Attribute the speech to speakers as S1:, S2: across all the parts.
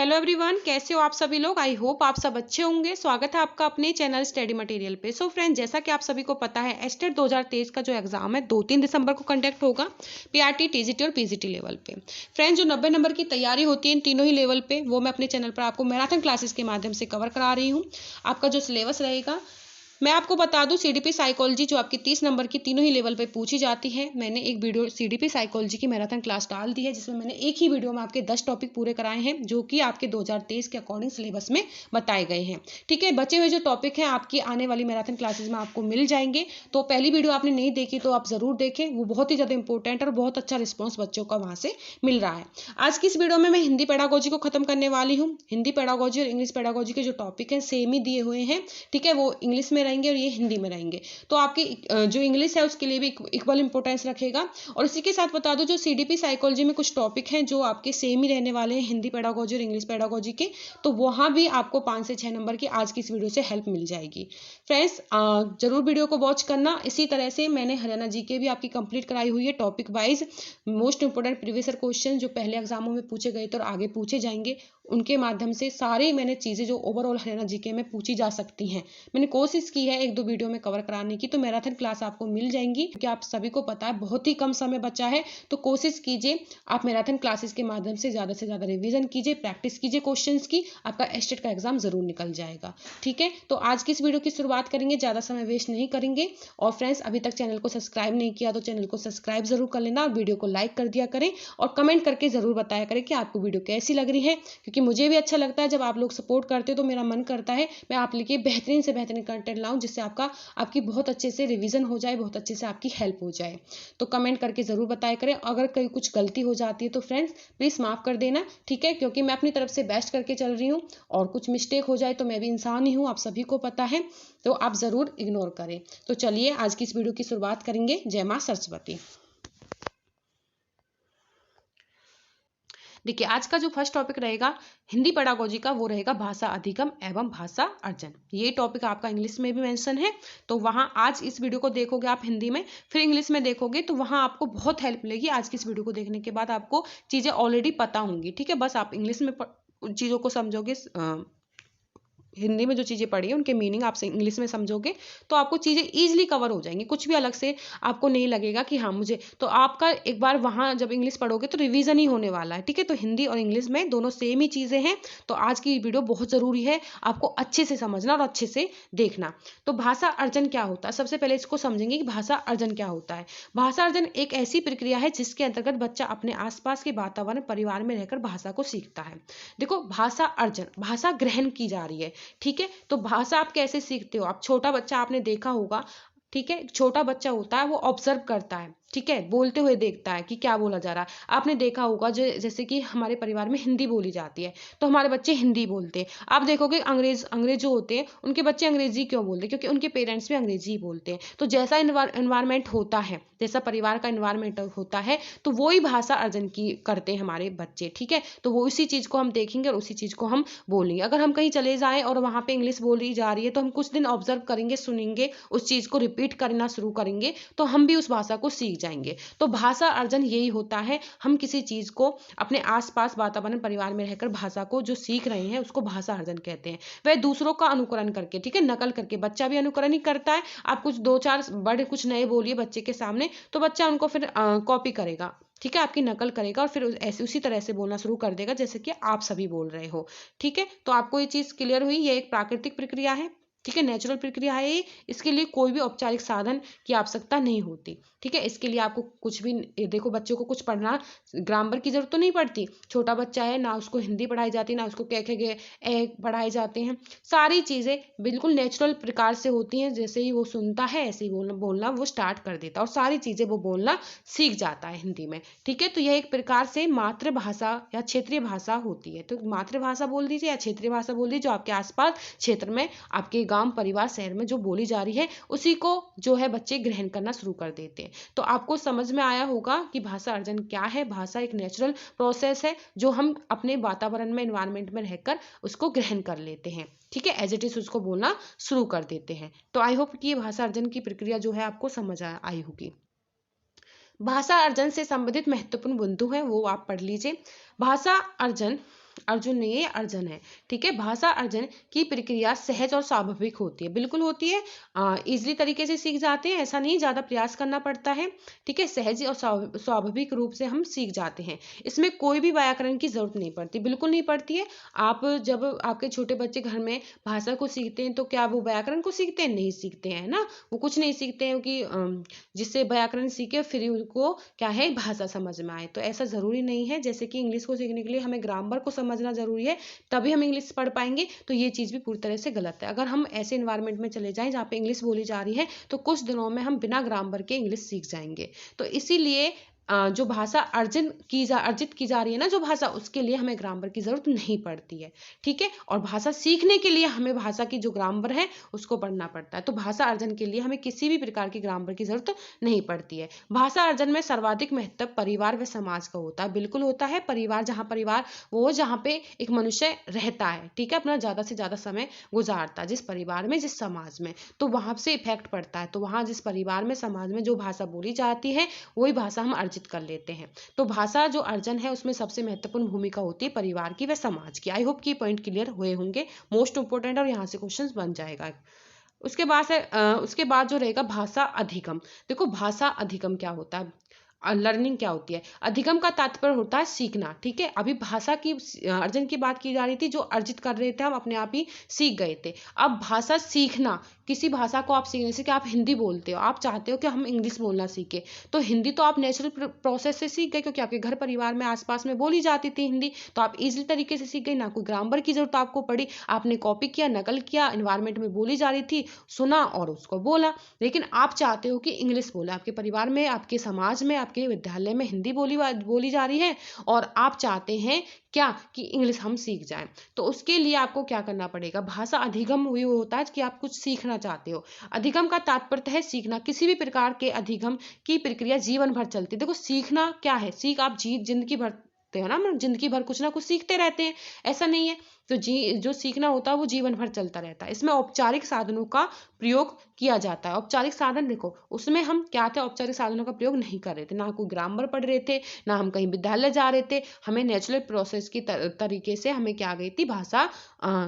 S1: Hello everyone, कैसे हो आप सभी लोग। आई होप आप सब अच्छे होंगे। स्वागत है आपका अपने चैनल स्टडी मटेरियल पे। सो फ्रेंड, जैसा कि आप सभी को पता है, एस्टेट 2023 का जो एग्जाम है 2-3 दिसंबर को कंडक्ट होगा पीआरटी, टीजीटी और पीजीटी लेवल पे। फ्रेंड, जो 90 नंबर की तैयारी होती है इन तीनों ही लेवल पे, वो मैं अपने चैनल पर आपको मैराथन क्लासेस के माध्यम से कवर करा रही हूँ। आपका जो सिलेबस रहेगा, मैं आपको बता दूं, सीडीपी साइकोलॉजी जो आपकी 30 नंबर की तीनों ही लेवल पे पूछी जाती है। मैंने एक वीडियो सीडीपी साइकोलॉजी की मैराथन क्लास डाल दी है, जिसमें मैंने एक ही वीडियो में आपके 10 टॉपिक पूरे कराए हैं, जो कि आपके 2023 के अकॉर्डिंग सिलेबस में बताए गए हैं। ठीक है, बचे हुए जो टॉपिक हैं आपकी आने वाली मैराथन क्लासेज में आपको मिल जाएंगे। तो पहली वीडियो आपने नहीं देखी तो आप जरूर देखें, वो बहुत ही ज्यादा इंपॉर्टेंट और बहुत अच्छा रिस्पॉन्स बच्चों का वहां से मिल रहा है। आज की इस वीडियो में मैं हिंदी पेडागोजी को खत्म करने वाली हूँ। हिंदी पेडागोजी और इंग्लिश पेडागोजी के जो टॉपिक है सेम ही दिए हुए हैं। ठीक है, वो इंग्लिश में रहेंगे और ये हिंदी में रहेंगे। तो आपकी जो इंग्लिश है उसके लिए भी इक्वल इंपॉर्टेंस रखेगा। और इसी के साथ बता दो, जो सीडीपी साइकोलॉजी में कुछ टॉपिक हैं जो आपके सेम ही रहने वाले हैं हिंदी पेडागोजी और इंग्लिश पेडागोजी के, तो वहां भी आपको 5 से 6 नंबर की आज की इस वीडियो से हेल्प मिल जाएगी। फ्रेंड्स, जरूर वीडियो को वॉच करना। इसी तरह से मैंने हरियाणा जीके भी आपकी कंप्लीट कराई हुई है, topic wise most important previous question जो पहले एग्जामों में पूछे गए थे और आगे पूछे जाएंगे, उनके माध्यम से सारी मैंने चीजें जो ओवरऑल हरियाणा जीके में पूछी जा सकती हैं, मैंने कोशिश की है 1-2 वीडियो में कवर कराने की। तो मैराथन क्लास आपको मिल जाएंगी, क्योंकि आप सभी को पता है बहुत ही कम समय बचा है। तो कोशिश कीजिए आप मैराथन क्लासेस के माध्यम से ज्यादा रिवीजन कीजिए, प्रैक्टिस कीजिए क्वेश्चंस की। आपका एस्टेट का एग्जाम जरूर निकल जाएगा। ठीक है, तो आज की इस वीडियो की शुरुआत करेंगे, ज्यादा समय वेस्ट नहीं करेंगे। और फ्रेंड्स, अभी तक चैनल को सब्सक्राइब नहीं किया तो चैनल को सब्सक्राइब जरूर कर लेना और वीडियो को लाइक कर दिया करें और कमेंट करके जरूर बताया करें कि आपको वीडियो कैसी लग रही है, क्योंकि मुझे भी अच्छा लगता है जब आप लोग सपोर्ट करते हो। तो मेरा मन करता है मैं आप लिए बेहतरीन से बेहतरीन कंटेंट लाऊं, जिससे आपकी बहुत अच्छे से रिवीजन हो जाए, बहुत अच्छे से आपकी हेल्प हो जाए। तो कमेंट करके जरूर बताया करें। अगर कहीं कुछ गलती हो जाती है तो फ्रेंड्स प्लीज माफ कर देना। ठीक है, क्योंकि मैं अपनी तरफ से बेस्ट करके चल रही हूँ और कुछ मिस्टेक हो जाए तो मैं भी इंसान ही हूँ, आप सभी को पता है। तो आप जरूर इग्नोर करें। तो चलिए आज की इस वीडियो की शुरुआत करेंगे। जय मां सरस्वती। देखिए, आज का जो फर्स्ट टॉपिक रहेगा हिंदी पेडागोजी का, वो रहेगा भाषा अधिगम एवं भाषा अर्जन। ये टॉपिक आपका इंग्लिश में भी मेंशन है, तो वहां आज इस वीडियो को देखोगे आप हिंदी में, फिर इंग्लिश में देखोगे, तो वहां आपको बहुत हेल्प मिलेगी। आज की इस वीडियो को देखने के बाद आपको चीजें ऑलरेडी पता होंगी। ठीक है, बस आप इंग्लिश में चीजों को समझोगे, हिंदी में जो चीज़ें पढ़ी है उनके मीनिंग आप इंग्लिश में समझोगे तो आपको चीज़ें ईजिली कवर हो जाएंगी। कुछ भी अलग से आपको नहीं लगेगा कि हाँ मुझे, तो आपका एक बार वहाँ जब इंग्लिश पढ़ोगे तो रिवीजन ही होने वाला है। ठीक है, तो हिंदी और इंग्लिश में दोनों सेम ही चीज़ें हैं। तो आज की वीडियो बहुत ज़रूरी है, आपको अच्छे से समझना और अच्छे से देखना। तो भाषा अर्जन क्या होता है, सबसे पहले इसको समझेंगे कि भाषा अर्जन क्या होता है। भाषा अर्जन एक ऐसी प्रक्रिया है जिसके अंतर्गत बच्चा अपने आसपास के वातावरण, परिवार में रहकर भाषा को सीखता है। देखो, भाषा अर्जन, भाषा ग्रहण की जा रही है। ठीक है, तो भाषा आप कैसे सीखते हो, आप छोटा बच्चा आपने देखा होगा। ठीक है, छोटा बच्चा होता है वो ऑब्जर्व करता है। ठीक है, बोलते हुए देखता है कि क्या बोला जा रहा है। आपने देखा होगा जैसे कि हमारे परिवार में हिंदी बोली जाती है तो हमारे बच्चे हिंदी बोलते हैं। आप देखोगे अंग्रेज जो होते हैं उनके बच्चे अंग्रेजी क्यों बोलते हैं, क्योंकि उनके पेरेंट्स भी अंग्रेजी ही बोलते हैं। तो जैसा इन्वायरमेंट होता है, जैसा परिवार का इन्वायरमेंट होता है, तो वो ही भाषा अर्जन की करते हैं हमारे बच्चे। ठीक है, तो वो उसी चीज को हम देखेंगे और उसी चीज को हम बोलेंगे। अगर हम कहीं चले जाएं और वहां पे इंग्लिश बोली जा रही है तो हम कुछ दिन ऑब्जर्व करेंगे, सुनेंगे, उस चीज को रिपीट करना शुरू करेंगे, तो हम भी उस भाषा को सीख जाएंगे। तो भाषा अर्जन यही होता है, हम किसी चीज को अपने आसपास वातावरण, परिवार में रहकर भाषा को जो सीख रहे हैं उसको भाषा अर्जन कहते हैं। वह दूसरों का अनुकरण करके, ठीक है, नकल करके, बच्चा भी अनुकरण ही करता है। आप कुछ 2-4 वर्ड कुछ नए बोलिए बच्चे के सामने तो बच्चा उनको फिर कॉपी करेगा। ठीक है, आपकी नकल करेगा और फिर ऐसे उसी तरह से बोलना शुरू कर देगा जैसे कि आप सभी बोल रहे हो। ठीक है, तो आपको ये चीज क्लियर हुई, ये एक प्राकृतिक प्रक्रिया है। ठीक है, नेचुरल प्रक्रिया है ये, इसके लिए कोई भी औपचारिक साधन की आवश्यकता नहीं होती। ठीक है, इसके लिए आपको कुछ भी, देखो बच्चों को कुछ पढ़ना, ग्रामर की जरूरत तो नहीं पड़ती। छोटा बच्चा है ना, उसको हिंदी पढ़ाई जाती है ना उसको क ख ग ए पढ़ाए जाते हैं। सारी चीजें बिल्कुल नेचुरल प्रकार से होती हैं, जैसे ही वो सुनता है ऐसे ही बोलना वो स्टार्ट कर देता है और सारी चीजें वो बोलना सीख जाता है हिंदी में। ठीक है, तो यह एक प्रकार से मातृभाषा या क्षेत्रीय भाषा होती है। तो मातृभाषा बोल दीजिए या क्षेत्रीय भाषा बोल दीजिए, जो आपके आसपास क्षेत्र में, आपके गांव, परिवार, शहर में जो बोली जा रही है उसी को जो है बच्चे ग्रहण करना शुरू कर देते हैं। तो आपको समझ में आया होगा कि भाषा अर्जन क्या है। भाषा एक नेचुरल प्रोसेस है जो हम अपने वातावरण में, एनवायरमेंट में रहकर उसको ग्रहण कर लेते हैं। ठीक है, एज इट इज उसको बोलना शुरू कर देते हैं। तो आई होप कि ये भाषा अर्जन की प्रक्रिया जो है आपको समझ आई होगी। भाषा अर्जन से संबंधित महत्वपूर्ण बिंदु है वो आप पढ़ लीजिए। भाषा अर्जन अर्जुन नहीं है, ये अर्जन है। ठीक है, भाषा अर्जन की प्रक्रिया सहज और स्वाभाविक होती है। बिल्कुल होती है, इजिली तरीके से सीख जाते हैं, ऐसा नहीं ज्यादा प्रयास करना पड़ता है। ठीक है, सहज और स्वाभाविक रूप से हम सीख जाते हैं। इसमें कोई भी व्याकरण की जरूरत नहीं पड़ती, बिल्कुल नहीं पड़ती है। आप जब आपके छोटे बच्चे घर में भाषा को सीखते हैं तो क्या वो व्याकरण को सीखते हैं? नहीं सीखते हैं ना, वो कुछ नहीं सीखते हैं कि जिससे व्याकरण सीखे फिर उनको क्या है भाषा समझ में आए। तो ऐसा जरूरी नहीं है, जैसे कि इंग्लिश को सीखने के लिए हमें ग्रामर को समझना जरूरी है तभी हम इंग्लिश पढ़ पाएंगे, तो ये चीज भी पूरी तरह से गलत है। अगर हम ऐसे इन्वायरमेंट में चले जाएं जहाँ पे इंग्लिश बोली जा रही है तो कुछ दिनों में हम बिना ग्रामर के इंग्लिश सीख जाएंगे। तो इसीलिए जो भाषा अर्जित की जा रही है ना जो भाषा, उसके लिए हमें ग्रामर की जरूरत नहीं पड़ती है। ठीक है, और भाषा सीखने के लिए हमें भाषा की जो ग्रामर है उसको पढ़ना पड़ता है। तो भाषा अर्जन के लिए हमें किसी भी प्रकार की ग्रामर की जरूरत नहीं पड़ती है। भाषा अर्जन में सर्वाधिक महत्व परिवार व समाज का होता है। बिल्कुल होता है, परिवार जहाँ पे एक मनुष्य रहता है, ठीक है, अपना ज्यादा से ज्यादा समय गुजारता है, जिस परिवार में जिस समाज में, तो वहां से इफेक्ट पड़ता है। तो वहां जिस परिवार में समाज में जो भाषा बोली जाती है वही भाषा हम अर्जित कर लेते हैं। तो भाषा जो अर्जन है उसमें सबसे महत्वपूर्ण भूमिका होती है परिवार की व समाज की। आई होप कि पॉइंट क्लियर हुए होंगे, मोस्ट इंपोर्टेंट, और यहाँ से क्वेश्चन बन जाएगा। उसके बाद जो रहेगा भाषा अधिगम। देखो भाषा अधिगम क्या होता है, लर्निंग क्या होती है। अधिगम का तात्पर्य होता है सीखना। ठीक है, अभी भाषा की अर्जन की बात की जा रही थी, जो अर्जित कर रहे थे हम अपने आप ही सीख गए थे। अब भाषा सीखना, किसी भाषा को आप सीखने से, कि आप हिंदी बोलते हो, आप चाहते हो कि हम इंग्लिश बोलना सीखे, तो हिंदी तो आप नेचुरल प्रोसेस से सीख गए क्योंकि आपके घर परिवार में आसपास में बोली जाती थी हिंदी, तो आप इजिली तरीके से सीख गए, ना कोई ग्रामर की जरूरत आपको पड़ी। आपने कॉपी किया, नकल किया, एनवायरमेंट में बोली जा रही थी, सुना और उसको बोला। लेकिन आप चाहते हो कि इंग्लिश बोले, आपके परिवार में, आपके समाज में, आपके विद्यालय में हिंदी बोली जा रही है और आप चाहते हैं क्या कि इंग्लिश हम सीख जाएं। तो उसके लिए आपको क्या करना पड़ेगा, भाषा अधिगम हुई होता है कि आप कुछ सीखना चाहते हो। अधिगम का तात्पर्य है सीखना। किसी भी प्रकार के अधिगम की प्रक्रिया जीवन भर चलती है। देखो सीखना क्या है, सीख आप जिंदगी भर हो ना, जिंदगी भर कुछ ना कुछ सीखते रहते हैं, ऐसा नहीं है। तो जो सीखना होता है वो जीवन भर चलता रहता है। इसमें औपचारिक साधनों का प्रयोग किया जाता है। औपचारिक साधन देखो, उसमें हम क्या थे, औपचारिक साधनों का प्रयोग नहीं कर रहे थे, ना कोई ग्रामर पढ़ रहे थे, ना हम कहीं विद्यालय जा रहे थे। हमें नेचुरल प्रोसेस की तरीके से हमें क्या आ गई थी, भाषा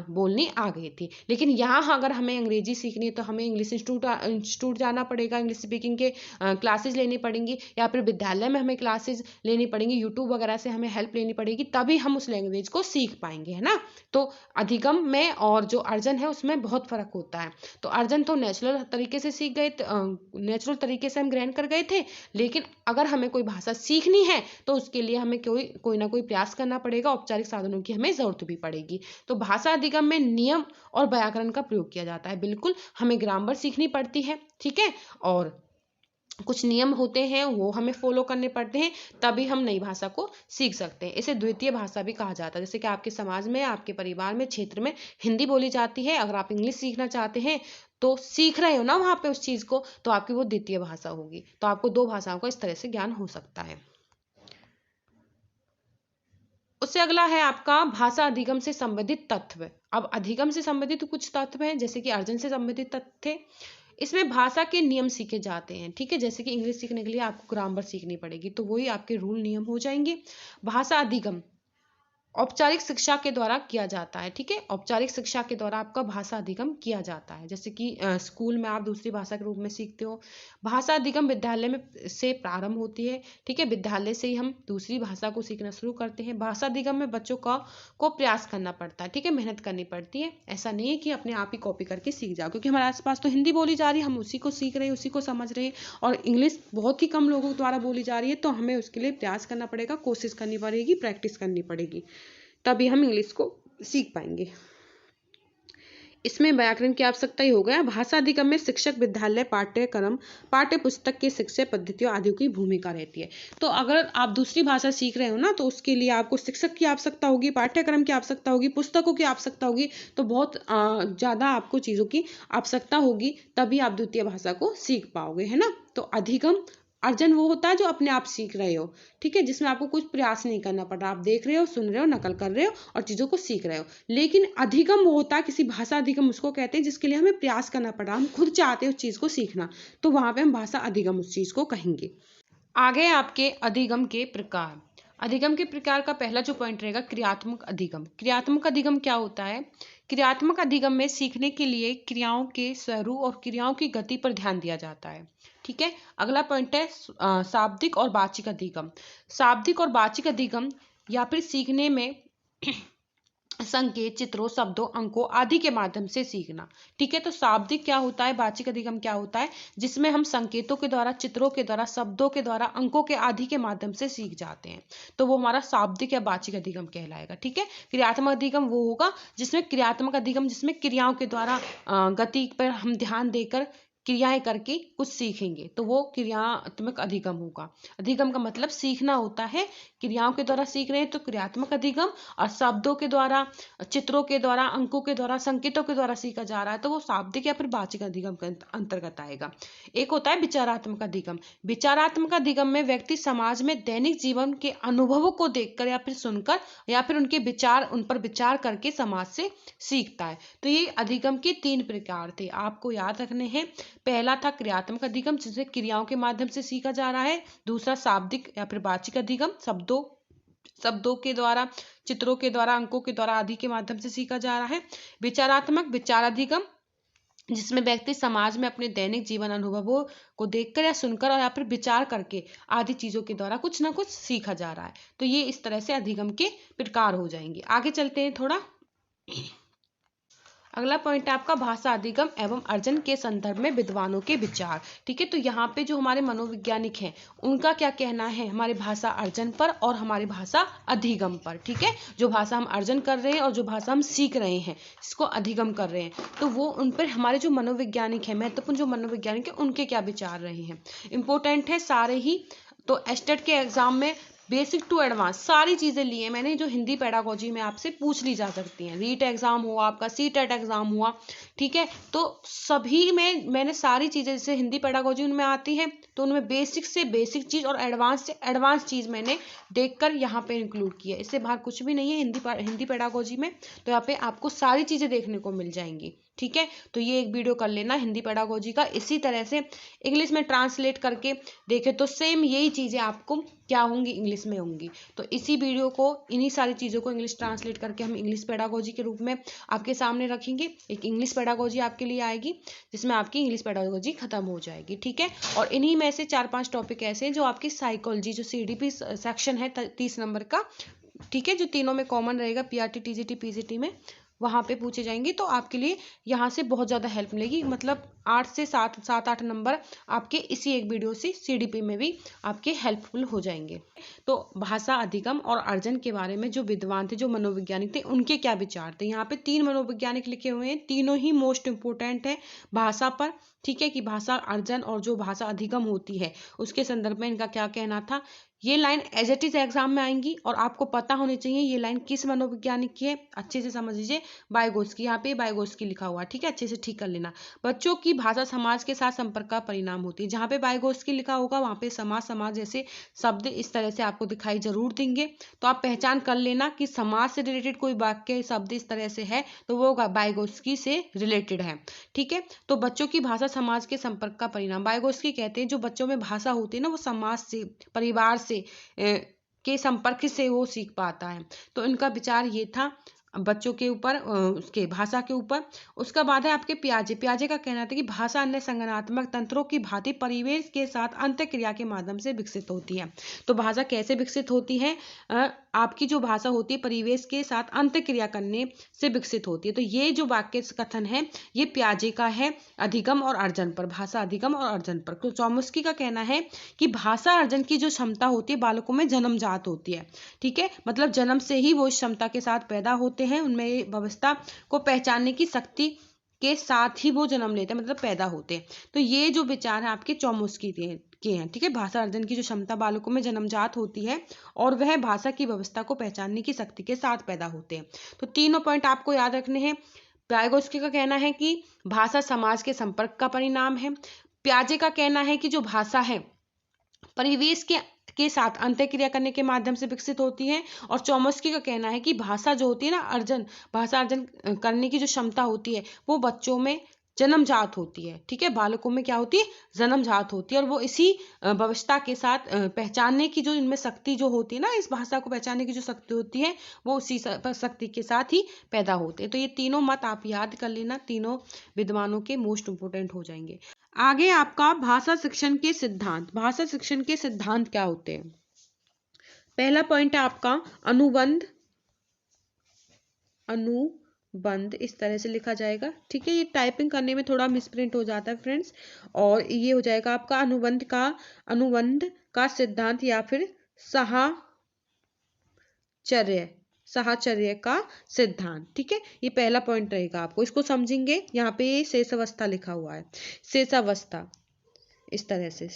S1: बोलनी आ गई थी। लेकिन यहाँ अगर हमें अंग्रेजी सीखनी है तो हमें इंग्लिश इंस्टीट्यूट जाना पड़ेगा, इंग्लिश स्पीकिंग के क्लासेज लेनी पड़ेंगी, या फिर विद्यालय में हमें क्लासेज लेनी पड़ेंगी, यूट्यूब वगैरह से हमें हेल्प लेनी पड़ेगी, तभी हम उस लैंग्वेज को सीख पाएंगे, है ना। तो अधिगम में और जो अर्जन है उसमें बहुत फर्क होता है। तो अर्जन तो नेचुरल तरीके से सीख गए, नेचुरल तरीके से हम ग्रहण कर गए थे। लेकिन अगर हमें कोई भाषा सीखनी है तो उसके लिए हमें कोई ना कोई प्रयास करना पड़ेगा, औपचारिक साधनों की हमें जरूरत भी पड़ेगी। तो भाषा अधिगम में नियम और व्याकरण का प्रयोग किया जाता है। बिल्कुल, हमें ग्रामर सीखनी पड़ती है, ठीक है, और कुछ नियम होते हैं वो हमें फॉलो करने पड़ते हैं, तभी हम नई भाषा को सीख सकते हैं। इसे द्वितीय भाषा भी कहा जाता है। जैसे कि आपके समाज में, आपके परिवार में, क्षेत्र में हिंदी बोली जाती है, अगर आप इंग्लिश सीखना चाहते हैं तो सीख रहे हो ना वहां पे उस चीज को, तो आपकी वो द्वितीय भाषा होगी। तो आपको दो भाषाओं का इस तरह से ज्ञान हो सकता है। उससे अगला है आपका भाषा अधिगम से संबंधित तत्व। अब अधिगम से संबंधित कुछ तत्व हैं, जैसे कि अर्जन से संबंधित तत्व थे। इसमें भाषा के नियम सीखे जाते हैं, ठीक है, जैसे कि इंग्लिश सीखने के लिए आपको ग्रामर सीखनी पड़ेगी, तो वही आपके रूल नियम हो जाएंगे। भाषा अधिगम औपचारिक शिक्षा के द्वारा किया जाता है, ठीक है, औपचारिक शिक्षा के द्वारा आपका भाषा अधिगम किया जाता है। जैसे कि स्कूल में आप दूसरी भाषा के रूप में सीखते हो। भाषा अधिगम विद्यालय में से प्रारंभ होती है, ठीक है, विद्यालय से ही हम दूसरी भाषा को सीखना शुरू करते हैं। भाषा अधिगम में बच्चों को प्रयास करना पड़ता है, ठीक है, मेहनत करनी पड़ती है। ऐसा नहीं है कि अपने आप ही कॉपी करके सीख जाओ, क्योंकि हमारे आसपास तो हिंदी बोली जा रही है, हम उसी को सीख रहे हैं, उसी को समझ रहे हैं, और इंग्लिश बहुत ही कम लोगों द्वारा बोली जा रही है। तो हमें उसके लिए प्रयास करना पड़ेगा, कोशिश करनी पड़ेगी, प्रैक्टिस करनी पड़ेगी, तभी हम इंग्लिश को सीख पाएंगे। इसमें व्याकरण की आवश्यकता ही हो गया। भाषा अधिगम में शिक्षक, विद्यालय, पाठ्यक्रम, पाठ्य पुस्तक की शिक्षा पद्धतियों आदि की भूमिका रहती है। तो अगर आप दूसरी भाषा सीख रहे हो ना, तो उसके लिए आपको शिक्षक की आवश्यकता होगी, पाठ्यक्रम की आवश्यकता होगी, पुस्तकों की आवश्यकता होगी, तो बहुत ज्यादा आपको चीजों की आवश्यकता होगी, तभी आप द्वितीय भाषा को सीख पाओगे, है ना। तो अधिगम अर्जन वो होता है जो अपने आप सीख रहे हो, ठीक है, जिसमें आपको कुछ प्रयास नहीं करना पड़ रहा, आप देख रहे हो, सुन रहे हो, नकल कर रहे हो और चीजों को सीख रहे हो। लेकिन अधिगम वो होता है, किसी भाषा अधिगम उसको कहते हैं जिसके लिए हमें प्रयास करना पड़ रहा, हम खुद चाहते हैं उस चीज को सीखना, तो वहां पे हम भाषा अधिगम उस चीज को कहेंगे। आगे आपके अधिगम के प्रकार। अधिगम के प्रकार का पहला जो पॉइंट रहेगा क्रियात्मक अधिगम। क्रियात्मक अधिगम क्या होता है? क्रियात्मक अधिगम में सीखने के लिए क्रियाओं के स्वरूप और क्रियाओं की गति पर ध्यान दिया जाता है। ठीक है, अगला पॉइंट है शाब्दिक और वाचिक अधिगम। शाब्दिक और वाचिक अधिगम या फिर सीखने में संकेत, चित्रों, शब्दों, अंकों आदि के माध्यम से सीखना। ठीक है, तो शाब्दिक क्या होता है, वाचिक अधिगम क्या होता है, जिसमें हम संकेतों के द्वारा, चित्रों के द्वारा, शब्दों के द्वारा, अंकों के आदि के माध्यम से सीख जाते हैं, तो वो हमारा शाब्दिक या वाचिक अधिगम कहलाएगा। ठीक है, क्रियात्मक अधिगम वो होगा जिसमें क्रियात्मक अधिगम जिसमें क्रियाओं के द्वारा गति पर हम ध्यान देकर क्रियाएं करके कुछ सीखेंगे, तो वो क्रियात्मक अधिगम होगा। अधिगम का मतलब सीखना होता है, क्रियाओं के द्वारा सीख रहे हैं तो क्रियात्मक अधिगम, और शब्दों के द्वारा, चित्रों के द्वारा, अंकों के द्वारा, संकेतों के द्वारा सीखा जा रहा है तो वो शाब्दिक या फिर वाचिक अधिगम के अंतर्गत आएगा। एक होता है विचारात्मक अधिगम। विचारात्मक अधिगम में व्यक्ति समाज में दैनिक जीवन के अनुभवों को देखकर या फिर सुनकर या फिर उन पर विचार करके समाज से सीखता है। तो ये अधिगम के 3 प्रकार थे, आपको याद रखने हैं। पहला था क्रियात्मक अधिगम जिसे क्रियाओं के माध्यम से सीखा जा रहा है। दूसरा शाब्दिक या फिर वाचिक अधिगम, शब्दों के द्वारा, चित्रों के द्वारा, अंकों के द्वारा आदि के माध्यम से सीखा जा रहा है। विचारात्मक विचार अधिगम जिसमें व्यक्ति समाज में अपने दैनिक जीवन अनुभवों को देखकर या सुनकर और या फिर विचार करके आदि चीजों के द्वारा कुछ ना कुछ सीखा जा रहा है। तो ये इस तरह से अधिगम के प्रकार हो जाएंगे। आगे चलते हैं थोड़ा। अगला पॉइंट है आपका भाषा अधिगम एवं अर्जन के संदर्भ में विद्वानों के विचार। ठीक है, तो यहाँ पे जो हमारे मनोवैज्ञानिक हैं उनका क्या कहना है हमारे भाषा अर्जन पर और हमारे भाषा अधिगम पर। ठीक है, जो भाषा हम अर्जन कर रहे हैं और जो भाषा हम सीख रहे हैं, इसको अधिगम कर रहे हैं, तो वो उन पर हमारे जो मनोवैज्ञानिक है, महत्वपूर्ण जो मनोवैज्ञानिक है, उनके क्या विचार रहे हैं। इंपॉर्टेंट है सारे ही। तो एस्टेट के एग्जाम में बेसिक टू एडवांस सारी चीजें ली है मैंने, जो हिंदी पेडागोजी में आपसे पूछ ली जा सकती हैं। रीट एग्जाम हुआ, आपका सीटेट एग्जाम हुआ, ठीक है, तो सभी में मैंने सारी चीजें, जैसे हिंदी पेडागोजी उनमें आती है तो उनमें बेसिक से बेसिक चीज और एडवांस से एडवांस चीज मैंने देखकर यहाँ पे इंक्लूड किया। इससे बाहर कुछ भी नहीं है हिंदी पेडागोजी में, तो यहाँ पे आपको सारी चीजें देखने को मिल जाएंगी। ठीक है, तो ये एक वीडियो कर लेना हिंदी पेडागोजी का। इसी तरह से इंग्लिश में ट्रांसलेट करके देखे तो सेम यही चीजें आपको क्या होंगी, इंग्लिश में होंगी। तो इसी वीडियो को, इन्हीं सारी चीजों को इंग्लिश ट्रांसलेट करके हम इंग्लिश पेडागोजी के रूप में आपके सामने रखेंगे। एक इंग्लिश पेडागोजी आपके लिए आएगी जिसमें आपकी इंग्लिश पेडागोजी खत्म हो जाएगी। ठीक है, और इन्हीं में से 4-5 टॉपिक ऐसे हैं जो आपकी साइकोलॉजी, जो CDP सेक्शन है 30 नंबर का, ठीक है, जो तीनों में कॉमन रहेगा, PRT, TGT, PGT में, वहां पे पूछे जाएंगे। तो आपके लिए यहाँ से बहुत ज़्यादा हेल्प मिलेगी। मतलब 8 से 7-8 नंबर आपके इसी एक वीडियो से CDP में भी आपके हेल्पफुल हो जाएंगे। तो भाषा अधिगम और अर्जन के बारे में जो विद्वान थे, जो मनोवैज्ञानिक थे, उनके क्या विचार थे। यहाँ पे 3 मनोवैज्ञानिक लिखे हुए हैं, तीनों ही मोस्ट इंपोर्टेंट है भाषा पर। ठीक है, कि भाषा अर्जन और जो भाषा अधिगम होती है उसके संदर्भ में इनका क्या कहना था। ये line as it is exam में आएंगी और आपको पता होनी चाहिए ये लाइन किस मनोवैज्ञानिक की है। अच्छे से समझ लीजिए, बायगोस्की, यहाँ पे बायगोस्की लिखा हुआ है। ठीक है, अच्छे से ठीक कर लेना। बच्चों की भाषा समाज के साथ संपर्क का परिणाम होती है। जहाँ पे बायगोस्की लिखा होगा वहाँ पे समाज जैसे शब्द इस तरह से आपको दिखाई जरूर देंगे। तो आप पहचान कर लेना कि समाज से रिलेटेड कोई वाक्य शब्द इस तरह से है तो वो बायगोस्की से रिलेटेड है। ठीक है, तो बच्चों की भाषा समाज के संपर्क का परिणाम, बायगोस्की कहते हैं जो बच्चों में भाषा होती है ना, वो समाज से, परिवार से के संपर्क से वो सीख पाता है। तो इनका विचार ये था बच्चों के ऊपर, उसके भाषा के ऊपर। उसका बाद है आपके प्याजे का कहना था कि भाषा अन्य संज्ञानात्मक तंत्रों की भांति परिवेश के साथ अंतःक्रिया के माध्यम से विकसित होती है। तो भाषा कैसे विकसित होती है, आपकी जो भाषा होती है परिवेश के साथ अंतःक्रिया करने से विकसित होती है। तो ये जो वाक्य कथन है ये प्याजे का है अधिगम और अर्जन पर, भाषा अधिगम और अर्जन पर। तो चॉम्स्की का कहना है कि भाषा अर्जन की जो क्षमता होती है बालकों में जन्मजात होती है। ठीक है, मतलब जन्म से ही वो इस क्षमता के साथ पैदा होते हैं, उनमें व्यवस्था को पहचानने की शक्ति के साथ ही वो जन्म लेते हैं, मतलब पैदा होते हैं। तो ये जो विचार है आपके चॉम्स्की के हैं। ठीक है, भाषा अर्जन की जो क्षमता बालकों में जन्मजात होती है और वह भाषा की व्यवस्था को पहचानने की शक्ति के साथ पैदा होते हैं। तो तीनों पॉइंट आपको याद रखने हैं। प्यागोस्की का कहना है कि भाषा समाज के संपर्क का परिणाम है। प्याजे का कहना है कि जो भाषा है परिवेश के साथ अंतःक्रिया करने के माध्यम से विकसित होती है। और चॉम्स्की का कहना है कि भाषा जो होती है ना, भाषा अर्जन करने की जो क्षमता होती है वो बच्चों में जन्मजात होती है। ठीक है, बालकों में क्या होती है, जन्मजात होती है, और वो इसी व्यवस्था के साथ पहचानने की जो इनमें शक्ति जो होती है ना, इस भाषा को पहचानने की जो शक्ति होती है वो उसी शक्ति के साथ ही पैदा होते हैं। तो ये तीनों मत आप याद कर लेना, तीनों विद्वानों के मोस्ट इंपोर्टेंट हो जाएंगे। आगे आपका भाषा शिक्षण के सिद्धांत। भाषा शिक्षण के सिद्धांत क्या होते हैं? पहला पॉइंट है आपका अनुबंध। अनुबंध इस तरह से लिखा जाएगा। ठीक है, ये टाइपिंग करने में थोड़ा मिसप्रिंट हो जाता है फ्रेंड्स, और ये हो जाएगा आपका अनुबंध का सिद्धांत या फिर साहचर्य का सिद्धांत। ठीक है, ये पहला पॉइंट रहेगा आपको, इसको समझेंगे। यहाँ पे शेषावस्था लिखा हुआ है, शेषावस्था इस तरह से,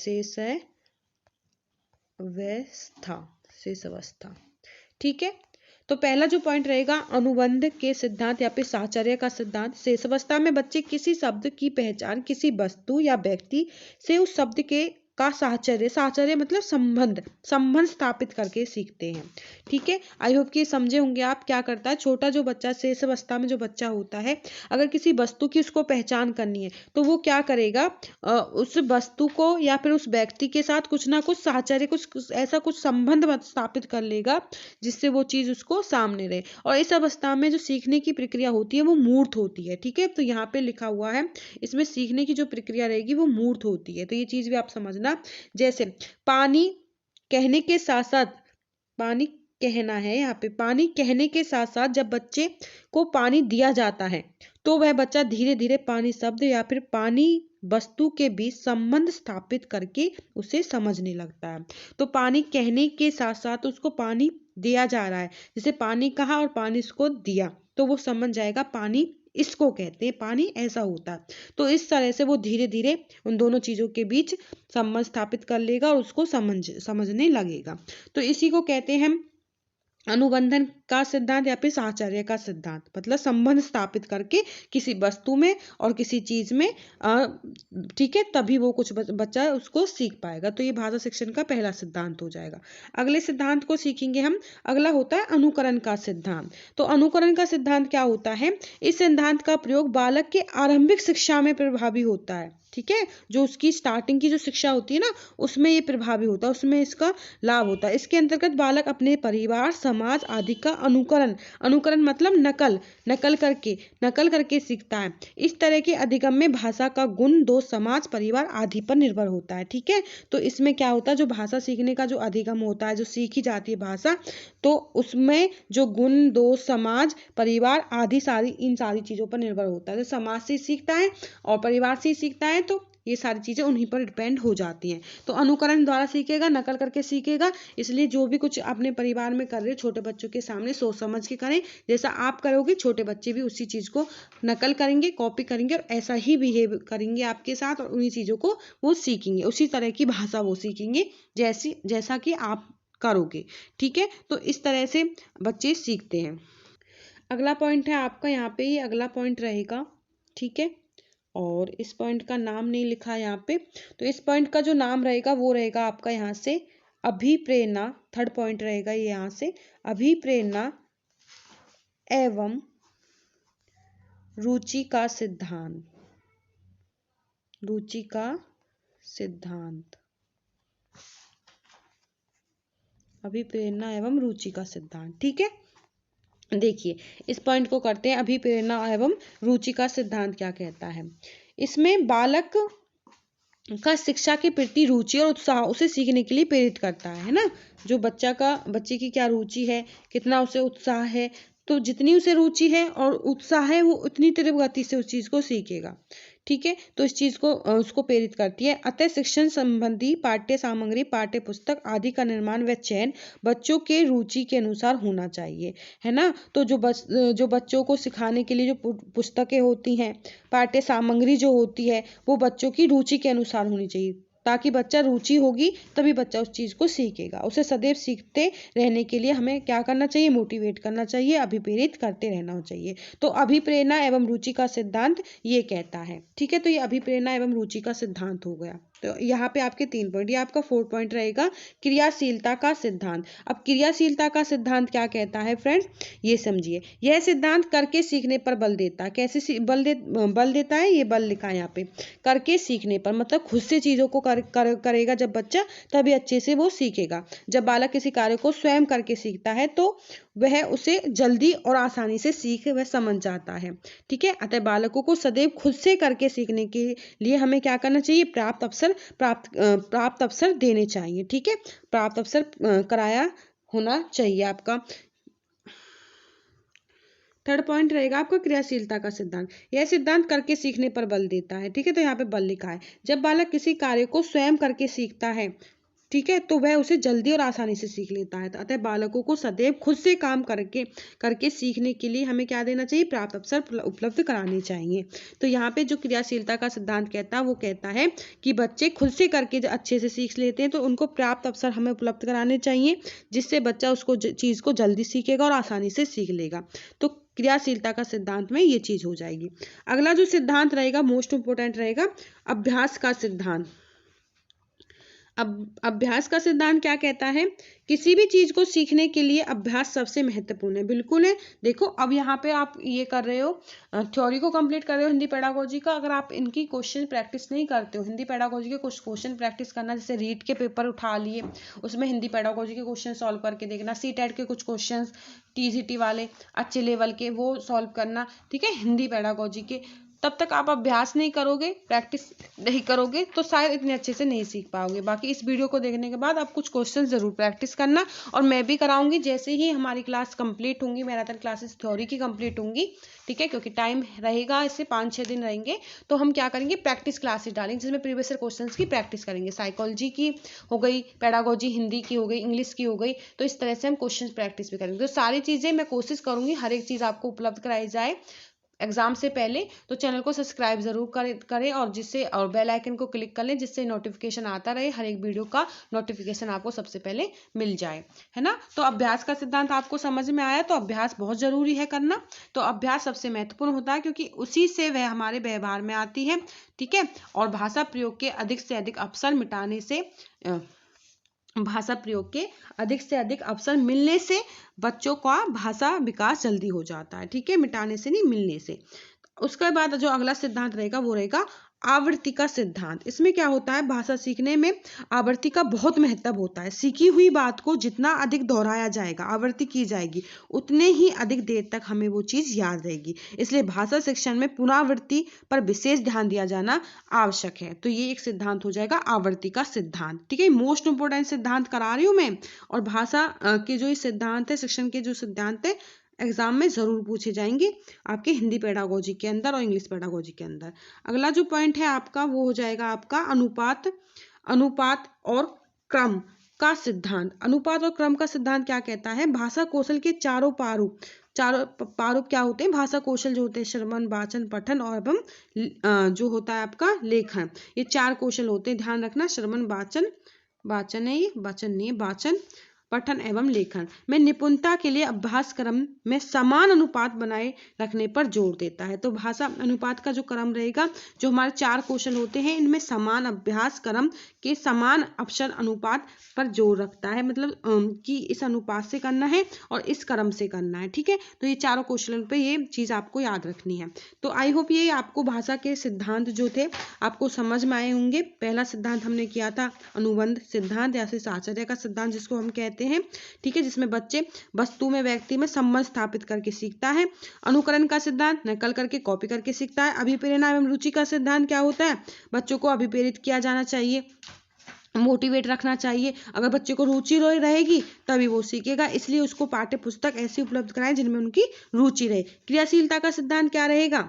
S1: शेषावस्था। ठीक है, तो पहला जो पॉइंट रहेगा अनुबंध के सिद्धांत या फिर साहचर्य का सिद्धांत। शेषावस्था में बच्चे किसी शब्द की पहचान किसी वस्तु या व्यक्ति से उस शब्द का साहचर्य मतलब संबंध स्थापित करके सीखते हैं। ठीक है, आई होप कि समझे होंगे आप। क्या करता है छोटा जो बच्चा, शेष अवस्था में जो बच्चा होता है, अगर किसी वस्तु की उसको पहचान करनी है तो वो क्या करेगा, उस वस्तु को या फिर उस व्यक्ति के साथ कुछ ना कुछ साहचर्य, कुछ ऐसा कुछ संबंध स्थापित कर लेगा जिससे वो चीज उसको सामने रहे। और इस अवस्था में जो सीखने की प्रक्रिया होती है वो मूर्त होती है। ठीक है, तो यहाँ पे लिखा हुआ है इसमें सीखने की जो प्रक्रिया रहेगी वो मूर्त होती है। तो ये चीज भी आप समझना। जैसे पानी कहने के साथ साथ, पानी कहना है यहाँ पे, पानी कहने के साथ साथ जब बच्चे को पानी दिया जाता है तो वह बच्चा धीरे धीरे पानी शब्द या फिर पानी वस्तु के बीच संबंध स्थापित करके उसे समझने लगता है। तो पानी कहने के साथ साथ उसको पानी दिया जा रहा है, जैसे पानी कहा और पानी इसको दिया, तो वो समझ जाएगा पानी इसको कहते हैं, पानी ऐसा होता है। तो इस तरह से वो धीरे धीरे उन दोनों चीजों के बीच संबंध स्थापित कर लेगा और उसको समझने लगेगा। तो इसी को कहते हैं हम अनुबंधन का सिद्धांत या फिर साहचर्य का सिद्धांत, मतलब संबंध स्थापित करके किसी वस्तु में और किसी चीज में, ठीक है, तभी वो कुछ बच्चा उसको सीख पाएगा। तो ये भाषा शिक्षण का पहला सिद्धांत हो जाएगा। अगले सिद्धांत को सीखेंगे हम। अगला होता है अनुकरण का सिद्धांत। तो अनुकरण का सिद्धांत क्या होता है? इस सिद्धांत का प्रयोग बालक के आरंभिक शिक्षा में प्रभावी होता है। ठीक है, जो उसकी स्टार्टिंग की जो शिक्षा होती है ना, उसमें ये प्रभावी होता है, उसमें इसका लाभ होता है। इसके अंतर्गत बालक अपने परिवार, समाज आदि का अनुकरण मतलब नकल करके सीखता है। इस तरह के अधिगम में भाषा का गुण दोष समाज परिवार आदि पर निर्भर होता है। ठीक है, तो इसमें क्या होता है, जो भाषा सीखने का जो अधिगम होता है, जो सीखी जाती है भाषा, तो उसमें जो गुण दोष समाज परिवार आदि इन सारी चीजों पर निर्भर होता है। तो समाज से सीखता है और परिवार से सीखता है, तो ये सारी चीजें उन्हीं पर डिपेंड हो जाती हैं। तो अनुकरण द्वारा सीखेगा, नकल करके सीखेगा। इसलिए जो भी कुछ अपने परिवार में कर रहे, छोटे बच्चों के सामने सोच समझ के करें। जैसा आप करोगे छोटे बच्चे भी उसी चीज को नकल करेंगे, कॉपी करेंगे और ऐसा ही बिहेव करेंगे आपके साथ, और उन्हीं चीजों को वो सीखेंगे, उसी तरह की भाषा वो सीखेंगे जैसा कि आप करोगे। ठीक है, तो इस तरह से बच्चे सीखते हैं। अगला पॉइंट है आपका, यहाँ पे ये अगला पॉइंट रहेगा। ठीक है, और इस पॉइंट का नाम नहीं लिखा यहाँ पे, तो इस पॉइंट का जो नाम रहेगा वो रहेगा आपका यहाँ से अभिप्रेरणा। थर्ड पॉइंट रहेगा ये यहाँ से, अभिप्रेरणा एवं रुचि का सिद्धांत। रुचि का सिद्धांत, अभिप्रेरणा एवं रुचि का सिद्धांत। ठीक है, देखिए इस पॉइंट को करते हैं। अभिप्रेरणा एवं रुचि का सिद्धांत क्या कहता है? इसमें बालक का शिक्षा के प्रति रुचि और उत्साह उसे सीखने के लिए प्रेरित करता है ना। जो बच्चे की क्या रुचि है, कितना उसे उत्साह है, तो जितनी उसे रुचि है और उत्साह है वो उतनी तीव्र गति से उस चीज को सीखेगा। ठीक है, तो इस चीज को उसको प्रेरित करती है। अतः शिक्षण संबंधी पाठ्य सामग्री, पाठ्य पुस्तक आदि का निर्माण व चयन बच्चों के रुचि के अनुसार होना चाहिए, है ना। तो जो बच्चों को सिखाने के लिए जो पुस्तकें होती हैं, पाठ्य सामग्री जो होती है, वो बच्चों की रुचि के अनुसार होनी चाहिए, ताकि बच्चा रुचि होगी तभी बच्चा उस चीज को सीखेगा। उसे सदैव सीखते रहने के लिए हमें क्या करना चाहिए? मोटिवेट करना चाहिए, अभिप्रेरित करते रहना चाहिए। तो अभिप्रेरणा एवं रुचि का सिद्धांत ये कहता है। ठीक है, तो ये अभिप्रेरणा एवं रुचि का सिद्धांत हो गया। तो यहाँ पे आपके 3 पॉइंट, ये आपका 4 पॉइंट रहेगा क्रियाशीलता का सिद्धांत। अब क्रियाशीलता का सिद्धांत क्या कहता है फ्रेंड्स, ये समझिए। यह सिद्धांत करके सीखने पर बल देता है। कैसे बल देता है, ये बल लिखा है यहाँ पे, करके सीखने पर, मतलब खुद से चीजों को करेगा जब बच्चा, तभी अच्छे से वो सीखेगा। जब बालक किसी कार्य को स्वयं करके सीखता है तो वह उसे जल्दी और आसानी से सीख वह समझ जाता है। ठीक है, अतः बालकों को सदैव खुद से करके सीखने के लिए हमें क्या करना चाहिए, प्राप्त अवसर देने चाहिए। ठीक है, प्राप्त अवसर कराया होना चाहिए आपका। थर्ड पॉइंट रहेगा आपका क्रियाशीलता का सिद्धांत। यह सिद्धांत करके सीखने पर बल देता है। ठीक है, तो यहाँ पे बल लिखा है। जब बालक किसी कार्य को स्वयं करके सीखता है, ठीक है, तो वह उसे जल्दी और आसानी से सीख लेता है। अतः बालकों को सदैव खुद से काम करके सीखने के लिए हमें क्या देना चाहिए, प्राप्त अवसर उपलब्ध कराने चाहिए। तो यहाँ पे जो क्रियाशीलता का सिद्धांत कहता है वो कहता है कि बच्चे खुद से करके अच्छे से सीख लेते हैं तो उनको प्राप्त अवसर हमें उपलब्ध कराने चाहिए, जिससे बच्चा उसको चीज को जल्दी सीखेगा और आसानी से सीख लेगा। तो क्रियाशीलता का सिद्धांत में ये चीज हो जाएगी। अगला जो सिद्धांत रहेगा मोस्ट इंपोर्टेंट रहेगा अभ्यास का सिद्धांत। अब अभ्यास का सिद्धांत क्या कहता है, किसी भी चीज को सीखने के लिए अभ्यास सबसे महत्वपूर्ण है। बिल्कुल है। देखो अब यहाँ पे आप ये कर रहे हो, थ्योरी को कंप्लीट कर रहे हो हिंदी पेडागोजी का। अगर आप इनकी क्वेश्चन प्रैक्टिस नहीं करते हो, हिंदी पेडागोजी के कुछ क्वेश्चन प्रैक्टिस करना, जैसे रीड के पेपर उठा लिए, उसमें हिंदी पेडागोजी के क्वेश्चन सॉल्व करके देखना, सीटेट के कुछ क्वेश्चन टीजीटी वाले अच्छे लेवल के वो सॉल्व करना। ठीक है, हिंदी पेडागोजी के, तब तक आप अभ्यास नहीं करोगे, प्रैक्टिस नहीं करोगे तो शायद इतने अच्छे से नहीं सीख पाओगे। बाकी इस वीडियो को देखने के बाद आप कुछ क्वेश्चन जरूर प्रैक्टिस करना, और मैं भी कराऊंगी जैसे ही हमारी क्लास कंप्लीट होंगी, मैराथन क्लासेस थ्योरी की कंप्लीट होंगी। ठीक है, क्योंकि टाइम रहेगा, इससे 5-6 दिन रहेंगे, तो हम क्या करेंगे, प्रैक्टिस क्लासेस डालेंगे जिसमें प्रीवियस ईयर क्वेश्चन की प्रैक्टिस करेंगे। साइकोलॉजी की हो गई, पेडागोजी हिंदी की हो गई, इंग्लिश की हो गई, तो इस तरह से हम क्वेश्चन प्रैक्टिस भी करेंगे। तो सारी चीजें मैं कोशिश करूंगी हर एक चीज आपको उपलब्ध कराई जाए एग्जाम से पहले। तो चैनल को सब्सक्राइब जरूर करें और बेल आइकन को क्लिक कर लें, जिससे नोटिफिकेशन आता रहे, हर एक वीडियो का नोटिफिकेशन आपको सबसे पहले मिल जाए, है ना। तो अभ्यास का सिद्धांत आपको समझ में आया। तो अभ्यास बहुत जरूरी है करना। तो अभ्यास सबसे महत्वपूर्ण होता है क्योंकि उसी से वह हमारे व्यवहार में आती है। ठीक है, और भाषा प्रयोग के अधिक से अधिक अवसर मिलने से बच्चों का भाषा विकास जल्दी हो जाता है। ठीक है, मिटाने से नहीं, मिलने से। उसके बाद जो अगला सिद्धांत रहेगा वो रहेगा आवृत्ति का सिद्धांत। इसमें क्या होता है, भाषा सीखने में आवृत्ति का बहुत महत्व होता है। सीखी हुई बात को जितना अधिक दोहराया जाएगा, आवृत्ति की जाएगी, उतने ही अधिक देर तक हमें वो चीज याद रहेगी। इसलिए भाषा शिक्षण में पुनरावृत्ति पर विशेष ध्यान दिया जाना आवश्यक है। तो ये एक सिद्धांत हो जाएगा आवृत्ति का सिद्धांत। ठीक है, मोस्ट इंपोर्टेंट सिद्धांत करा रही हूं मैं, और भाषा के जो ये सिद्धांत है, शिक्षण के जो सिद्धांत है, एग्जाम में जरूर पूछे जाएंगे आपके हिंदी पेडागोजी के अंदर और इंग्लिश पेडागोजी के अंदर। अगला जो पॉइंट है आपका वो हो जाएगा आपका अनुपात और क्रम का सिद्धांत। अनुपात और क्रम का सिद्धांत क्या कहता है, भाषा कौशल के चारों पारूप क्या होते हैं, भाषा कौशल जो होते हैं, श्रवण, वाचन, पठन और एवं जो होता है आपका लेखन, ये 4 कौशल होते हैं। ध्यान रखना, श्रवण, वाचन, पठन एवं लेखन में निपुणता के लिए अभ्यास क्रम में समान अनुपात बनाए रखने पर जोर देता है। तो भाषा अनुपात का जो क्रम रहेगा, जो हमारे 4 कौशल होते हैं, इनमें समान अभ्यास क्रम के समान अवसर अनुपात पर जोर रखता है। मतलब कि इस अनुपात से करना है और इस क्रम से करना है। ठीक है, तो ये 4 कौशलों पे ये चीज आपको याद रखनी है। तो आई होप ये आपको भाषा के सिद्धांत जो थे आपको समझ में आए होंगे। पहला सिद्धांत हमने किया था अनुबंध सिद्धांत या फिर साहचर्य का सिद्धांत जिसको हम कहते हैं। ठीक है, जिसमें बच्चे वस्तु में, व्यक्ति में संबंध स्थापित करके सीखता है। अनुकरण का सिद्धांत नकल करके, कॉपी करके सीखता है। अभिप्रेरणा एवं रुचि का सिद्धांत क्या होता है, बच्चों को अभिप्रेरित किया जाना चाहिए, मोटिवेट रखना चाहिए। अगर बच्चे को रुचि रहेगी तभी वो सीखेगा, इसलिए उसको पाठ्य पुस्तक ऐसी उपलब्ध कराएं जिनमें उनकी रुचि रहे। क्रियाशीलता का सिद्धांत क्या रहेगा,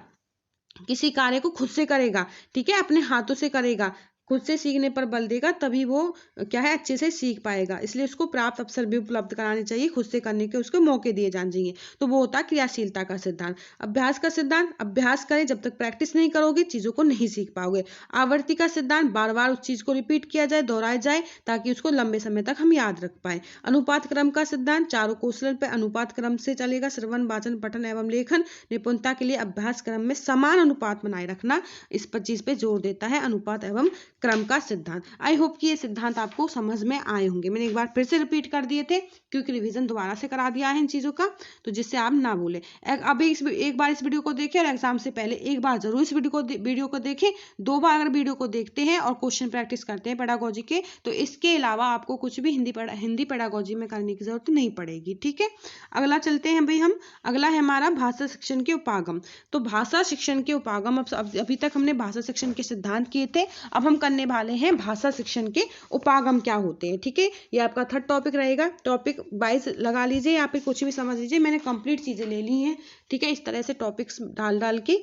S1: किसी कार्य को खुद से करेगा। ठीक है, अपने हाथों से करेगा, खुद से सीखने पर बल देगा, तभी वो क्या है, अच्छे से सीख पाएगा। इसलिए उसको प्राप्त अवसर भी उपलब्ध कराने चाहिए, खुद से करने के उसको मौके दिए जाने चाहिए। तो वो होता है क्रियाशीलता का सिद्धांत। अभ्यास का सिद्धांत, अभ्यास करें, जब तक प्रैक्टिस नहीं करोगे चीजों को नहीं सीख पाओगे। आवृत्ति का सिद्धांत, बार बार उस चीज को रिपीट किया जाए, दोहराया जाए, ताकि उसको लंबे समय तक हम याद रख पाए। अनुपात क्रम का सिद्धांत, 4 कौशल पर अनुपात क्रम से चलेगा, श्रवण, वाचन, पठन एवं लेखन। निपुणता के लिए अभ्यास क्रम में समान अनुपात बनाए रखना, इस 25 पे जोर देता है अनुपात एवं क्रम का सिद्धांत। आई होप कि ये सिद्धांत आपको समझ में आए होंगे। मैंने एक बार फिर से रिपीट कर दिए थे क्योंकि रिवीजन दोबारा से करा दिया है इन चीज़ों का, तो जिससे आप ना भूलें। अभी एक बार इस वीडियो को देखें और एग्जाम से पहले एक बार जरूर इस वीडियो को देखें। 2 बार अगर वीडियो को देखते हैं और क्वेश्चन प्रैक्टिस करते हैं पेडागोजी के, तो इसके अलावा आपको कुछ भी हिंदी पेडागोजी में करने की जरूरत नहीं पड़ेगी। ठीक है, अगला चलते हैं भाई हम। अगला है हमारा भाषा शिक्षण के उपागम। तो भाषा शिक्षण के उपागम, अभी तक हमने भाषा शिक्षण के सिद्धांत किए थे, अब हम करने वाले हैं भाषा शिक्षण के उपागम क्या होते हैं। ठीक है, ये आपका 3rd टॉपिक रहेगा। टॉपिक 22 लगा लीजिए या फिर कुछ भी समझ लीजिए, मैंने कंप्लीट चीजें ले ली हैं। ठीक है, इस तरह से टॉपिक्स डाल के,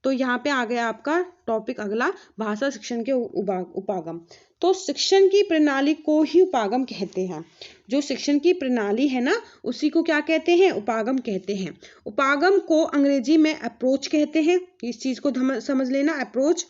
S1: तो यहाँ पे आ गया आपका टॉपिक अगला, भाषा शिक्षण के उपागम। तो शिक्षण की प्रणाली को ही उपागम कहते हैं। जो शिक्षण की प्रणाली है ना, उसी को क्या कहते हैं, उपागम कहते हैं। उपागम को अंग्रेजी में अप्रोच कहते हैं। इस चीज को समझ लेना, अप्रोच।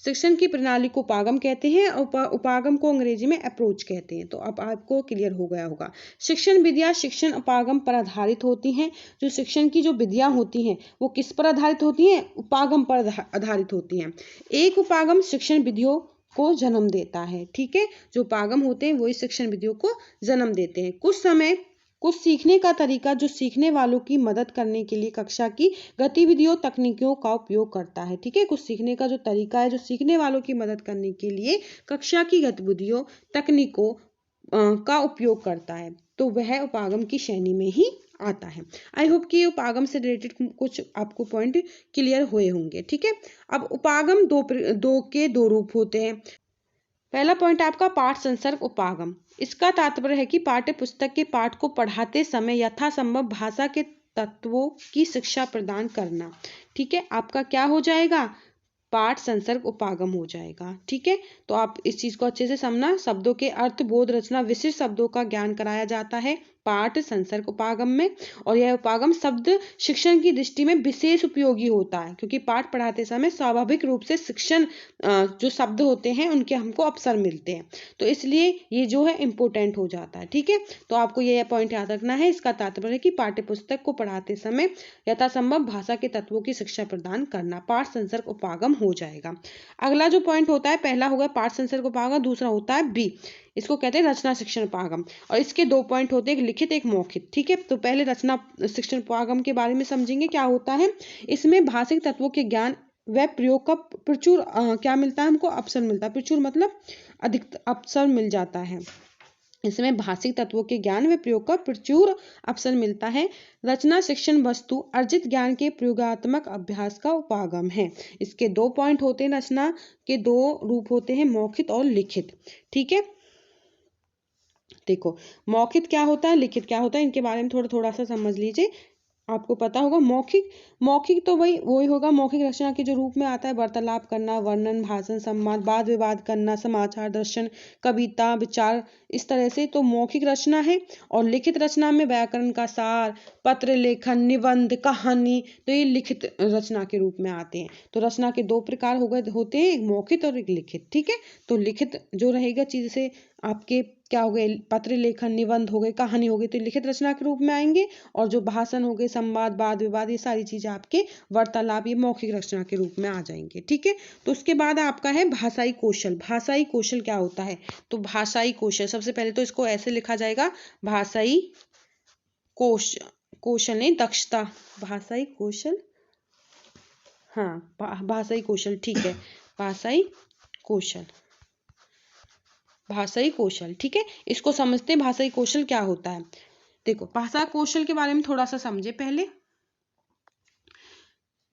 S1: शिक्षण की प्रणाली को उपागम कहते हैं और उपागम को अंग्रेजी में अप्रोच कहते हैं। तो अब आपको क्लियर हो गया होगा। शिक्षण विधियां शिक्षण उपागम पर आधारित होती हैं। जो शिक्षण की जो विधियां होती हैं वो किस पर आधारित होती हैं, उपागम पर आधारित होती हैं। एक उपागम शिक्षण विधियों को जन्म देता है। ठीक है, जो उपागम होते हैं वही शिक्षण विधियों को जन्म देते हैं। कुछ सीखने का तरीका जो सीखने वालों की मदद करने के लिए कक्षा की गतिविधियों तकनीकों का उपयोग करता है। ठीक है, कुछ सीखने का जो तरीका है जो सीखने वालों की मदद करने के लिए कक्षा की गतिविधियों तकनीकों का उपयोग करता है, तो वह उपागम की श्रेणी में ही आता है। आई होप कि उपागम से रिलेटेड कुछ आपको पॉइंट क्लियर हुए होंगे। ठीक है, अब उपागम दो रूप होते हैं। पहला पॉइंट आपका पाठ संसर्ग उपागम। इसका तात्पर्य है कि पाठ्य पुस्तक के पाठ को पढ़ाते समय यथासंभव भाषा के तत्वों की शिक्षा प्रदान करना। ठीक है, आपका क्या हो जाएगा, पाठ संसर्ग उपागम हो जाएगा। ठीक है, तो आप इस चीज को अच्छे से समझना। शब्दों के अर्थ, बोध, रचना, विशिष्ट शब्दों का ज्ञान कराया जाता है पाठ संसर्ग उपागम में, और यह उपागम शब्द शिक्षण की दृष्टि में विशेष उपयोगी होता है, क्योंकि पाठ पढ़ाते समय स्वाभाविक रूप से शिक्षण जो शब्द होते हैं उनके हमको अवसर मिलते हैं, तो इसलिए ये जो है इम्पोर्टेंट हो जाता है। ठीक है, तो आपको यह पॉइंट याद रखना है। इसका तात्पर्य है कि पाठ्य पुस्तक को पढ़ाते समय यथासंभव भाषा के तत्वों की शिक्षा प्रदान करना, पाठ संसर्ग उपागम हो जाएगा। अगला जो पॉइंट होता है, पहला होगा पाठ संसर्ग उपागम, दूसरा होता है बी, इसको कहते हैं रचना शिक्षण उपागम, और इसके 2 पॉइंट होते हैं, एक लिखित एक मौखिक। ठीक है, तो पहले रचना शिक्षण उपागम के बारे में समझेंगे क्या होता है। इसमें भाषिक तत्वों के ज्ञान व प्रयोग का प्रचुर क्या मिलता है, हमको अवसर मिलता है। प्रचुर मतलब अधिक अवसर मिल जाता है। इसमें भाषिक तत्वों के ज्ञान व प्रयोग का प्रचुर अवसर मिलता है। रचना शिक्षण वस्तु अर्जित ज्ञान के प्रयोगात्मक अभ्यास का उपागम है। इसके 2 पॉइंट होते हैं, रचना के 2 रूप होते हैं, मौखिक और लिखित। ठीक है, देखो मौखिक क्या होता है, लिखित क्या होता है, इनके बारे में थोड़ा सा समझ लीजिए, आपको पता होगा। मौखिक तो वही होगा, मौखिक रचना के जो रूप में आता है, वार्तालाप करना, वर्णन, भाषण, संवाद, वाद विवाद करना, समाचार, दर्शन, कविता, विचार, इस तरह से तो मौखिक रचना है। और लिखित रचना में व्याकरण का सार, पत्र लेखन, निबंध, कहानी, तो ये लिखित रचना के रूप में आते हैं। तो रचना के 2 प्रकार होते हैं, एक मौखिक और एक लिखित। ठीक है, तो लिखित जो रहेगा चीज से आपके क्या हो गए, पत्र लेखन, निबंध हो गए, कहानी हो गई, तो लिखित रचना के रूप में आएंगे। और जो भाषण हो गए, संवाद, वाद विवाद, ये सारी चीजें आपके वार्तालाप, ये मौखिक रचना के रूप में आ जाएंगे। ठीक है, तो उसके बाद आपका है भाषाई कौशल। भाषाई कौशल क्या होता है, तो भाषाई कौशल सबसे पहले तो इसको ऐसे लिखा जाएगा, भाषाई कौशल नहीं, दक्षता, भाषाई कौशल, हाँ भाषाई कौशल, ठीक है, भाषाई कौशल, भाषाई कौशल। ठीक है, इसको समझते हैं भाषाई कौशल क्या होता है। देखो भाषा कौशल के बारे में थोड़ा सा समझे पहले।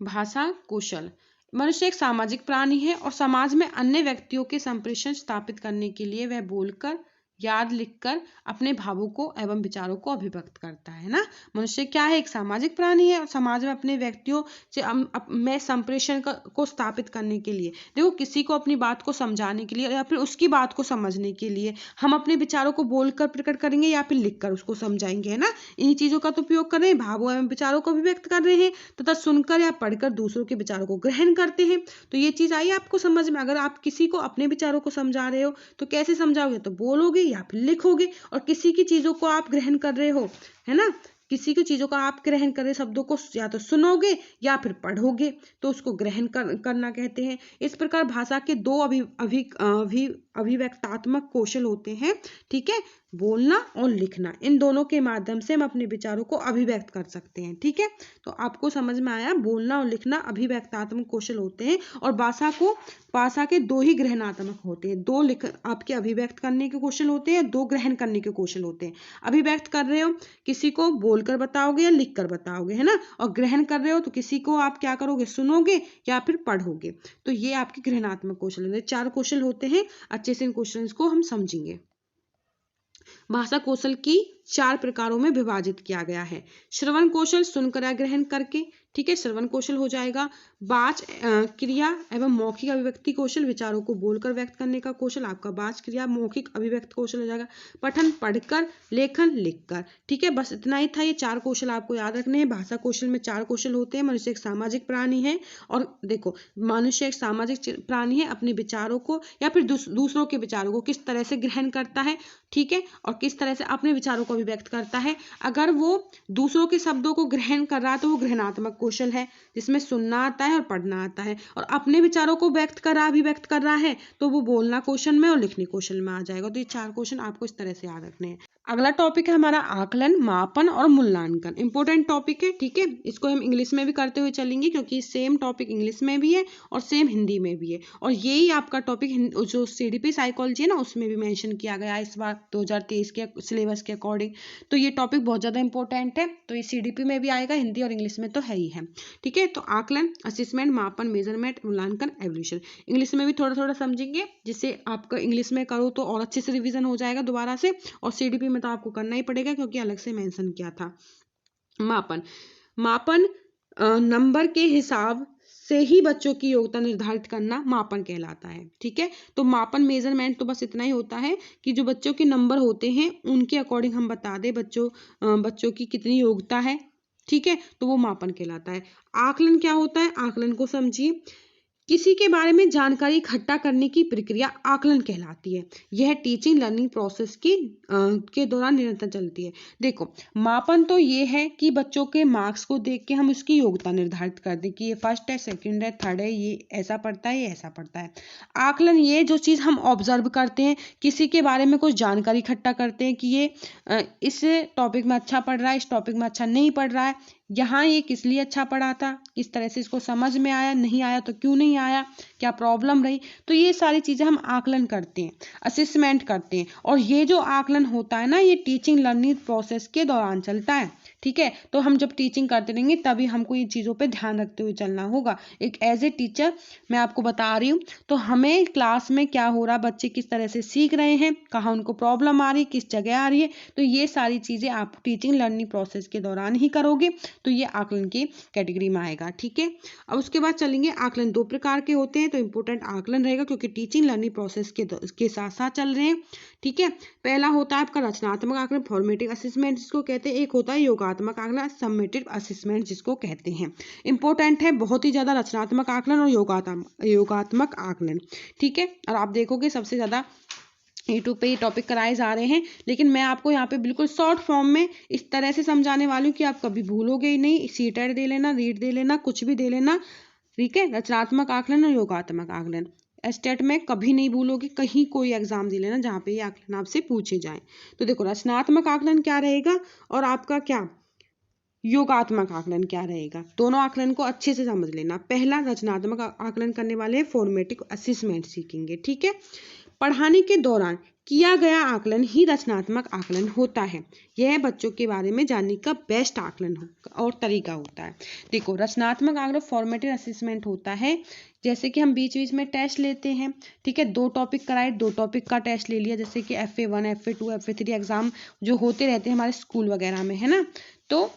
S1: भाषा कौशल, मनुष्य एक सामाजिक प्राणी है और समाज में अन्य व्यक्तियों के संप्रेषण स्थापित करने के लिए वह बोलकर, याद लिखकर अपने भावों को एवं विचारों को अभिव्यक्त करता है ना। मनुष्य क्या है, एक सामाजिक प्राणी है और समाज में अपने व्यक्तियों से में संप्रेषण को स्थापित करने के लिए, देखो किसी को अपनी बात को समझाने के लिए या फिर उसकी बात को समझने के लिए हम अपने विचारों को बोलकर प्रकट करेंगे या फिर लिखकर उसको समझाएंगे, है ना। इन्हीं चीजों का तो उपयोग कर रहे हैं, भावों एवं विचारों को अभिव्यक्त कर रहे हैं तथा सुनकर या पढ़कर दूसरों के विचारों को ग्रहण करते हैं। तो ये चीज आई आपको समझ में। अगर आप किसी को अपने विचारों को समझा रहे हो तो कैसे समझाओगे, तो बोलोगे या फिर लिखोगे, और किसी की चीजों को आप ग्रहण कर रहे हो, है ना, किसी की चीजों का आप ग्रहण करे शब्दों को या तो सुनोगे या फिर पढ़ोगे तो उसको ग्रहण करना कहते हैं। इस प्रकार भाषा के दो अभिव्यक्तात्मक कौशल होते हैं, ठीक है, बोलना और लिखना। इन दोनों के माध्यम से हम अपने विचारों को अभिव्यक्त कर सकते हैं, ठीक है। तो आपको समझ में आया, बोलना और लिखना अभिव्यक्तात्मक कौशल होते हैं और भाषा के दो ही ग्रहणात्मक होते हैं। दो आपके अभिव्यक्त करने के कौशल होते हैं, दो ग्रहण करने के कौशल होते हैं। अभिव्यक्त कर रहे हो किसी को बोलकर बताओगे या लिख कर बताओगे, है ना, और ग्रहण कर रहे हो तो किसी को आप क्या करोगे, सुनोगे या फिर पढ़ोगे। तो ये आपके ग्रहणात्मक कौशल होते हैं। 4 कौशल होते हैं, अच्छे से इन क्वेश्चंस को हम समझेंगे। भाषा कौशल की 4 प्रकारों में विभाजित किया गया है। श्रवण कौशल, सुनकर या ग्रहण करके, ठीक है, श्रवण कौशल हो जाएगा। वाच क्रिया एवं मौखिक अभिव्यक्ति कौशल, विचारों को बोलकर व्यक्त करने का कौशल आपका वाच क्रिया मौखिक अभिव्यक्ति कौशल हो जाएगा। पठन पढ़कर, लेखन लिखकर, ठीक है, बस इतना ही था। ये 4 कौशल आपको याद रखने हैं। भाषा कौशल में 4 कौशल होते हैं। मनुष्य एक सामाजिक प्राणी है और देखो, मनुष्य एक सामाजिक प्राणी है, अपने विचारों को या फिर दूसरों के विचारों को किस तरह से ग्रहण करता है, ठीक है, और किस तरह से अपने विचारों को अभिव्यक्त करता है। अगर वो दूसरों के शब्दों को ग्रहण कर रहा है तो वो ग्रहणात्मक कौशल है, जिसमें सुनना आता है और पढ़ना आता है। और अपने विचारों को अभिव्यक्त कर रहा है तो वो बोलना कौशल में और लिखने कौशल में आ जाएगा। तो ये 4 क्वेश्चन आपको इस तरह से याद रखने हैं। अगला टॉपिक है हमारा आकलन, मापन और मूल्यांकन। इंपॉर्टेंट टॉपिक है, ठीक है, इसको हम इंग्लिश में भी करते हुए चलेंगे क्योंकि सेम टॉपिक इंग्लिश में भी है और सेम हिंदी में भी है। और यही आपका टॉपिक जो CDP साइकोलॉजी है ना, उसमें भी मेंशन किया गया है इस बार 2023 के सिलेबस के अकॉर्डिंग। तो ये टॉपिक बहुत ज़्यादा इंपॉर्टेंट है, तो ये CDP में भी आएगा, हिंदी और इंग्लिश में तो है ही है, ठीक है। तो आकलन, असेसमेंट, मापन, मेजरमेंट, मूल्यांकन, एवल्यूशन, इंग्लिश में भी थोड़ा थोड़ा समझेंगे, जिससे आपका इंग्लिश में करो तो और अच्छे से रिविजन हो जाएगा दोबारा से। और CDP में तो आपको करना ही पड़ेगा क्योंकि अलग से मेंशन किया था। मापन नंबर के हिसाब से ही बच्चों की योग्यता निर्धारित करना मापन कहलाता है, ठीक है। तो मापन, मेजरमेंट तो बस इतना ही होता है कि जो बच्चों के नंबर होते हैं उनके अकॉर्डिंग हम बता दें बच्चों की कितनी योग्यता है, ठीक है, तो वो मापन कहलाता है। आकलन क्या होता है, आकलन को समझिए। किसी के बारे में जानकारी इकट्ठा करने की प्रक्रिया आकलन कहलाती है। यह टीचिंग लर्निंग प्रोसेस के दौरान निरंतर चलती है। देखो, मापन तो ये है कि बच्चों के मार्क्स को देख के हम उसकी योग्यता निर्धारित कर दें कि ये फर्स्ट है, सेकंड है, थर्ड है, ये ऐसा पढ़ता है, ये ऐसा पढ़ता है। आकलन ये जो चीज़ हम ऑब्जर्व करते हैं, किसी के बारे में कुछ जानकारी इकट्ठा करते हैं कि ये इस टॉपिक में अच्छा पढ़ रहा है, इस टॉपिक में अच्छा नहीं पढ़ रहा है, यहाँ ये किस लिए अच्छा पढ़ा था, किस तरह से इसको समझ में आया, नहीं आया तो क्यों नहीं आया, क्या प्रॉब्लम रही। तो ये सारी चीज़ें हम आकलन करते हैं, असेसमेंट करते हैं। और ये जो आकलन होता है ना, ये टीचिंग लर्निंग प्रोसेस के दौरान चलता है, ठीक है। तो हम जब टीचिंग करते रहेंगे तभी हमको इन चीज़ों पे ध्यान रखते हुए चलना होगा। एक एज ए टीचर मैं आपको बता रही हूँ, तो हमें क्लास में क्या हो रहा, बच्चे किस तरह से सीख रहे हैं, कहाँ उनको प्रॉब्लम आ रही है, किस जगह आ रही है, तो ये सारी चीज़ें आप टीचिंग लर्निंग प्रोसेस के दौरान ही करोगे, तो ये आकलन की कैटेगरी में आएगा, ठीक है। अब उसके बाद चलेंगे, आकलन 2 प्रकार के होते हैं, तो इंपॉर्टेंट आकलन रहेगा क्योंकि टीचिंग लर्निंग प्रोसेस के साथ साथ चल रहे हैं, ठीक है। पहला होता है आपका रचनात्मक आकलन, फॉर्मेटिव असेसमेंट जिसको कहते हैं। एक होता है योगात्मक आकलन, समेटिव असेसमेंट जिसको कहते हैं। इंपॉर्टेंट है बहुत ही ज्यादा रचनात्मक आकलन और योगात्मक आकलन, ठीक है। और आप देखोगे सबसे ज्यादा यूट्यूब पे ये टॉपिक कराए जा रहे हैं, लेकिन मैं आपको यहाँ पे बिल्कुल शॉर्ट फॉर्म में इस तरह से समझाने वाली हूँ कि आप कभी भूलोगे ही नहीं। सीटेट दे लेना, रीट दे लेना, कुछ भी दे लेना, ठीक है। रचनात्मक आकलन और योगात्मक आकलन स्टेट में कभी नहीं भूलोगे, कहीं कोई एग्जाम दे लेना जहाँ पे ये आकलन आपसे पूछे जाए। तो देखो, रचनात्मक आकलन क्या रहेगा और आपका क्या योगात्मक आकलन क्या रहेगा, दोनों आकलन को अच्छे से समझ लेना। पहला रचनात्मक आकलन करने वाले फॉर्मेटिव असेसमेंट सीखेंगे, ठीक है। पढ़ाने के दौरान किया गया आकलन ही रचनात्मक आकलन होता है। यह बच्चों के बारे में जानने का बेस्ट आकलन और तरीका होता है। देखो, रचनात्मक आकलन फॉर्मेटिव असेसमेंट होता है, जैसे कि हम बीच बीच में टेस्ट लेते हैं, ठीक है। 2 टॉपिक कराए, 2 टॉपिक का टेस्ट ले लिया, जैसे कि FA1, FA2, FA3 एग्जाम जो होते रहते हैं हमारे स्कूल वगैरह में, है ना। तो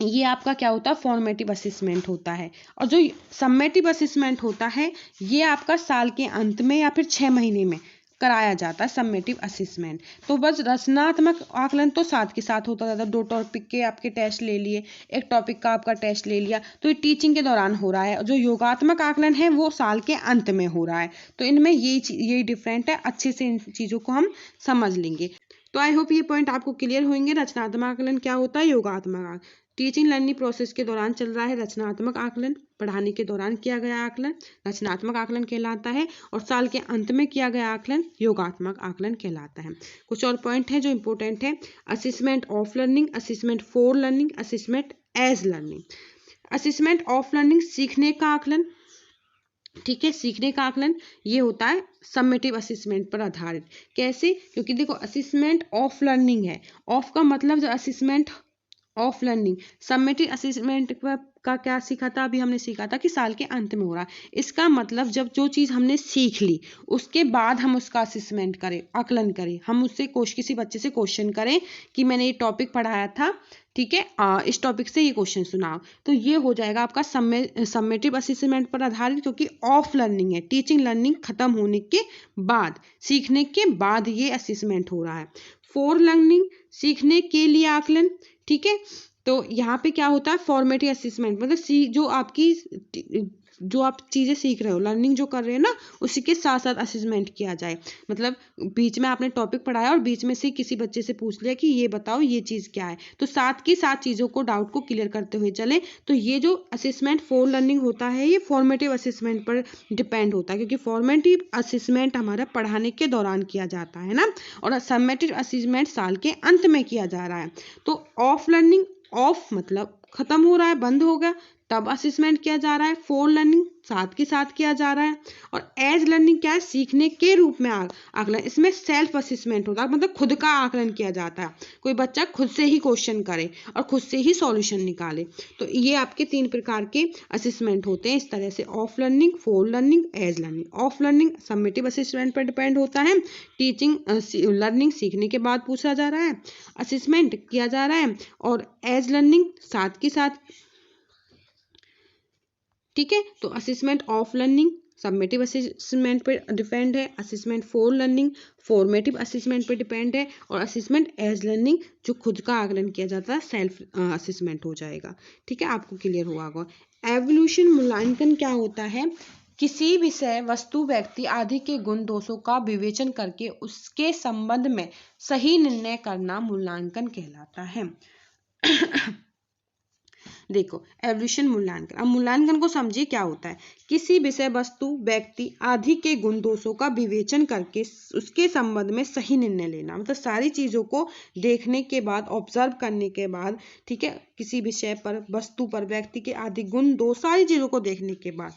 S1: ये आपका क्या होता है, फॉर्मेटिव असेसमेंट होता है। और जो समेटिव असेसमेंट होता है, ये आपका साल के अंत में या फिर 6 महीने में कराया जाता है सम्मेटिव असेसमेंट। तो बस रचनात्मक आकलन तो साथ के साथ होता जाता है। 2 टॉपिक के आपके टेस्ट ले लिए, एक टॉपिक का आपका टेस्ट ले लिया, तो ये टीचिंग के दौरान हो रहा है। जो योगात्मक आकलन है वो साल के अंत में हो रहा है। तो इनमें यही डिफरेंट है। अच्छे से इन चीज़ों को हम समझ लेंगे। तो आई होप ये पॉइंट आपको क्लियर होंगे। रचनात्मक आकलन क्या होता है, योगात्मक आकलन। टीचिंग लर्निंग प्रोसेस के दौरान चल रहा है रचनात्मक आकलन, पढ़ाने के दौरान किया गया आकलन रचनात्मक आकलन कहलाता है, और साल के अंत में किया गया आकलन योगात्मक आकलन कहलाता है। कुछ और पॉइंट है जो इंपॉर्टेंट है। Assessment of learning, assessment for learning, assessment as learning. Assessment of learning सीखने का आकलन, ठीक है, सीखने का आकलन ये होता है सम्मेटिव असेसमेंट पर आधारित। कैसे? क्योंकि देखो असेसमेंट ऑफ लर्निंग है, ऑफ का मतलब जो assessment of learning, summative assessment का क्या सीखा था, अभी हमने सीखा था कि साल के अंत में हो रहा है। इसका मतलब जब जो चीज़ हमने सीख ली उसके बाद हम उसका असेसमेंट करें, आकलन करें, हम उससे किसी बच्चे से क्वेश्चन करें कि मैंने ये टॉपिक पढ़ाया था, ठीक है, इस टॉपिक से ये क्वेश्चन सुनाओ, तो ये हो जाएगा आपका सम्मेटिव असेसमेंट पर आधारित, क्योंकि ऑफ लर्निंग है। टीचिंग लर्निंग खत्म होने के बाद, सीखने के बाद ये असेसमेंट हो रहा है। फॉर लर्निंग, सीखने के लिए आकलन, ठीक है। तो यहाँ पे क्या होता है, फॉर्मेटिव असेसमेंट, मतलब जो आप चीज़ें सीख रहे हो, लर्निंग जो कर रहे हो ना, उसी के साथ साथ असेसमेंट किया जाए। मतलब बीच में आपने टॉपिक पढ़ाया और बीच में से किसी बच्चे से पूछ लिया कि ये बताओ ये चीज़ क्या है, तो साथ के साथ चीज़ों को, डाउट को क्लियर करते हुए चले। तो ये जो असेसमेंट फॉर लर्निंग होता है ये फॉर्मेटिव असेसमेंट पर डिपेंड होता है, क्योंकि फॉर्मेटिव असेसमेंट हमारा पढ़ाने के दौरान किया जाता है ना, और सम्मेटिव असेसमेंट साल के अंत में किया जा रहा है। तो ऑफ लर्निंग, ऑफ मतलब खत्म हो रहा है, बंद हो गया, तब असेसमेंट किया जा रहा है। फॉर लर्निंग साथ के साथ किया जा रहा है। और एज लर्निंग क्या है, सीखने के रूप में आकलन। इसमें सेल्फ असेसमेंट होता है, मतलब खुद का आकलन किया जाता है। कोई बच्चा खुद से ही क्वेश्चन करे और खुद से ही सॉल्यूशन निकाले। तो ये आपके 3 प्रकार के असेसमेंट होते हैं इस तरह से, of learning, for learning, as learning. Of learning summative assessment पर डिपेंड होता है। टीचिंग लर्निंग सीखने के बाद पूछा जा रहा है, असेसमेंट किया जा रहा है। और एज लर्निंग साथ के साथ, ठीक है। तो assessment of learning summative assessment पर डिपेंड है, assessment for learning formative assessment पर डिपेंड है, और असेसमेंट एज लर्निंग जो खुद का आकलन किया जाता है सेल्फ असेसमेंट हो जाएगा। ठीक है, आपको क्लियर हुआ होगा। एवोल्यूशन मूल्यांकन क्या होता है, किसी विषय, वस्तु, व्यक्ति आदि के गुण दोषों का विवेचन करके उसके संबंध में सही निर्णय करना मूल्यांकन कहलाता है। देखो एवोल्यूशन मूल्यांकन, अब मूल्यांकन को समझिए क्या होता है। किसी विषय, वस्तु, व्यक्ति आदि के गुण दोषों का विवेचन करके उसके संबंध में सही निर्णय लेना, मतलब सारी चीजों को देखने के बाद, ऑब्जर्व करने के बाद, ठीक है, किसी विषय पर, वस्तु पर, व्यक्ति के आदि गुण दोष, सारी चीजों को देखने के बाद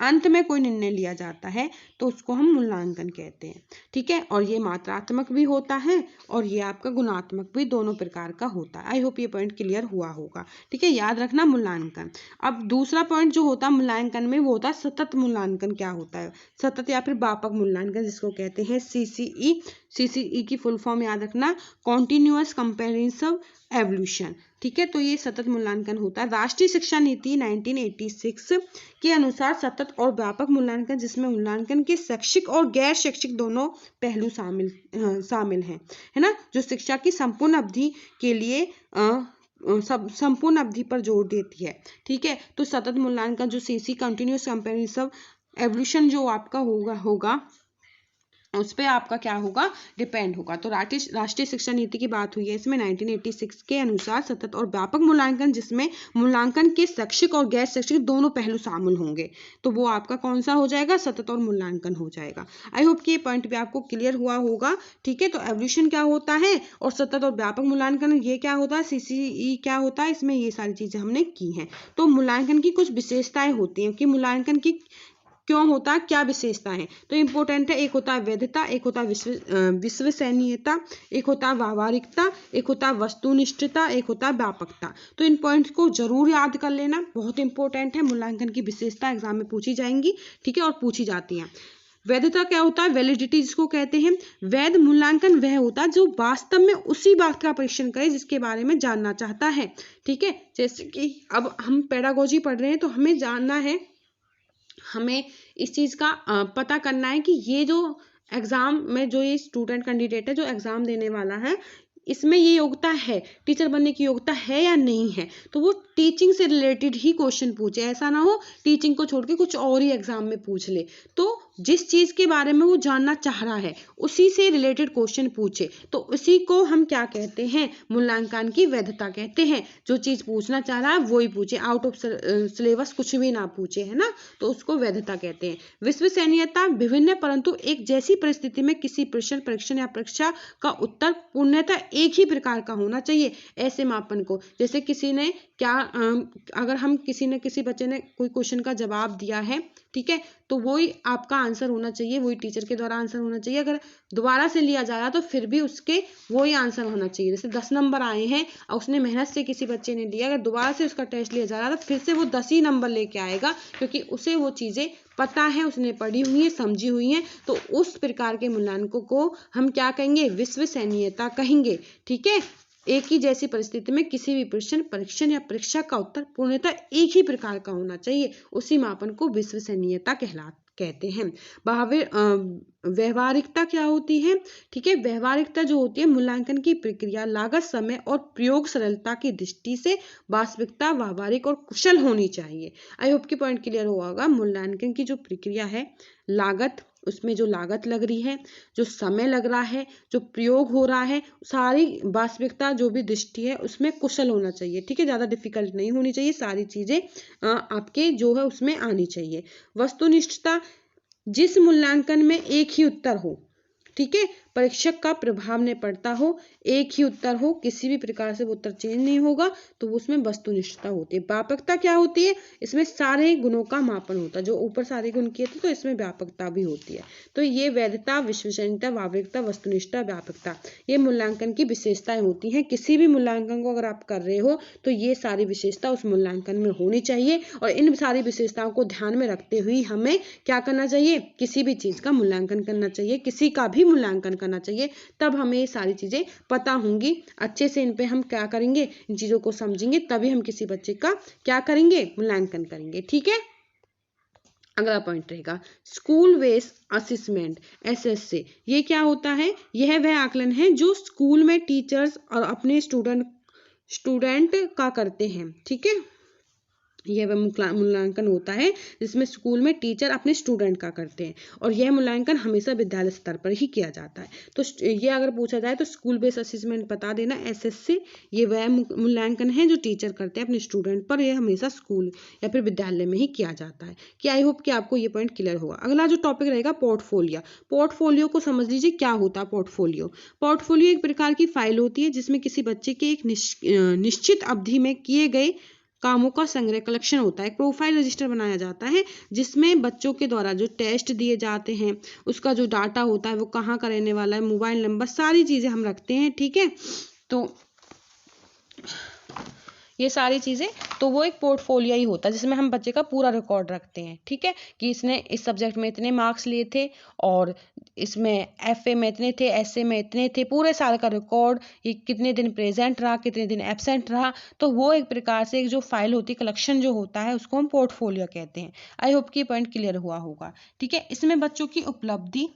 S1: अंत में कोई निर्णय लिया जाता है तो उसको हम मूल्यांकन कहते हैं। ठीक है, और ये मात्रात्मक भी होता है और ये आपका गुणात्मक भी, दोनों प्रकार का होता है। आई होप ये पॉइंट क्लियर हुआ होगा। ठीक है, याद रखना मूल्यांकन। अब दूसरा पॉइंट जो होता है मूल्यांकन में, वो होता है सतत मूल्यांकन। क्या होता है सतत या फिर व्यापक मूल्यांकन, जिसको कहते हैं CCE। CCE की फुल फॉर्म याद रखना, कॉन्टिन्यूअस कंपेरिजन एवोल्यूशन। ठीक है, तो ये सतत मूल्यांकन होता है। राष्ट्रीय शिक्षा नीति 1986 के अनुसार सतत और व्यापक मूल्यांकन, जिसमें मूल्यांकन के शैक्षिक और गैर शैक्षिक दोनों पहलू शामिल हैं, है ना, जो शिक्षा की संपूर्ण अवधि के लिए संपूर्ण अवधि पर जोर देती है। ठीक है, तो सतत मूल्यांकन जो CC कंटिन्यूअस कंपेरिजन एवोल्यूशन जो आपका होगा उस पर आपका क्या होगा, डिपेंड होगा। तो राष्ट्रीय शिक्षा नीति की बात हुई है इसमें 1986 के अनुसार सतत और व्यापक मूल्यांकन, जिसमें मूल्यांकन के शैक्षिक और गैर शैक्षिक दोनों पहलू शामिल होंगे, तो वो आपका कौन सा हो जाएगा, सतत और मूल्यांकन हो जाएगा। आई होप कि ये पॉइंट भी आपको क्लियर हुआ होगा। ठीक है, तो एवोल्यूशन क्या होता है और सतत और व्यापक मूल्यांकन ये क्या होता है, CCE क्या होता है, इसमें ये सारी चीजें हमने की हैं। तो मूल्यांकन की कुछ विशेषताएं होती हैं कि मूल्यांकन की क्यों होता है, क्या विशेषता है, तो इंपॉर्टेंट है। एक होता है वैधता, एक होता है विश्वसनीयता, एक होता है व्यावहारिकता, एक होता है वस्तुनिष्ठता, एक होता है व्यापकता। तो इन पॉइंट्स को जरूर याद कर लेना, बहुत इंपॉर्टेंट है। मूल्यांकन की विशेषता एग्जाम में पूछी जाएंगी, ठीक है, और पूछी जाती हैं। वैधता क्या होता है, वैलिडिटी जिसको कहते हैं। वैध मूल्यांकन वह होता है जो वास्तव में उसी बात का परीक्षण करे जिसके बारे में जानना चाहता है। ठीक है, जैसे कि अब हम पेडागोजी पढ़ रहे हैं तो हमें जानना है, हमें इस चीज का पता करना है कि ये जो एग्जाम में जो ये स्टूडेंट कैंडिडेट है, जो एग्जाम देने वाला है, इसमें ये योग्यता है, टीचर बनने की योग्यता है या नहीं है, तो वो टीचिंग से रिलेटेड ही क्वेश्चन पूछे। ऐसा ना हो टीचिंग को छोड़ के कुछ और ही एग्जाम में पूछ ले। तो जिस चीज के बारे में वो जानना चाह रहा है उसी से रिलेटेड क्वेश्चन पूछे, तो उसी को हम क्या कहते हैं, मूल्यांकन की वैधता कहते हैं। जो चीज पूछना चाह रहा है वही पूछे, आउट ऑफ सिलेबस कुछ भी ना पूछे, है ना, तो उसको वैधता कहते हैं। विश्वसनीयता विभिन्न परंतु एक जैसी परिस्थिति में किसी प्रश्न, परीक्षण या परीक्षा का उत्तर पूर्णतः एक ही प्रकार का होना चाहिए। ऐसे मापन को, जैसे किसी ने क्या अगर हम किसी ने, किसी बच्चे ने कोई क्वेश्चन का जवाब दिया है, ठीक है, तो वही आपका आंसर होना चाहिए, वही टीचर के द्वारा आंसर होना चाहिए। अगर दोबारा से लिया जा रहा तो फिर भी उसके वही आंसर होना चाहिए। जैसे 10 नंबर आए हैं और उसने मेहनत से किसी बच्चे ने दिया, अगर दोबारा से उसका टेस्ट लिया जा रहा तो फिर से वो 10 ही नंबर लेके आएगा, क्योंकि उसे वो चीजें पता है, उसने पढ़ी हुई है, समझी हुई है। तो उस प्रकार के मूल्यांकन को हम क्या कहेंगे, विश्वसनीयता कहेंगे। ठीक है, एक ही जैसी परिस्थिति में किसी भी प्रश्न, परीक्षण या परीक्षा का उत्तर पूर्णतः एक ही प्रकार का होना चाहिए, उसी मापन को विश्वसनीयता कहते हैं। व्यवहारिकता क्या होती है? ठीक है, व्यवहारिकता जो होती है, मूल्यांकन की प्रक्रिया लागत, समय और प्रयोग सरलता की दृष्टि से वास्तविकता, व्यावहारिक और कुशल होनी चाहिए। आई होप कि पॉइंट क्लियर हुआ होगा। मूल्यांकन की जो प्रक्रिया है, लागत, उसमें जो लागत लग रही है, जो समय लग रहा है, जो प्रयोग हो रहा है, सारी वास्तविकता जो भी दृष्टि है उसमें कुशल होना चाहिए। ठीक है, ज्यादा डिफिकल्ट नहीं होनी चाहिए, सारी चीजें आपके जो है उसमें आनी चाहिए। वस्तुनिष्ठता, जिस मूल्यांकन में एक ही उत्तर हो, ठीक है, परीक्षक का प्रभाव न पड़ता हो, एक ही उत्तर हो, किसी भी प्रकार से वो उत्तर चेंज नहीं होगा, तो उसमें वस्तुनिष्ठता होती है। व्यापकता क्या होती है? इसमें सारे गुणों का मापन होता है, जो ऊपर सारे गुण किए थे तो इसमें व्यापकता भी होती है। तो ये वैधता, विश्वसनीयता, व्यावहारिकता, वस्तुनिष्ठता, व्यापकता, ये मूल्यांकन की विशेषताएं होती हैं। किसी भी मूल्यांकन को अगर आप कर रहे हो तो ये सारी विशेषता उस मूल्यांकन में होनी चाहिए, और इन सारी विशेषताओं को ध्यान में रखते हुए हमें क्या करना चाहिए, किसी भी चीज का मूल्यांकन करना चाहिए, किसी का भी मूल्यांकन करना चाहिए। तब हमें ये सारी चीजें पता होंगी, अच्छे से इन पे हम क्या करेंगे, इन चीजों को समझेंगे, तभी हम किसी बच्चे का क्या करेंगे, मूल्यांकन करेंगे। ठीक है, अगला पॉइंट रहेगा स्कूल बेस्ड असेसमेंट, SSC। ये क्या होता है? यह वह आकलन है जो स्कूल में टीचर्स और अपने स्टूडेंट का करते हैं। ठीक है, यह वह मूल्यांकन होता है जिसमें स्कूल में टीचर अपने स्टूडेंट का करते हैं, और यह मूल्यांकन हमेशा विद्यालय स्तर पर ही किया जाता है। तो ये अगर पूछा जाए तो स्कूल बेस्ड असेसमेंट बता देना, SSC, ये वह मूल्यांकन है जो टीचर करते हैं अपने स्टूडेंट पर, यह हमेशा स्कूल या फिर विद्यालय में ही किया जाता है। कि आई होप कि आपको ये पॉइंट क्लियर होगा। अगला जो टॉपिक रहेगा पोर्टफोलियो। पोर्टफोलियो को समझ लीजिए, क्या होता है पोर्टफोलियो। पोर्टफोलियो एक प्रकार की फाइल होती है जिसमें किसी बच्चे के एक निश्चित अवधि में किए गए कामों का संग्रह, कलेक्शन होता है। एक प्रोफाइल रजिस्टर बनाया जाता है जिसमें बच्चों के द्वारा जो टेस्ट दिए जाते हैं उसका जो डाटा होता है, वो कहाँ का रहने वाला है, मोबाइल नंबर, सारी चीजें हम रखते हैं। ठीक है, तो ये सारी चीजें, तो वो एक पोर्टफोलियो ही होता है जिसमें हम बच्चे का पूरा रिकॉर्ड रखते हैं। ठीक है, कि इसने इस सब्जेक्ट में इतने मार्क्स लिए थे, और इसमें FA में इतने थे, SA में इतने थे, पूरे साल का रिकॉर्ड, ये कितने दिन प्रेजेंट रहा, कितने दिन एब्सेंट रहा। तो वो एक प्रकार से एक जो फाइल होती है, कलेक्शन जो होता है, उसको हम पोर्टफोलियो कहते हैं। आई होप कि पॉइंट क्लियर हुआ होगा। ठीक है, इसमें बच्चों की उपलब्धि,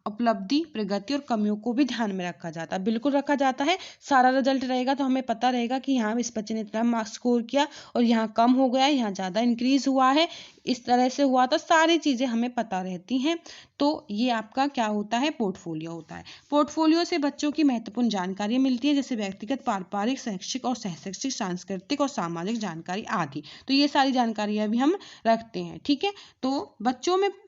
S1: उपलब्धि, प्रगति और कमियों को भी ध्यान में रखा जाता है। बिल्कुल रखा जाता है। सारा रिजल्ट रहेगा तो हमें पता रहेगा कि यहाँ इस बच्चे ने इतना मार्क्स स्कोर किया और यहाँ कम हो गया है, यहाँ ज्यादा इंक्रीज हुआ है, इस तरह से हुआ, तो सारी चीजें हमें पता रहती हैं। तो ये आपका क्या होता है, पोर्टफोलियो होता है। पोर्टफोलियो से बच्चों की महत्वपूर्ण जानकारी मिलती है, जैसे व्यक्तिगत, पारिवारिक, शैक्षिक और सहशैक्षिक, सांस्कृतिक और सामाजिक जानकारी आदि। तो ये सारी जानकारियां भी हम रखते हैं। ठीक है, तो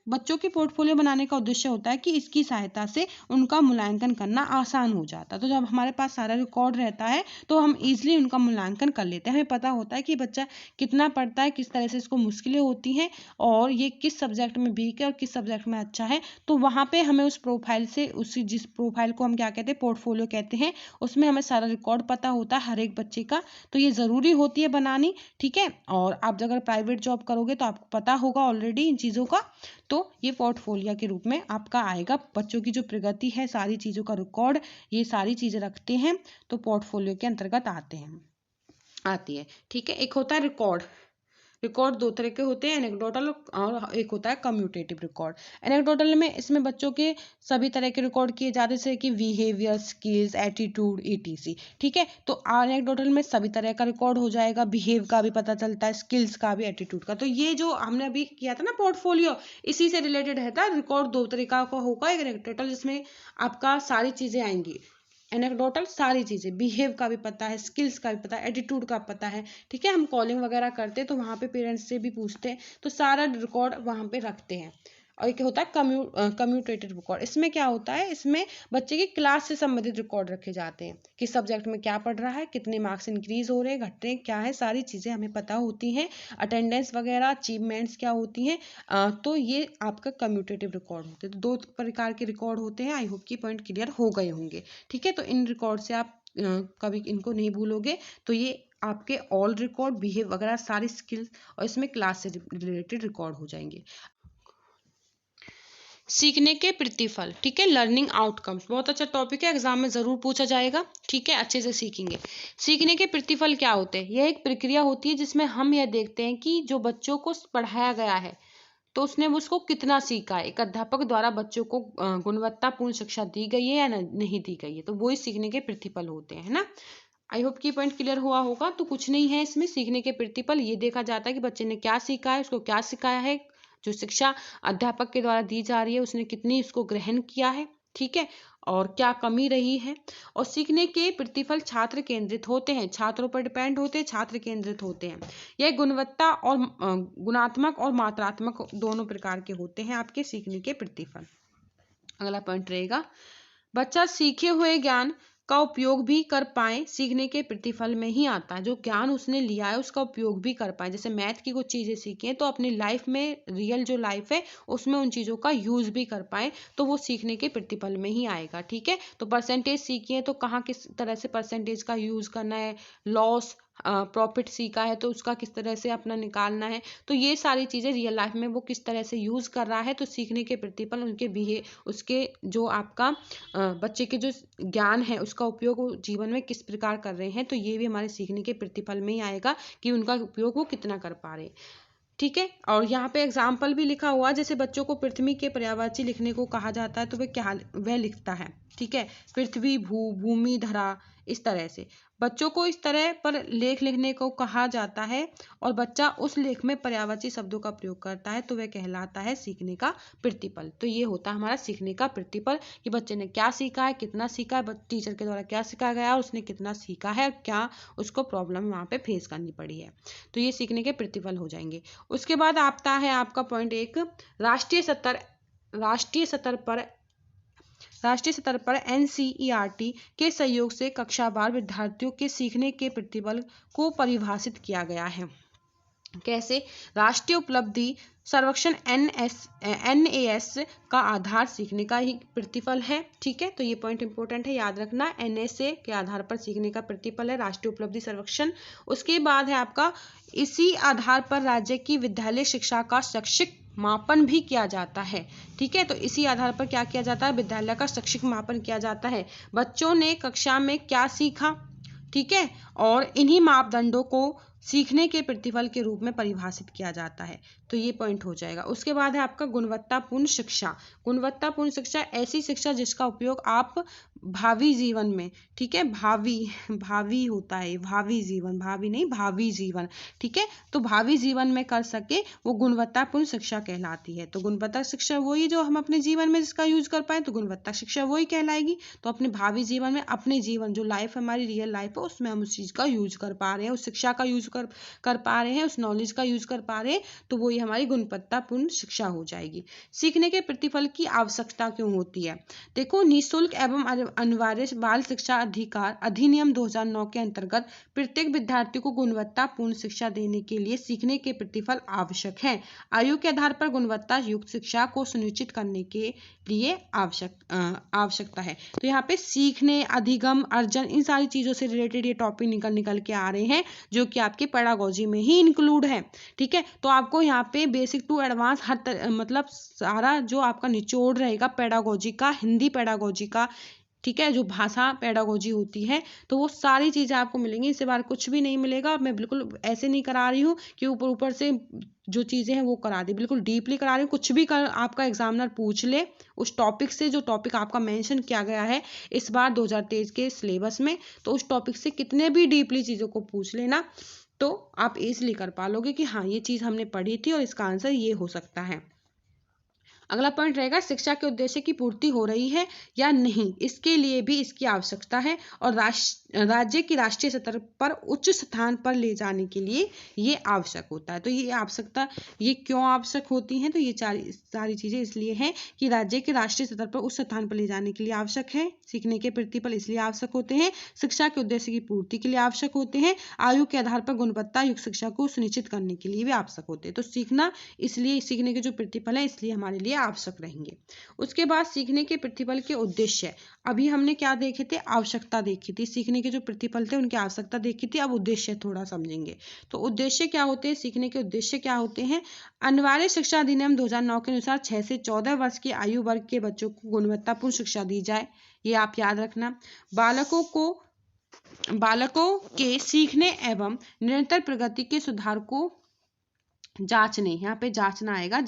S1: बच्चों की पोर्टफोलियो बनाने का उद्देश्य होता है कि इसकी सहायता से उनका मूल्यांकन करना आसान हो जाता है। तो जब हमारे पास सारा रिकॉर्ड रहता है तो हम इजीली उनका मूल्यांकन कर लेते हैं। हमें पता होता है कि बच्चा कितना पढ़ता है, किस तरह से इसको मुश्किलें होती हैं, और ये किस सब्जेक्ट में वीक है और किस सब्जेक्ट में अच्छा है। तो वहाँ पे हमें उस प्रोफाइल से, जिस प्रोफाइल को हम क्या कहते हैं, पोर्टफोलियो कहते हैं, उसमें हमें सारा रिकॉर्ड पता होता है हर एक बच्चे का। तो ये ज़रूरी होती है बनानी। ठीक है, और आप अगर प्राइवेट जॉब करोगे तो आपको पता होगा ऑलरेडी इन चीज़ों का। तो ये पोर्टफोलियो के रूप में आपका आएगा। बच्चों की जो प्रगति है, सारी चीज़ों का रिकॉर्ड, ये सारी चीज़ें रखते हैं, तो पोर्टफोलियो के अंतर्गत आती है। ठीक है, एक होता है रिकॉर्ड। रिकॉर्ड दो तरह के होते हैं, एनेक्डोटल और एक होता है कम्यूटेटिव रिकॉर्ड। एनेक्डोटल में इसमें बच्चों के सभी तरह के रिकॉर्ड किए जाते हैं, जैसे कि बिहेवियर, स्किल्स, एटीट्यूड, ईटीसी। ठीक है, तो एनेक्डोटल में सभी तरह का रिकॉर्ड हो जाएगा, बिहेव का भी पता चलता है, स्किल्स का भी, एटीट्यूड का। तो ये जो हमने अभी किया था ना पोर्टफोलियो, इसी से रिलेटेड है था। रिकॉर्ड दो तरीका का होगा, एक एनेक्डोटल जिसमें आपका सारी चीजें आएंगी, एनेक्डोटल सारी चीजें, बिहेव का भी पता है, स्किल्स का भी पता है, एटीट्यूड का पता है। ठीक है, हम कॉलिंग वगैरह करते हैं तो वहां पे पेरेंट्स से भी पूछते हैं, तो सारा रिकॉर्ड वहां पे रखते हैं। और एक होता है कम्यूटेटिव रिकॉर्ड। इसमें क्या होता है, इसमें बच्चे की क्लास से संबंधित रिकॉर्ड रखे जाते हैं, किस सब्जेक्ट में क्या पढ़ रहा है, कितने मार्क्स इंक्रीज हो रहे हैं, घट रहे हैं, क्या है, सारी चीजें हमें पता होती हैं, अटेंडेंस वगैरह, अचीवमेंट्स क्या होती हैं। तो ये आपका कम्यूटेटिव रिकॉर्ड होते हैं। तो दो प्रकार के रिकॉर्ड होते हैं। आई होप की पॉइंट क्लियर हो गए होंगे। ठीक है, तो इन रिकॉर्ड से आप कभी इनको नहीं भूलोगे। तो ये आपके ऑल रिकॉर्ड, बिहेव वगैरह सारी स्किल्स और इसमें क्लास से रिलेटेड रिकॉर्ड हो जाएंगे। सीखने के प्रतिफल, ठीक है, लर्निंग आउटकम्स, बहुत अच्छा टॉपिक है, एग्जाम में जरूर पूछा जाएगा। ठीक है, अच्छे से सीखेंगे। सीखने के प्रतिफल क्या होते हैं? यह एक प्रक्रिया होती है जिसमें हम यह देखते हैं कि जो बच्चों को पढ़ाया गया है तो उसने उसको कितना सीखा है। एक अध्यापक द्वारा बच्चों को गुणवत्तापूर्ण शिक्षा दी गई है या नहीं दी गई है, तो वो ही सीखने के प्रतिफल होते हैं ना। आई होप की पॉइंट क्लियर हुआ होगा। तो कुछ नहीं है इसमें, सीखने के प्रतिफल ये देखा जाता है कि बच्चे ने क्या सीखा है, उसको क्या सिखाया है, जो शिक्षा अध्यापक के द्वारा दी जा रही है उसने कितनी इसको ग्रहण किया है। ठीक है, और क्या कमी रही है। और सीखने के प्रतिफल छात्र केंद्रित होते हैं, छात्रों पर डिपेंड होते हैं, छात्र केंद्रित होते हैं। यह गुणवत्ता और गुणात्मक और मात्रात्मक दोनों प्रकार के होते हैं आपके सीखने के प्रतिफल। अगला पॉइंट रहेगा, बच्चा सीखे हुए ज्ञान का उपयोग भी कर पाए, सीखने के प्रतिफल में ही आता है। जो ज्ञान उसने लिया है उसका उपयोग भी कर पाए। जैसे मैथ की कुछ चीजें सीखी हैं तो अपनी लाइफ में, रियल जो लाइफ है उसमें उन चीजों का यूज भी कर पाए, तो वो सीखने के प्रतिफल में ही आएगा। ठीक है, तो परसेंटेज सीखी है तो कहाँ किस तरह से परसेंटेज का यूज करना है, लॉस प्रॉफिट सीखा है तो उसका किस तरह से अपना निकालना है, तो ये सारी चीजें रियल लाइफ में वो किस तरह से यूज कर रहा है। तो सीखने के प्रतिफल उनके उसके जो आपका बच्चे के जो ज्ञान है उसका उपयोग वो जीवन में किस प्रकार कर रहे हैं, तो ये भी हमारे सीखने के प्रतिफल में ही आएगा कि उनका उपयोग वो कितना कर पा रहे हैं। ठीक है, और यहाँ पे एग्जाम्पल भी लिखा हुआ, जैसे बच्चों को पृथ्वी के पर्यायवाची लिखने को कहा जाता है तो वह लिखता है। ठीक है, पृथ्वी, भूमि, धरा, इस तरह से बच्चों को इस तरह पर लेख लिखने को कहा जाता है और बच्चा उस लेख में पर्यायवाची शब्दों का प्रयोग करता है तो वह कहलाता है सीखने का प्रतिफल। तो ये होता है हमारा सीखने का प्रतिफल कि बच्चे ने क्या सीखा है, कितना सीखा है, टीचर के द्वारा क्या सिखाया गया है, उसने कितना सीखा है और क्या उसको प्रॉब्लम वहाँ पे फेस करनी पड़ी है। तो ये सीखने के प्रतिफल हो जाएंगे। उसके बाद आता है आपका पॉइंट एक, राष्ट्रीय स्तर पर एनसीईआरटी के सहयोग से कक्षावार विद्यार्थियों के सीखने के प्रतिफल को परिभाषित किया गया है। कैसे? राष्ट्रीय उपलब्धि सर्वेक्षण NAS का आधार सीखने का ही प्रतिफल है। ठीक है, तो ये पॉइंट इंपॉर्टेंट है, याद रखना। NSA के आधार पर सीखने का प्रतिफल है राष्ट्रीय उपलब्धि सर्वेक्षण। उसके बाद है आपका, इसी आधार पर राज्य की विद्यालय शिक्षा का शैक्षिक मापन भी किया जाता है। ठीक है, तो इसी आधार पर क्या किया जाता है, विद्यालय का शैक्षिक मापन किया जाता है। बच्चों ने कक्षा में क्या सीखा, ठीक है, और इन्हीं मापदंडों को सीखने के प्रतिफल के रूप में परिभाषित किया जाता है। तो ये पॉइंट हो जाएगा। उसके बाद है आपका गुणवत्तापूर्ण शिक्षा। गुणवत्तापूर्ण शिक्षा ऐसी शिक्षा जिसका उपयोग आप भावी जीवन में, ठीक है, भावी होता है, भावी जीवन, भावी नहीं, भावी जीवन, ठीक है, तो भावी जीवन में कर सके वो गुणवत्तापूर्ण शिक्षा कहलाती है। तो गुणवत्ता शिक्षा वही जो हम अपने जीवन में जिसका यूज कर पाए, तो गुणवत्ता शिक्षा वही कहलाएगी। तो अपने भावी जीवन में, अपने जीवन जो लाइफ हमारी रियल लाइफ है उसमें हम उस चीज का यूज कर पा रहे हैं, उस शिक्षा का यूज कर पा रहे हैं, उस नॉलेज का यूज कर पा रहे हैं, तो वो ये हमारी गुणवत्तापूर्ण शिक्षा हो जाएगी। सीखने के प्रतिफल की आवश्यकता क्यों होती है? देखो, निःशुल्क एवं अनिवार्य बाल शिक्षा अधिकार अधिनियम 2009 के अंतर्गत प्रत्येक विद्यार्थी को गुणवत्तापूर्ण शिक्षा देने के लिए सीखने के प्रतिफल आवश्यक है। आयु के आधार पर गुणवत्ता युक्त शिक्षा को सुनिश्चित करने के लिए आवश्यकता है। तो यहाँ पे सीखने, अधिगम, अर्जन, इन सारी चीजों से रिलेटेड ये टॉपिक निकल के आ रहे हैं जो कि आपके पेडागोजी में ही इंक्लूड है। ठीक है, तो आपको यहाँ पे बेसिक टू एडवांस मतलब सारा जो आपका निचोड़ रहेगा पेडागोजी का, हिंदी पेडागोजी का, ठीक है, जो भाषा पेडागोजी होती है, तो वो सारी चीज़ें आपको मिलेंगी, इससे बाहर कुछ भी नहीं मिलेगा। मैं बिल्कुल ऐसे नहीं करा रही हूँ कि ऊपर ऊपर से जो चीज़ें हैं वो करा दी, बिल्कुल डीपली करा रही हूँ। कुछ भी आपका एग्जामिनर पूछ ले उस टॉपिक से, जो टॉपिक आपका मेंशन किया गया है इस बार 2023 के सिलेबस में, तो उस टॉपिक से कितने भी डीपली चीज़ों को पूछ लेना, तो आप इजीली कर पालोगे कि हाँ ये चीज़ हमने पढ़ी थी और इसका आंसर ये हो सकता है। अगला पॉइंट रहेगा, शिक्षा के उद्देश्य की पूर्ति हो रही है या नहीं, इसके लिए भी इसकी आवश्यकता है, और राज्य की राष्ट्रीय स्तर पर उच्च स्थान पर ले जाने के लिए ये आवश्यक होता है। तो ये आवश्यकता, ये क्यों आवश्यक होती हैं, तो ये सारी चीज़ें इसलिए हैं कि राज्य के राष्ट्रीय स्तर पर उच्च स्थान पर ले जाने के लिए आवश्यक है, सीखने के प्रतिफल इसलिए आवश्यक होते हैं, शिक्षा के उद्देश्य की पूर्ति के लिए आवश्यक होते हैं, आयु के आधार पर गुणवत्ता युक्त शिक्षा को सुनिश्चित करने के लिए भी आवश्यक होते हैं। तो सीखना, इसलिए सीखने के जो प्रतिफल है इसलिए हमारे लिए आवश्यक रहेंगे। उसके बाद सीखने के प्रतिफल के उद्देश्य, अभी हमने क्या देखे थे, आवश्यकता देखी थी, सीखने के जो प्रतिफल थे उनकी आवश्यकता देखी थी। अब उद्देश्य थोड़ा समझेंगे। तो उद्देश्य क्या होते हैं, सीखने के उद्देश्य क्या होते हैं। अनिवार्य शिक्षा अधिनियम 2009 के अनुसार 6 से 14 वर्ष की आयु वर्ग के बच्चों को गुणवत्तापूर्ण शिक्षा दी जाए, ये आप याद रखना। बालकों के सीखने एवं निरंतर प्रगति के सुधार को जांचने, यहाँ पे जांचना आएगा,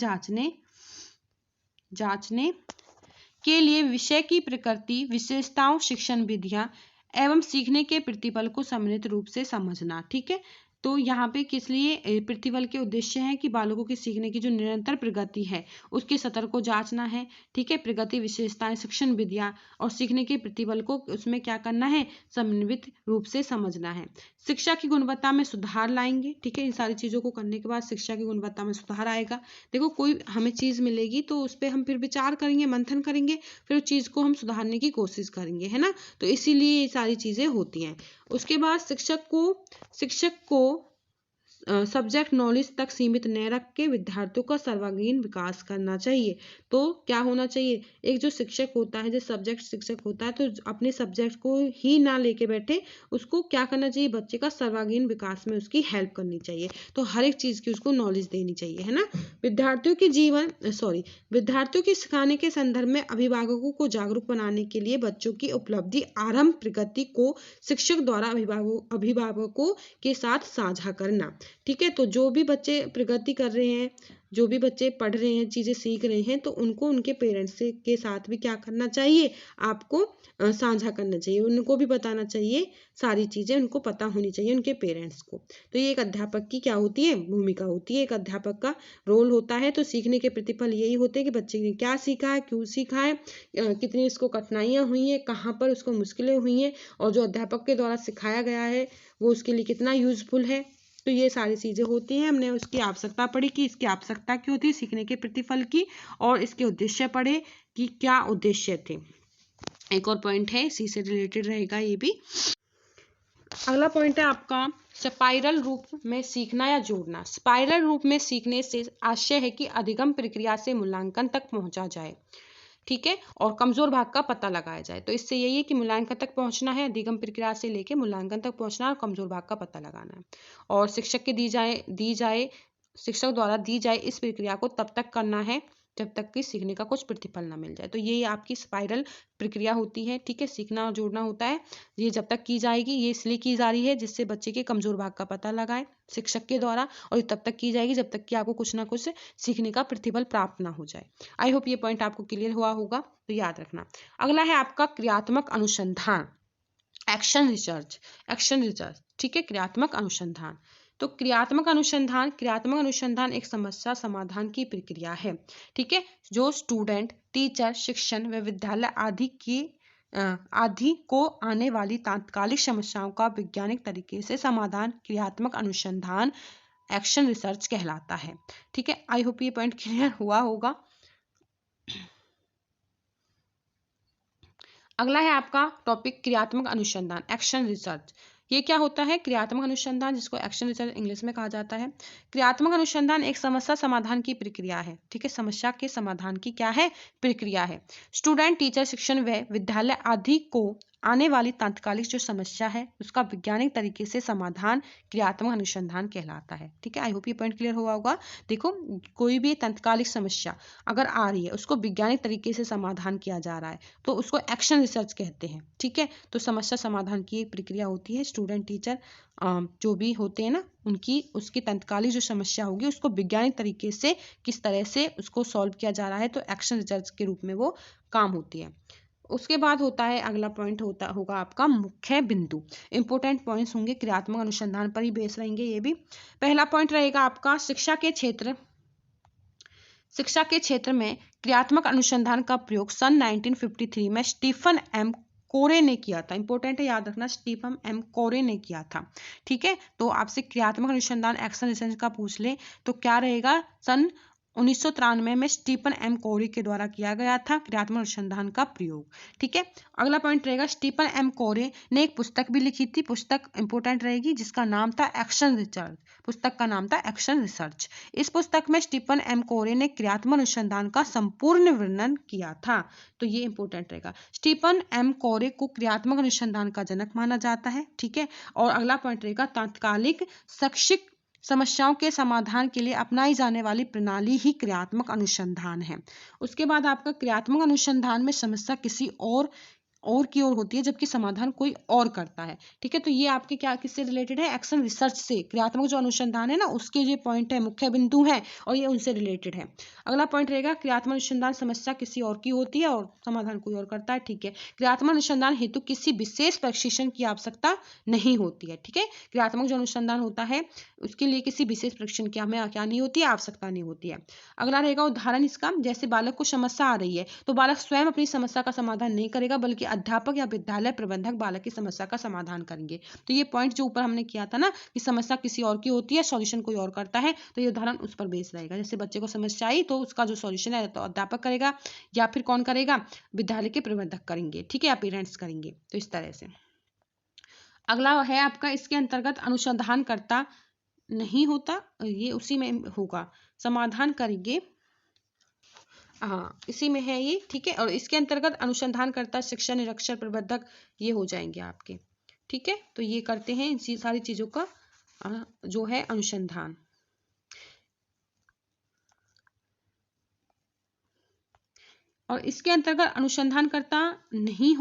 S1: जांचने के लिए विषय की प्रकृति, विशेषताओं, शिक्षण विधियां एवं सीखने के प्रतिफल को सम्मिलित रूप से समझना। ठीक है, तो यहाँ पे किस लिए प्रतिफल के उद्देश्य है कि बालकों के सीखने की जो निरंतर प्रगति है उसके स्तर को जांचना है। ठीक है, प्रगति, विशेषताएं, शिक्षण विधियां और सीखने के प्रतिफल को उसमें क्या करना है, समन्वित रूप से समझना है। शिक्षा की गुणवत्ता में सुधार लाएंगे। ठीक है, इन सारी चीज़ों को करने के बाद शिक्षा की गुणवत्ता में सुधार आएगा। देखो, कोई हमें चीज़ मिलेगी तो उस पर हम फिर विचार करेंगे, मंथन करेंगे, फिर उस चीज़ को हम सुधारने की कोशिश करेंगे, है ना। तो इसीलिए ये सारी चीज़ें होती हैं। उसके बाद शिक्षक को सब्जेक्ट नॉलेज तक सीमित न रख के विद्यार्थियों का सर्वांगीण विकास करना चाहिए। तो क्या होना चाहिए, एक जो शिक्षक होता है, जो सब्जेक्ट शिक्षक होता है, तो अपने सब्जेक्ट को ही ना लेके बैठे, उसको क्या करना चाहिए, बच्चे का सर्वांगीण विकास में उसकी हेल्प करनी चाहिए। तो हर एक चीज़ की उसको नॉलेज देनी चाहिए, है ना। विद्यार्थियों की सिखाने के संदर्भ में अभिभावकों को जागरूक बनाने के लिए बच्चों की उपलब्धि, आरंभ, प्रगति को शिक्षक द्वारा अभिभावकों के साथ साझा करना। ठीक है, तो जो भी बच्चे प्रगति कर रहे हैं, जो भी बच्चे पढ़ रहे हैं, चीज़ें सीख रहे हैं, तो उनको उनके पेरेंट्स के साथ भी क्या करना चाहिए, आपको साझा करना चाहिए, उनको भी बताना चाहिए, सारी चीज़ें उनको पता होनी चाहिए, उनके पेरेंट्स को। तो ये एक अध्यापक की क्या होती है, भूमिका होती है, एक अध्यापक का रोल होता है। तो सीखने के प्रतिफल यही होते हैं कि बच्चे ने क्या सीखा है, क्यों सीखा है, कितनी उसको कठिनाइयाँ हुई हैं, कहाँ पर उसको मुश्किलें हुई हैं, और जो अध्यापक के द्वारा सिखाया गया है वो उसके लिए कितना यूजफुल है। तो ये सारी चीज़ें होती हैं। हमने उसकी आवश्यकता पढ़ी कि इसकी आवश्यकता क्यों होती है, सीखने के प्रतिफल की, और इसके उद्देश्य पढ़े कि क्या उद्देश्य थे। एक और पॉइंट है, इसी से रिलेटेड रहेगा ये भी। अगला पॉइंट है आपका स्पाइरल रूप में सीखना या जोड़ना। स्पाइरल रूप में सीखने से आशय है कि अधिगम प्रक्रिया से मूल्यांकन तक पहुंचा जाए। ठीक है, और कमजोर भाग का पता लगाया जाए। तो इससे यही है कि मूल्यांकन तक पहुंचना है, अधिगम प्रक्रिया से लेके मूल्यांकन तक पहुंचना है, और कमजोर भाग का पता लगाना है। और शिक्षक द्वारा दी जाए इस प्रक्रिया को तब तक करना है जब तक कि सीखने का कुछ प्रतिफल ना मिल जाए। तो ये आपकी स्पाइरल प्रक्रिया होती है। ठीक है, सीखना और जोड़ना होता है, ये जब तक की जाएगी, ये इसलिए की जा रही है जिससे बच्चे के कमजोर भाग का पता लगाए शिक्षक के द्वारा, और तब तक की जाएगी जब तक कि आपको कुछ ना कुछ सीखने का प्रतिफल प्राप्त ना हो जाए। आई होप ये पॉइंट आपको क्लियर हुआ होगा, तो याद रखना। अगला है आपका क्रियात्मक अनुसंधान, एक्शन रिसर्च। ठीक है, क्रियात्मक अनुसंधान। तो क्रियात्मक अनुसंधान एक समस्या समाधान की प्रक्रिया है। ठीक है, जो स्टूडेंट, टीचर, शिक्षण व विद्यालय आदि को आने वाली तात्कालिक समस्याओं का वैज्ञानिक तरीके से समाधान क्रियात्मक अनुसंधान, एक्शन रिसर्च कहलाता है। ठीक है, आई होप ये पॉइंट क्लियर हुआ होगा। अगला है आपका टॉपिक क्रियात्मक अनुसंधान, एक्शन रिसर्च। ये क्या होता है, क्रियात्मक अनुसंधान, जिसको एक्शन रिसर्च इंग्लिश में कहा जाता है। क्रियात्मक अनुसंधान एक समस्या समाधान की प्रक्रिया है। ठीक है, समस्या के समाधान की क्या है, प्रक्रिया है। स्टूडेंट, टीचर, शिक्षण व विद्यालय आदि को आने वाली तात्कालिक जो समस्या है उसका वैज्ञानिक तरीके से समाधान क्रियात्मक अनुसंधान कहलाता है। ठीक है, आई होप ये पॉइंट क्लियर हुआ होगा। देखो, कोई भी तात्कालिक समस्या अगर आ रही है उसको वैज्ञानिक तरीके से समाधान किया जा रहा है तो उसको एक्शन रिसर्च कहते हैं। ठीक है, तो समस्या समाधान की एक प्रक्रिया होती है, स्टूडेंट टीचर जो भी होते हैं ना उनकी उसकी तात्कालिक जो समस्या होगी उसको वैज्ञानिक तरीके से किस तरह से उसको सॉल्व किया जा रहा है, तो एक्शन रिसर्च के रूप में वो काम होती है। उसके बाद होता है अगला पॉइंट होगा आपका मुख्य बिंदु। इंपॉर्टेंट पॉइंट्स होंगे, क्रियात्मक अनुसंधान पर ही बेस रहेंगे ये भी। पहला पॉइंट रहेगा आपका शिक्षा के क्षेत्र में क्रियात्मक अनुसंधान का प्रयोग सन 1953 में स्टीफन एम कोरे ने किया था। इंपॉर्टेंट है, याद रखना, स्टीफन एम कोरे ने किया था। ठीक है, तो आपसे क्रियात्मक अनुसंधान एक्शन रिसर्च का पूछ ले तो क्या रहेगा, सन 1993 में स्टीफन एम कोरे के द्वारा किया गया था क्रियात्मक अनुसंधान का प्रयोग। ठीक है, अगला पॉइंट रहेगा, स्टीफन एम कोरे ने एक पुस्तक भी लिखी थी, पुस्तक इंपॉर्टेंट रहेगी, जिसका नाम था एक्शन रिसर्च। पुस्तक का नाम था एक्शन रिसर्च। इस पुस्तक में स्टीफन एम कोरे ने क्रियात्मक अनुसंधान का संपूर्ण वर्णन किया था, तो ये इंपॉर्टेंट रहेगा। स्टीफन एम कोरे को क्रियात्मक अनुसंधान का जनक माना जाता है। ठीक है, और अगला पॉइंट रहेगा, तात्कालिक शैक्षिक समस्याओं के समाधान के लिए अपनाई जाने वाली प्रणाली ही क्रियात्मक अनुसंधान है। उसके बाद आपका क्रियात्मक अनुसंधान में समस्या किसी और की ओर होती है जबकि समाधान कोई और करता है। ठीक है, तो ये आपके क्या किससे रिलेटेड है, एक्शन रिसर्च से। क्रियात्मक जो अनुसंधान है ना उसके जो पॉइंट है, मुख्य बिंदु है और ये उनसे रिलेटेड है। अगला पॉइंट रहेगा, क्रियात्मक अनुसंधान समस्या किसी और की होती है और समाधान कोई और करता है। ठीक है, क्रियात्मक अनुसंधान हेतु किसी विशेष प्रशिक्षण की आवश्यकता नहीं होती है। ठीक है, क्रियात्मक जो अनुसंधान होता है उसके लिए किसी विशेष प्रशिक्षण की हमें क्या नहीं होती है, आवश्यकता नहीं होती है। अगला रहेगा उदाहरण इसका, जैसे बालक को समस्या आ रही है तो बालक स्वयं अपनी समस्या का समाधान नहीं करेगा बल्कि अध्यापक या विद्यालय प्रबंधक बालक की समस्या का समाधान करेंगे। तो ये पॉइंट जो ऊपर हमने किया था ना कि समस्या किसी और की होती है, सॉल्यूशन कोई और करता है, तो ये उदाहरण उस पर बेस रहेगा। जैसे बच्चे को समस्या आई तो उसका जो सॉल्यूशन है तो अध्यापक करेगा या फिर कौन करेगा, विद्यालय के प्रबंधक करेंगे। ठीक है, या पेरेंट्स करेंगे, तो इस तरह से। अगला है आपका, इसके अंतर्गत अनुसंधानकर्ता नहीं होता, ये उसी में होगा, समाधान करेंगे, हाँ इसी में है ये। ठीक है, और इसके अंतर्गत अनुसंधानकर्ता, शिक्षा निरीक्षक, प्रबंधक ये हो जाएंगे आपके। ठीक है, तो ये करते हैं इन सारी चीजों का जो है अनुसंधान। और इसके अंतर्गत अनुसंधानकर्ता नहीं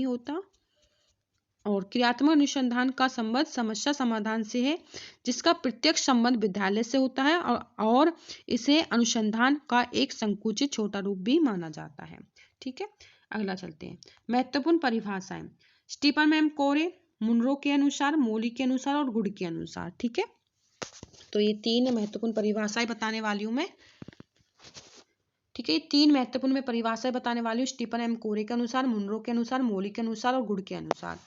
S1: होता, और क्रियात्मक अनुसंधान का संबंध समस्या समाधान से है जिसका प्रत्यक्ष संबंध विद्यालय से होता है और इसे अनुसंधान का एक संकुचित छोटा रूप भी माना जाता है। ठीक है, अगला चलते हैं, महत्वपूर्ण परिभाषाएं। स्टीफन एम कोरे, मुनरो के अनुसार, मोली के अनुसार और गुड के अनुसार। ठीक है, तो ये 3 महत्वपूर्ण परिभाषाएं बताने वाली हूं मैं। ठीक है, 3 महत्वपूर्ण में परिभाषाएं बताने वाली हूँ, स्टीफन एम कोरे के अनुसार, मुनरो के अनुसार, मोली के अनुसार और गुड के अनुसार।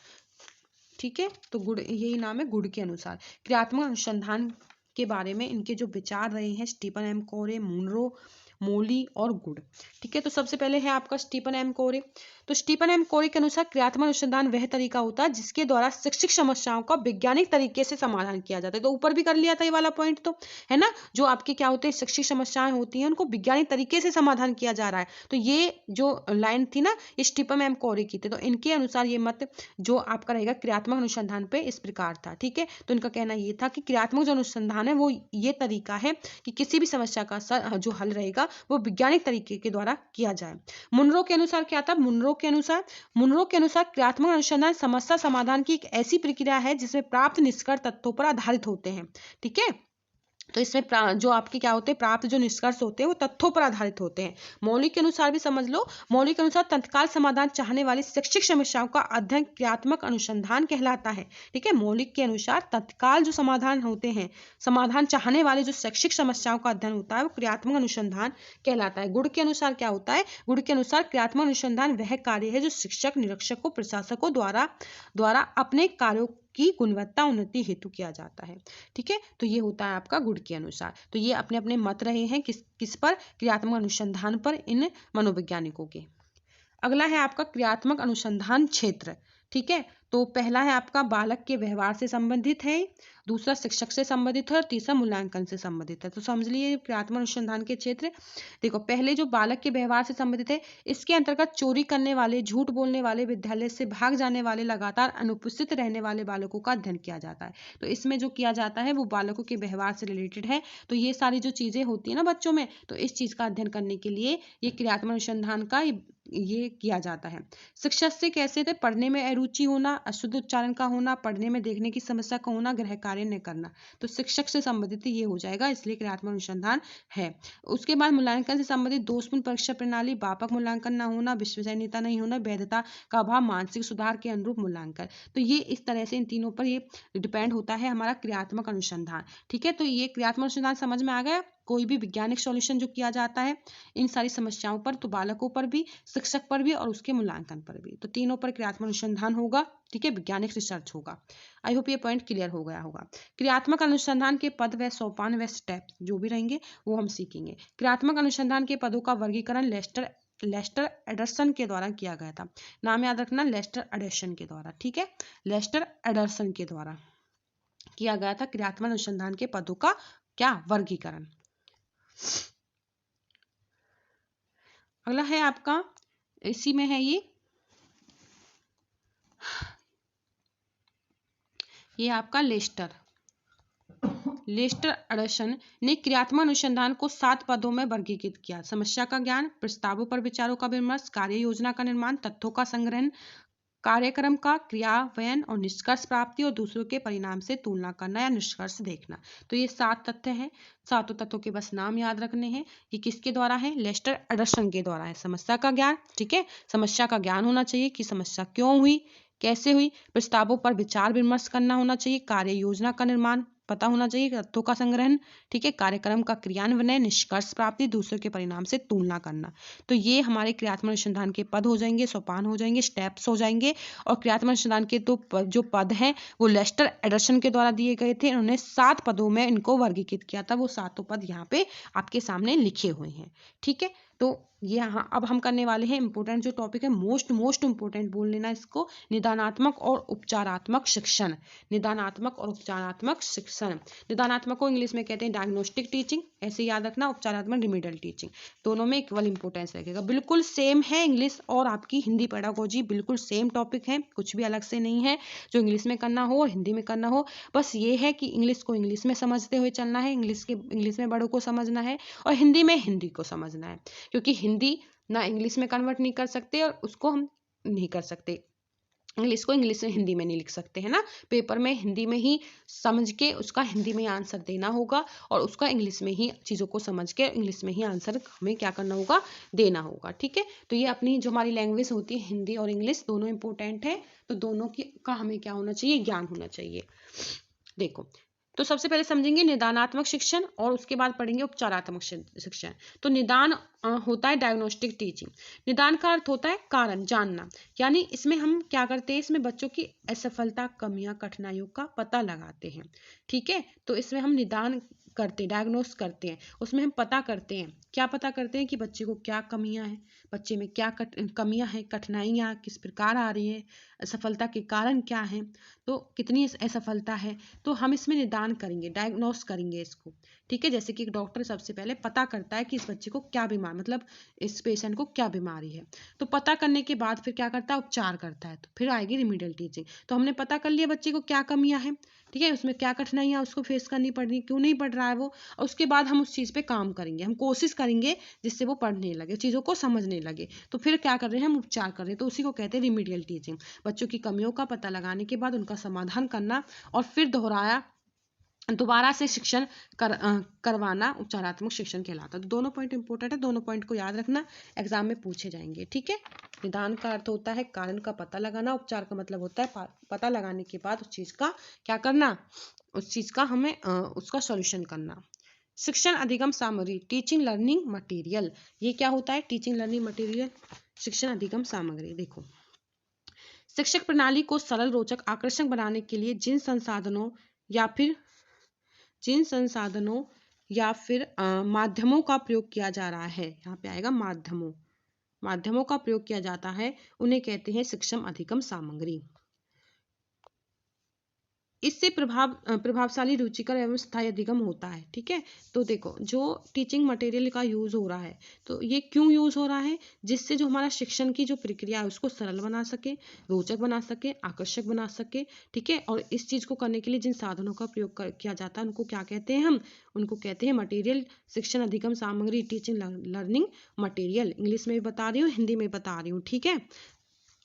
S1: ठीक है, तो गुड यही नाम है, गुड के अनुसार। क्रियात्मक अनुसंधान के बारे में इनके जो विचार रहे हैं, स्टीफन एम कोरे, मुनरो, मोली और गुड। ठीक है, तो सबसे पहले है आपका स्टीफन एम कोरे। तो स्टीफन एम कोरे के अनुसार क्रियात्मक अनुसंधान वह तरीका होता है जिसके द्वारा शैक्षिक समस्याओं का वैज्ञानिक तरीके से समाधान किया जाता है। तो ऊपर भी कर लिया था ये वाला पॉइंट, तो है ना, जो आपके क्या होते हैं, शैक्षिक समस्याएं होती हैं उनको वैज्ञानिक तरीके से समाधान किया जा रहा है। तो ये जो लाइन थी ना ये स्टीफन एम कोरे की थी, तो इनके अनुसार ये मत जो आपका रहेगा क्रियात्मक अनुसंधान पे इस प्रकार था। ठीक है, तो इनका कहना ये था कि क्रियात्मक जो अनुसंधान है वो ये तरीका है कि किसी भी समस्या का जो हल रहेगा वो वैज्ञानिक तरीके के द्वारा किया जाए। मुनरो के अनुसार क्या था, मुनरो के अनुसार क्रियात्मक अनुसंधान समस्या समाधान की एक ऐसी प्रक्रिया है जिसमें प्राप्त निष्कर्ष तथ्यों पर आधारित होते हैं। ठीक है, तो इसमें जो आपके क्या होते हैं, प्राप्त जो निष्कर्ष होते हैं वो तथ्यों पर आधारित होते हैं। मौलिक के अनुसार भी समझ लो, मौलिक के अनुसार तत्काल समाधान चाहने वाली शैक्षिक समस्याओं का अध्ययन क्रियात्मक अनुसंधान कहलाता है। ठीक है, मौलिक के अनुसार तत्काल जो समाधान होते हैं, समाधान चाहने वाले जो शैक्षिक समस्याओं का अध्ययन होता है वो क्रियात्मक अनुसंधान कहलाता है। गुण के अनुसार क्या होता है, गुण के अनुसार क्रियात्मक अनुसंधान वह कार्य है जो शिक्षक, निरीक्षकों, प्रशासकों द्वारा अपने कार्यों की गुणवत्ता उन्नति हेतु किया जाता है। ठीक है, तो ये होता है आपका गुड के अनुसार। तो ये अपने अपने मत रहे हैं किस पर, क्रियात्मक अनुसंधान पर इन मनोवैज्ञानिकों के। अगला है आपका क्रियात्मक अनुसंधान क्षेत्र। ठीक है। तो पहला है आपका बालक के व्यवहार से संबंधित है, दूसरा शिक्षक से संबंधित है और तीसरा मूल्यांकन से संबंधित है। तो समझ लिए क्रियात्मक अनुसंधान के क्षेत्र। देखो पहले जो बालक के व्यवहार से संबंधित है, इसके अंतर्गत चोरी करने वाले, झूठ बोलने वाले, विद्यालय से भाग जाने वाले, लगातार अनुपस्थित रहने वाले बालकों का अध्ययन किया जाता है। तो इसमें जो किया जाता है वो बालकों के व्यवहार से रिलेटेड है। तो ये सारी जो चीजें होती है ना बच्चों में, तो इस चीज का अध्ययन करने के लिए ये क्रियात्मक अनुसंधान का ये किया जाता है। शिक्षक से कैसे थे, पढ़ने में अरुचि होना, अशुद्ध उच्चारण का होना, पढ़ने में देखने की समस्या का होना, गृह कार्य न करना। तो शिक्षक से संबंधित ये हो जाएगा, इसलिए क्रियात्मक अनुसंधान है। उसके बाद मूल्यांकन से संबंधित दोषपूर्ण परीक्षा प्रणाली, व्यापक मूल्यांकन न होना, विश्वसनीयता नहीं होना, वैधता का अभाव, मानसिक सुधार के अनुरूप मूल्यांकन। तो ये इस तरह से इन तीनों पर ये डिपेंड होता है हमारा क्रियात्मक अनुसंधान। ठीक है, तो ये क्रियात्मक अनुसंधान समझ में आ गया। कोई भी वैज्ञानिक सॉल्यूशन जो किया जाता है इन सारी समस्याओं पर, तो बालकों पर भी, शिक्षक पर भी और उसके मूल्यांकन पर भी, तो तीनों पर क्रियात्मक अनुसंधान होगा। ठीक है, वैज्ञानिक रिसर्च होगा। आई होप ये पॉइंट क्लियर हो गया होगा। क्रियात्मक अनुसंधान के पद व सोपान व स्टेप जो भी रहेंगे वो हम सीखेंगे। क्रियात्मक अनुसंधान के पदों का वर्गीकरण लेस्टर एडरसन के द्वारा किया गया था। नाम याद रखना, लेस्टर एडरसन के द्वारा। ठीक है, लेस्टर एडरसन के द्वारा किया गया था क्रियात्मक अनुसंधान के पदों का क्या वर्गीकरण। अगला है आपका, इसी में है ये आपका लेस्टर एडरसन ने क्रियात्मक अनुसंधान को 7 पदों में वर्गीकृत किया। समस्या का ज्ञान, प्रस्तावों पर विचारों का विमर्श, कार्य योजना का निर्माण, तथ्यों का संग्रहण, कार्यक्रम का क्रियान्वयन और निष्कर्ष प्राप्ति, और दूसरों के परिणाम से तुलना करना या निष्कर्ष देखना। तो ये 7 तथ्य हैं। सातों तथ्यों के बस नाम याद रखने हैं। ये किसके द्वारा है, लेस्टर एडरसन के द्वारा है। समस्या का ज्ञान, ठीक है, समस्या का ज्ञान होना चाहिए कि समस्या क्यों हुई, कैसे हुई, प्रस्तावों पर विचार विमर्श करना होना चाहिए, कार्य योजना का निर्माण पता होना चाहिए, तथ्यों का संग्रहण, ठीक है, कार्यक्रम का क्रियान्वयन, निष्कर्ष प्राप्ति, दूसरों के परिणाम से तुलना करना। तो ये हमारे क्रियात्मक अनुसंधान के पद हो जाएंगे, सोपान हो जाएंगे, स्टेप्स हो जाएंगे। और क्रियात्मक अनुसंधान के तो जो पद हैं वो लेस्टर एडरसन के द्वारा दिए गए थे। इन्होंने 7 पदों में इनको वर्गीकृत किया था। वो 7 पद यहाँ पे आपके सामने लिखे हुए हैं। ठीक है, तो ये यहाँ अब हम करने वाले हैं इंपोर्टेंट जो टॉपिक है, मोस्ट इंपोर्टेंट बोल लेना इसको, निदानात्मक और उपचारात्मक शिक्षण। निदानात्मक और उपचारात्मक शिक्षण, निदानात्मक को इंग्लिश में कहते हैं डायग्नोस्टिक टीचिंग, ऐसे याद रखना, उपचारात्मक रिमेडियल टीचिंग। दोनों में इक्वल इंपोर्टेंस रखेगा। बिल्कुल सेम है, इंग्लिश और आपकी हिंदी पेडागोजी बिल्कुल सेम टॉपिक है, कुछ भी अलग से नहीं है। जो इंग्लिश में करना हो और हिंदी में करना हो, बस ये है कि इंग्लिश को इंग्लिश में समझते हुए चलना है, इंग्लिश में बड़ों को समझना है, और हिंदी में हिंदी को समझना है। क्योंकि हिंदी ना इंग्लिश में कन्वर्ट नहीं कर सकते और उसको हम नहीं कर सकते, इंग्लिश को इंग्लिश में हिंदी में नहीं लिख सकते, है ना। पेपर में हिंदी में ही समझ के उसका हिंदी में आंसर देना होगा, और उसका इंग्लिश में ही चीज़ों को समझ के इंग्लिश में ही आंसर हमें क्या करना होगा, देना होगा। ठीक है, तो ये अपनी जो हमारी लैंग्वेज होती है, हिंदी और इंग्लिश दोनों इंपॉर्टेंट है, तो दोनों की का हमें क्या होना चाहिए, ज्ञान होना चाहिए। देखो, तो सबसे पहले समझेंगे निदानात्मक शिक्षण और उसके बाद पढ़ेंगे उपचारात्मक शिक्षण। तो निदान होता है डायग्नोस्टिक टीचिंग। निदान का अर्थ होता है कारण, जानना, यानी इसमें हम क्या करते हैं, इसमें बच्चों की असफलता, कमियां, कठिनाइयों का पता लगाते हैं। ठीक है, तो इसमें हम निदान करते हैं, डायग्नोस करते हैं, उसमें हम पता करते हैं, क्या पता करते हैं कि बच्चे को क्या कमियां हैं, बच्चे में क्या कमियां हैं, कठिनाइयां किस प्रकार आ रही है, असफलता के कारण क्या है, तो कितनी असफलता है, तो हम इसमें निदान करेंगे, डायग्नोस करेंगे इसको। ठीक है, जैसे कि एक डॉक्टर सबसे पहले पता करता है कि इस बच्चे को क्या बीमारी, मतलब इस पेशेंट को क्या बीमारी है, तो पता करने के बाद फिर क्या करता है, उपचार करता है। तो फिर आएगी रिमीडियल टीचिंग। तो हमने पता कर लिया बच्चे को क्या कमियां हैं, ठीक है, उसमें क्या कठिनाइयां उसको फेस करनी पड़ रही, क्यों नहीं पढ़ रहा है वो, और उसके बाद हम उस चीज़ पे काम करेंगे, हम कोशिश करेंगे जिससे वो पढ़ने लगे, चीज़ों को समझने लगे। तो फिर क्या कर रहे हैं, हम उपचार कर रहे हैं, तो उसी को कहते हैं रिमीडियल टीचिंग। बच्चों की कमियों का पता लगाने के बाद उनका समाधान करना और फिर दोबारा से शिक्षण करवाना उपचारात्मक शिक्षण कहलाता है। तो दोनों पॉइंट इंपॉर्टेंट है, दोनों पॉइंट को याद रखना, एग्जाम में पूछे जाएंगे। ठीक है, निदान का अर्थ होता है कारण का पता लगाना, उपचार का मतलब होता है पता लगाने के बाद उस चीज का क्या करना, उस चीज का हमें उसका सॉल्यूशन करना। शिक्षण अधिगम सामग्री, टीचिंग लर्निंग मटेरियल, ये क्या होता है, टीचिंग लर्निंग मटेरियल, शिक्षण अधिगम सामग्री। देखो, शिक्षक प्रणाली को सरल, रोचक, आकर्षक बनाने के लिए जिन संसाधनों या फिर माध्यमों का प्रयोग किया जा रहा है, यहाँ पे आएगा माध्यमों का प्रयोग किया जाता है, उन्हें कहते हैं शिक्षण अधिगम सामग्री। इससे प्रभावशाली, रुचिकर एवं स्थायी अधिगम होता है। ठीक है, तो देखो जो टीचिंग मटेरियल का यूज हो रहा है, तो ये क्यों यूज हो रहा है, जिससे जो हमारा शिक्षण की जो प्रक्रिया है उसको सरल बना सके, रोचक बना सके, आकर्षक बना सके। ठीक है, और इस चीज को करने के लिए जिन साधनों का प्रयोग किया जाता है उनको क्या कहते हैं, हम उनको कहते हैं मटेरियल, शिक्षण अधिगम सामग्री, टीचिंग लर्निंग मटेरियल। इंग्लिश में भी बता रही हूँ, हिंदी में बता रही हूँ। ठीक है,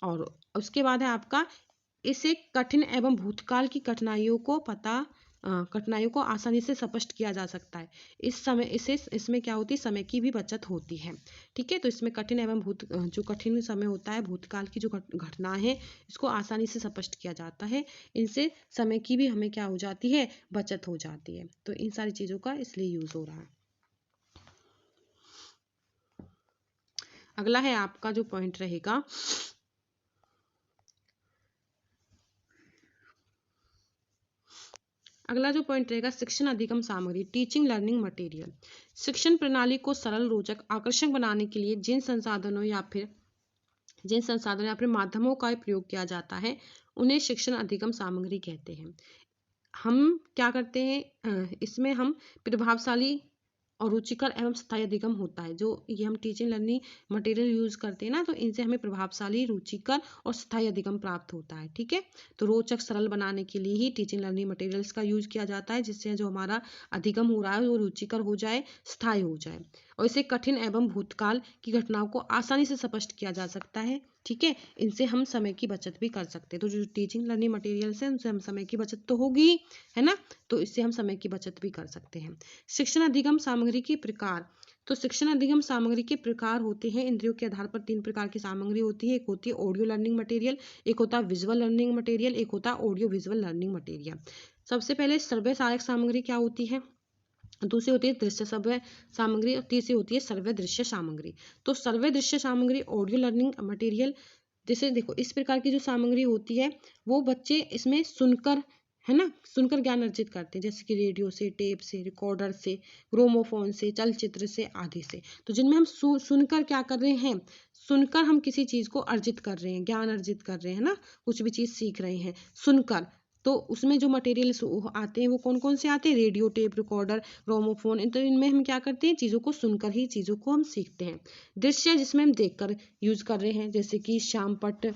S1: और उसके बाद है आपका, इसे कठिन एवं भूतकाल की कठिनाइयों को आसानी से स्पष्ट किया जा सकता है। इसमें क्या होती है, समय की भी बचत होती है। ठीक है, तो इसमें कठिन एवं जो कठिन समय होता है, भूतकाल की जो घटना है, इसको आसानी से स्पष्ट किया जाता है। इनसे समय की भी हमें क्या हो जाती है, बचत हो जाती है। तो इन सारी चीजों का इसलिए यूज हो रहा है। अगला है आपका जो पॉइंट रहेगा, अगला जो पॉइंट रहेगा, शिक्षण अधिगम सामग्री, टीचिंग लर्निंग मटेरियल। शिक्षण प्रणाली को सरल, रोचक, आकर्षक बनाने के लिए जिन संसाधनों या फिर माध्यमों का प्रयोग किया जाता है उन्हें शिक्षण अधिगम सामग्री कहते हैं। हम क्या करते हैं, इसमें हम प्रभावशाली और रुचिकर एवं स्थायी अधिगम होता है। जो ये हम टीचिंग लर्निंग मटेरियल यूज करते हैं ना, तो इनसे हमें प्रभावशाली, रुचिकर और स्थायी अधिगम प्राप्त होता है। ठीक है, तो रोचक, सरल बनाने के लिए ही टीचिंग लर्निंग मटेरियल्स का यूज किया जाता है, जिससे जो हमारा अधिगम हो रहा है वो रुचिकर हो जाए, स्थायी हो जाए, और इसे कठिन एवं भूतकाल की घटनाओं को आसानी से स्पष्ट किया जा सकता है। ठीक है, इनसे हम समय की बचत भी कर सकते हैं। तो जो टीचिंग लर्निंग मटेरियल्स है उनसे हम समय की बचत तो होगी, है ना, तो इससे हम समय की बचत भी कर सकते हैं। शिक्षण अधिगम सामग्री के प्रकार, तो शिक्षण अधिगम सामग्री के प्रकार होते हैं, इंद्रियों के आधार पर 3 प्रकार की सामग्री होती है। एक होती है ऑडियो लर्निंग मटेरियल, एक होता है विजुअल लर्निंग मटेरियल, एक होता है ऑडियो विजुअल लर्निंग मटेरियल। सबसे पहले श्रव्य सहायक सामग्री क्या होती है, दूसरी होती है दृश्य श्रव्य सामग्री, और तीसरी होती है सर्वे दृश्य सामग्री। तो सर्वे दृश्य सामग्री, ऑडियो लर्निंग मटेरियल, जैसे देखो इस प्रकार की जो सामग्री होती है वो बच्चे इसमें सुनकर, है ना, सुनकर ज्ञान अर्जित करते हैं, जैसे कि रेडियो से, टेप से, रिकॉर्डर से, ग्रामोफोन से, चलचित्र से, आदि से। तो जिनमें हम सुनकर क्या कर रहे हैं, सुनकर हम किसी चीज को अर्जित कर रहे हैं, ज्ञान अर्जित कर रहे हैं ना, कुछ भी चीज सीख रहे हैं सुनकर। तो उसमें जो मटेरियल्स आते हैं वो कौन कौन से आते हैं, रेडियो, टेप, रिकॉर्डर, ग्रामोफोन। तो इनमें हम क्या करते हैं, चीज़ों को सुनकर ही चीज़ों को हम सीखते हैं। दृश्य, जिसमें हम देखकर यूज कर रहे हैं, जैसे कि श्यामपट्ट,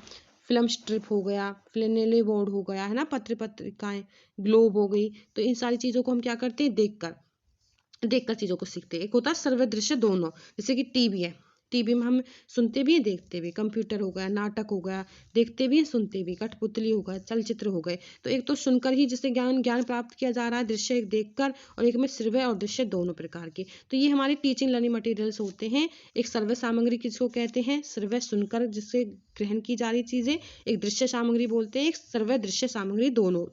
S1: फिल्म स्ट्रिप हो गया, फ्लैनेले बोर्ड हो गया, है ना, पत्रिकाएं, ग्लोब हो गई। तो इन सारी चीज़ों को हम क्या करते हैं, देखकर चीज़ों को सीखते हैं। एक होता है सर्व दृश्य दोनों, जैसे कि टीवी है, टीवी में हम सुनते भी हैं, देखते भी। कंप्यूटर हो गया, नाटक हो गया, देखते भी हैं, सुनते भी। कठपुतली हो गया, चलचित्र हो गए। तो एक तो सुनकर ही जिससे ज्ञान प्राप्त किया जा रहा है, दृश्य एक देखकर, और एक में श्रव्य और दृश्य दोनों प्रकार के। तो ये हमारे टीचिंग लर्निंग मटेरियल्स होते हैं। एक श्रव्य सामग्री किसको कहते हैं, श्रव्य सुनकर जिससे ग्रहण की जा रही चीजें, एक दृश्य सामग्री बोलते हैं, एक श्रव्य दृश्य सामग्री, दोनों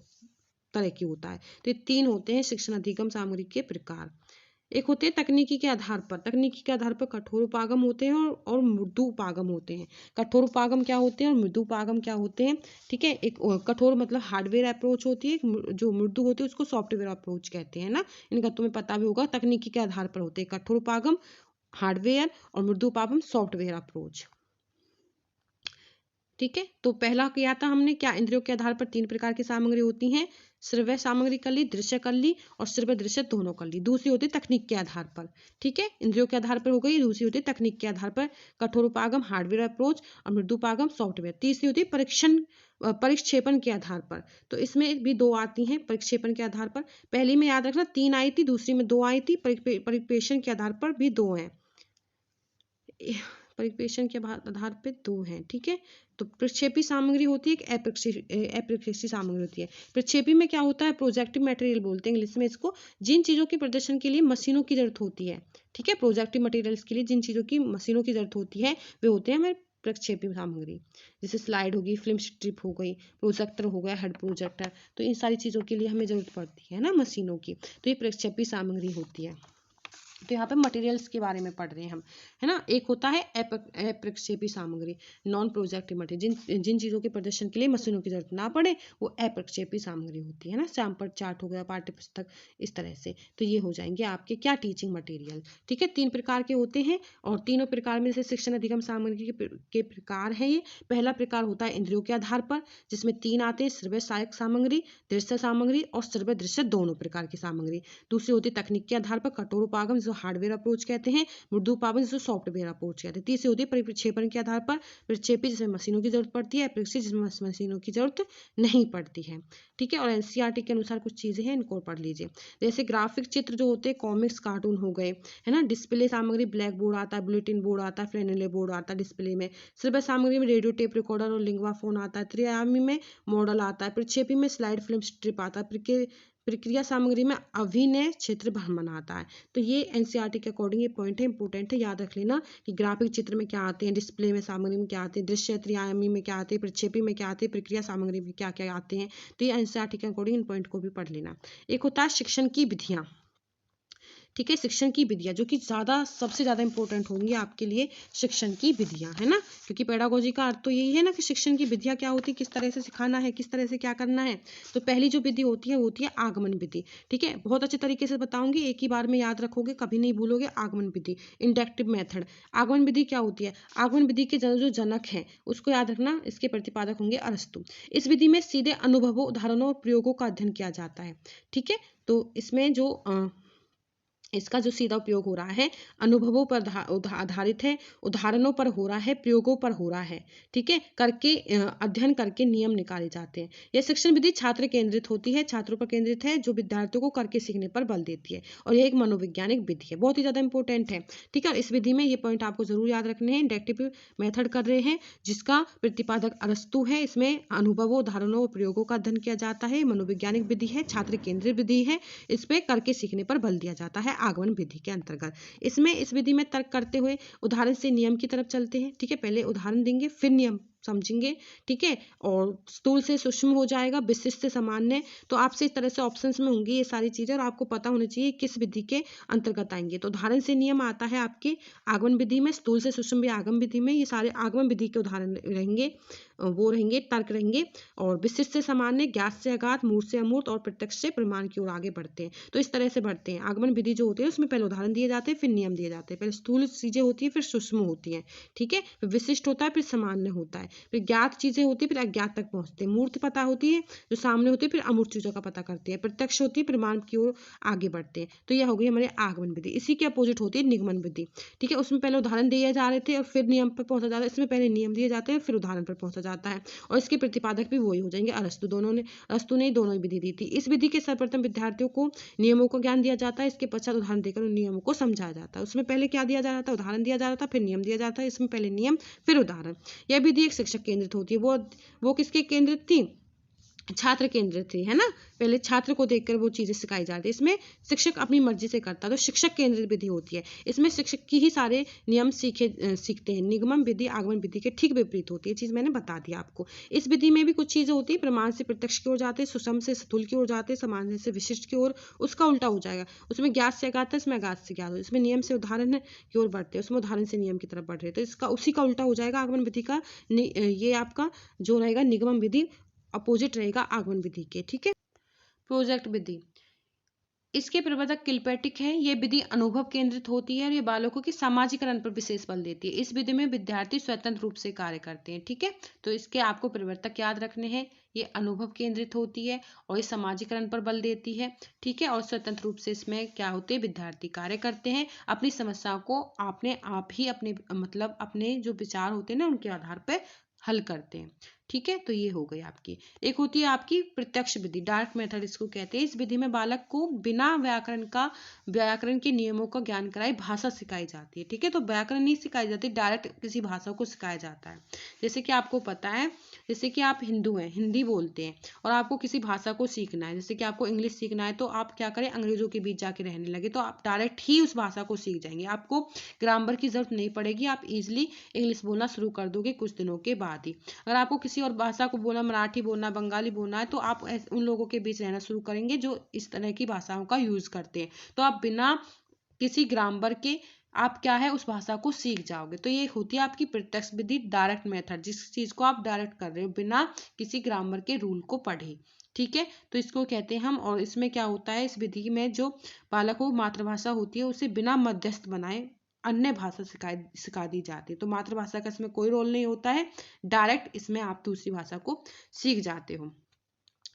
S1: तरह की होता है। तो ये 3 होते हैं शिक्षण अधिगम सामग्री के प्रकार। एक होते हैं तकनीकी के आधार पर, कठोर उपागम होते हैं और मृदु उपागम होते हैं। कठोर उपागम क्या होते हैं और मृदु उपागम क्या होते हैं। ठीक है, एक कठोर मतलब हार्डवेयर अप्रोच होती है, जो मृदु होती है उसको सॉफ्टवेयर अप्रोच कहते हैं ना, इनका तुम्हें पता भी होगा। तकनीकी के आधार पर होते हैं कठोर उपागम हार्डवेयर, और मृदु उपागम सॉफ्टवेयर अप्रोच। ठीक है, तो पहला किया था हमने क्या, इंद्रियों के आधार पर 3 प्रकार की सामग्री होती हैं, श्रव्य सामग्री कर ली, दृश्य कर ली, और श्रव्य दृश्य दोनों कर ली। दूसरी होती है तकनीक के आधार पर। ठीक है, इंद्रियों के आधार पर हो गई। दूसरी होती है तकनीक के आधार पर, कठोर उपागम हार्डवेयर अप्रोच, और मृदु उपागम सॉफ्टवेयर। तीसरी होती है परिक्षेपण के आधार पर। तो इसमें भी 2 आती हैं परिक्षेपण के आधार पर। पहली में याद रखना 3 आई थी, दूसरी में 2 आई थी। परिक्षेपण के आधार पर भी 2 हैं, परिप्रेक्षण के आधार पे 2 हैं। ठीक है, तो प्रक्षेपी सामग्री होती है, एक अप्रक्षेपी सामग्री होती है। प्रक्षेपी में क्या होता है, प्रोजेक्टिव मटेरियल बोलते हैं इंग्लिश में इसको, जिन चीजों के प्रदर्शन के लिए मशीनों की जरूरत होती है। ठीक है, प्रोजेक्टिव मटेरियल्स के लिए जिन चीजों की मशीनों की जरूरत होती है वे होते हैं हमारे प्रक्षेपी सामग्री। जैसे स्लाइड होगी, फिल्म स्ट्रिप हो गई, प्रोजेक्टर हो गया, हेड प्रोजेक्टर। तो इन सारी चीजों के लिए हमें जरूरत पड़ती है ना मशीनों की, तो ये प्रक्षेपी सामग्री होती है। तो यहाँ पे मटेरियल्स के बारे में पढ़ रहे हैं हम, है ना। एक होता है अप्रक्षेपी सामग्री, नॉन प्रोजेक्टिव मटेरियल, जिन जिन चीज़ों के प्रदर्शन के लिए मशीनों की जरूरत ना पड़े वो अप्रक्षेपी सामग्री होती है ना। सैंपल चार्ट हो गया, पाठ्य पुस्तक, इस तरह से। तो ये हो जाएंगे आपके क्या, टीचिंग मटेरियल। ठीक है, 3 प्रकार के होते हैं और तीनों प्रकार में से शिक्षण अधिगम सामग्री के प्रकार है ये। पहला प्रकार होता है इंद्रियों के आधार पर, जिसमें 3 आते हैं, श्रव्य सहायक सामग्री, दृश्य सामग्री और श्रव्य दृश्य दोनों प्रकार की सामग्री। दूसरी होती है तकनीक के आधार पर, कठोर उपागम जो हार्डवेयर अप्रोच कहते हैं, मृदु उपागम जो सॉफ्टवेयर अप्रोच कहते हैं। तीसरी होती है परिक्षेपण के आधार पर, प्रक्षेपी जिसमें मशीनों की जरूरत पड़ती है, प्रक्षेपी जिसमें मशीनों की जरूरत नहीं पड़ती है। ठीक है, और एनसीईआरटी के अनुसार कुछ चीजें हैं, इनको पढ़ लीजिए। जैसे ग्राफिक चित्र जो होते हैं, कॉमिक्स, कार्टून हो गए, है ना। डिस्प्ले सामग्री, ब्लैक बोर्ड आता है, बुलेटिन बोर्ड आता है, फ्लैनेले बोर्ड आता है डिस्प्ले में। श्रव्य सामग्री में रेडियो टेप रिकॉर्डर और लिंगवा फोन आता है। त्रिआयामी में मॉडल आता है। प्रक्षेपी में स्लाइड फिल्म स्ट्रिप आता है। प्रक्रिया सामग्री में अभिनय क्षेत्र भ्रमण आता है। तो ये एनसीईआरटी के अकॉर्डिंग ये पॉइंट है, इंपॉर्टेंट है, याद रख लेना कि ग्राफिक चित्र में क्या आते हैं, डिस्प्ले में सामग्री में क्या आते हैं, दृश्य त्रिआयामी में क्या आते हैं, प्रक्षेपी में क्या आते हैं, प्रक्रिया सामग्री में क्या क्या आते हैं। तो ये एनसीईआरटी के अकॉर्डिंग इन पॉइंट को भी पढ़ लेना। एक होता है शिक्षण की विधियां। ठीक है, शिक्षण की विधियां जो कि सबसे ज्यादा इंपॉर्टेंट होंगी आपके लिए, शिक्षण की विधियां, है ना। क्योंकि पेडागोजी का अर्थ तो यही है ना कि शिक्षण की विधियां क्या होती है, किस तरह से सिखाना है, किस तरह से क्या करना है। तो पहली जो विधि होती है वो होती है आगमन विधि। ठीक है, बहुत अच्छे तरीके से बताऊंगी, एक ही बार में याद रखोगे, कभी नहीं भूलोगे। आगमन विधि, इंडक्टिव मेथड। आगमन विधि क्या होती है, आगमन विधि के जो जनक है उसको याद रखना, इसके प्रतिपादक होंगे अरस्तु। इस विधि में सीधे अनुभवों, उदाहरणों और प्रयोगों का अध्ययन किया जाता है। ठीक है, तो इसमें जो इसका जो सीधा उपयोग हो रहा है, अनुभवों पर आधारित है, उदाहरणों पर हो रहा है, प्रयोगों पर हो रहा है। ठीक है, करके अध्ययन करके नियम निकाले जाते हैं। यह शिक्षण विधि छात्र केंद्रित होती है, छात्रों पर केंद्रित है, जो विद्यार्थियों को करके सीखने पर बल देती है। और यह एक मनोवैज्ञानिक विधि है, बहुत ही ज्यादा इंपॉर्टेंट है। ठीक है, और इस विधि में ये पॉइंट आपको जरूर याद रखने हैं। इंडक्टिव मेथड कर रहे हैं, जिसका प्रतिपादक अरस्तु है। इसमें अनुभवों, उदाहरणों और प्रयोगों का अध्ययन किया जाता है। मनोवैज्ञानिक विधि है, छात्र केंद्रित विधि है, इस पे करके सीखने पर बल दिया जाता है आगमन विधि के अंतर्गत। इसमें इस विधि में तर्क करते हुए उदाहरण से नियम की तरफ चलते हैं। ठीक है, पहले उदाहरण देंगे फिर नियम समझेंगे। ठीक है, और स्थूल से सूक्ष्म हो जाएगा, विशिष्ट से सामान्य। तो आपसे इस तरह से ऑप्शंस में होंगी ये सारी चीजें, और आपको पता होना चाहिए किस विधि के अंतर्गत आएंगे। तो उदाहरण से नियम आता है आपके आगमन विधि में, स्थूल से सूक्ष्म भी आगमन विधि में। ये सारे आगमन विधि के उदाहरण रहेंगे, वो रहेंगे, तर्क रहेंगे। और विशिष्ट से सामान्य, ज्ञात से अज्ञात, मूर्त से अमूर्त और प्रत्यक्ष से प्रमाण की ओर आगे बढ़ते हैं। तो इस तरह से बढ़ते हैं। आगमन विधि जो होती है उसमें पहले उदाहरण दिए जाते हैं, फिर नियम दिए जाते हैं। पहले स्थूल चीजें होती है, फिर सूक्ष्म होती है। ठीक है, फिर विशिष्ट होता है, फिर सामान्य होता है, फिर ज्ञात चीजें होती है, फिर अज्ञात तक पहुंचते हैं। मूर्त पता होती है जो सामने होती है, फिर अमूर्त चीजों का पता करती है। प्रत्यक्ष होती है, प्रमाण की ओर आगे बढ़ते हैं। तो यह हो गई हमारे आगमन विधि। इसी के अपोजिट होती है निगमन विधि। ठीक है, उसमें पहले उदाहरण दिए जा रहे थे और फिर नियम पर पहुंचा जाता है। इसमें पहले नियम दिए जाते हैं, फिर उदाहरण पर पहुंचा जाता है। और इसके प्रतिपादक भी वही हो जाएंगे, अरस्तु ने दोनों ही विधि दी थी। इस विधि के सर्वप्रथम विद्यार्थियों को नियमों का ज्ञान दिया जाता है, इसके पश्चात उदाहरण देकर उन नियमों को समझाया जाता है। उसमें पहले क्या दिया जा रहा था, उदाहरण दिया जा रहा था, फिर नियम दिया जाता है। इसमें पहले नियम फिर उदाहरण। यह विधि एक शिक्षक केंद्रित होती है। वो किसके केंद्रित थी, छात्र केंद्रित थी, है ना। पहले छात्र को देखकर वो चीजें सिखाई जाती है। इसमें शिक्षक अपनी मर्जी से करता है, तो शिक्षक केंद्रित विधि होती है। इसमें शिक्षक की ही सारे नियम सीखते हैं। निगमन विधि आगमन विधि के ठीक विपरीत होती है, चीज मैंने बता दिया आपको। इस विधि में भी कुछ चीजें होती है, प्रमाण से प्रत्यक्ष की ओर जाते हैं, सुषम से स्थूल की ओर जाते हैं, सामान्य से विशिष्ट की ओर। उसका उल्टा हो जाएगा, उसमें ज्ञात से अज्ञात है, इसमें अज्ञात से ज्ञात हो। इसमें नियम से उदाहरण की ओर बढ़ते हैं, उसमें उदाहरण से नियम की तरफ बढ़ रहे हैं। तो इसका उसी का उल्टा हो जाएगा आगमन विधि का। ये आपका जो रहेगा निगमन विधि अपोजिट रहेगा आगमन विधि के। ठीक है, प्रोजेक्ट विधि, इसके प्रवर्तक किलपैट्रिक है। ये विधि अनुभव केंद्रित होती है और ये बालकों के सामाजिकरण पर विशेष बल देती है। इस विधि में विद्यार्थी स्वतंत्र रूप से कार्य करते हैं। ठीक है, तो इसके आपको प्रवर्तक याद रखने हैं। ये अनुभव केंद्रित होती है और ये सामाजिकरण पर बल देती है। ठीक है, और स्वतंत्र रूप से इसमें क्या होते हैं, विद्यार्थी कार्य करते हैं। अपनी समस्याओं को आपने आप ही अपने मतलब अपने जो विचार होते हैं ना उनके आधार पर हल करते हैं। ठीक है, तो ये हो गई आपकी। एक होती है आपकी प्रत्यक्ष विधि, डायरेक्ट मेथड इसको कहते हैं। इस विधि में बालक को बिना व्याकरण के नियमों का ज्ञान कराए भाषा सिखाई जाती है। ठीक है, तो व्याकरण नहीं सिखाई जाती, डायरेक्ट किसी भाषा को सिखाया जाता है। जैसे कि आपको पता है, जैसे कि आप हिंदू हैं, हिंदी बोलते हैं और आपको किसी भाषा को सीखना है, जैसे कि आपको इंग्लिश सीखना है, तो आप क्या करें, अंग्रेजों के बीच जाके रहने लगे तो आप डायरेक्ट ही उस भाषा को सीख जाएंगे। आपको ग्रामर की जरूरत नहीं पड़ेगी, आप इजिली इंग्लिश बोलना शुरू कर दोगे कुछ दिनों के बाद ही। अगर आपको किसी और भाषा को बोलना, मराठी बोलना, बंगाली बोलना है, तो आप उन लोगों के बीच रहना शुरू करेंगे जो इस तरह की भाषाओं का यूज करते हैं। तो आप बिना किसी ग्रामर के आप क्या है उस भाषा को सीख जाओगे। तो ये होती है आपकी प्रत्यक्ष विधि, डायरेक्ट मेथड, जिस चीज को आप डायरेक्ट कर रहे हो बिना किसी ग्रामर के रूल को पढ़े। ठीक है, तो इसको कहते हैं हम। और इसमें क्या होता है, इस विधि में जो बालक को मातृभाषा होती है उसे बिना मध्यस्थ बनाए अन्य भाषा सिखा दी जाती है। तो मातृभाषा का इसमें कोई रोल नहीं होता है, डायरेक्ट इसमें आप दूसरी भाषा को सीख जाते हो।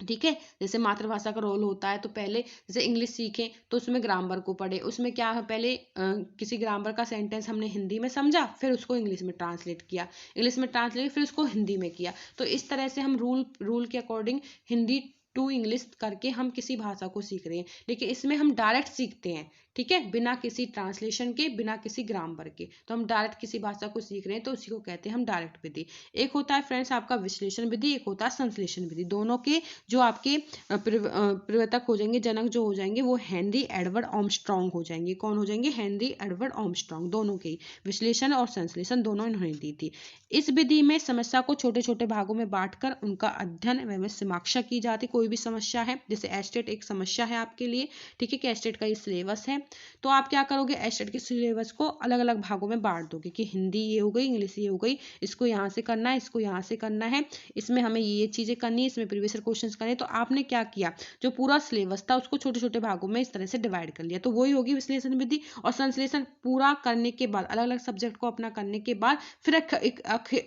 S1: ठीक है, जैसे मातृभाषा का रोल होता है तो पहले जैसे इंग्लिश सीखें तो उसमें ग्रामर को पढ़े, उसमें क्या है पहले किसी ग्रामर का सेंटेंस हमने हिंदी में समझा, फिर उसको इंग्लिश में ट्रांसलेट किया, इंग्लिश में ट्रांसलेट फिर उसको हिंदी में किया। तो इस तरह से हम रूल के अकॉर्डिंग हिंदी टू इंग्लिश करके हम किसी भाषा को सीख रहे हैं। लेकिन इसमें हम डायरेक्ट सीखते हैं, ठीक है, बिना किसी ट्रांसलेशन के, बिना किसी ग्रामर के। तो हम डायरेक्ट किसी भाषा को सीख रहे हैं तो उसी को कहते हैं हम डायरेक्ट विधि। एक होता है फ्रेंड्स आपका विश्लेषण विधि, एक होता है संश्लेषण विधि। दोनों के जो आपके प्रवर्तक हो जाएंगे, जनक जो हो जाएंगे, वो हेनरी एडवर्ड आर्मस्ट्रांग हो जाएंगे। कौन हो जाएंगे? Henry Edward Armstrong. दोनों के विश्लेषण और संश्लेषण दोनों इन्होंने दी थी। इस विधि में समस्या को छोटे छोटे भागों में बांटकर उनका अध्ययन एवं समीक्षा की जाती। कोई भी समस्या है, जैसे एस्टेट एक समस्या है आपके लिए, ठीक है, कि एस्टेट का ये सिलेबस है, तो आप क्या करोगे, एस्टेट के सिलेबस को अलग अलग भागों में बांट दोगे कि हिंदी ये हो गई, इंग्लिश ये हो गई, इसको यहाँ से करना है, इसको यहाँ से करना है, इसमें हमें ये चीजें करनी है, इसमें प्रीवियस ईयर क्वेश्चंस करने। तो आपने क्या किया, जो पूरा सिलेबस था उसको छोटे छोटे भागों में इस तरह से डिवाइड कर लिया। तो वही होगी विश्लेषण विधि। और संश्लेषण पूरा करने के बाद, अलग अलग सब्जेक्ट को अपना करने के बाद फिर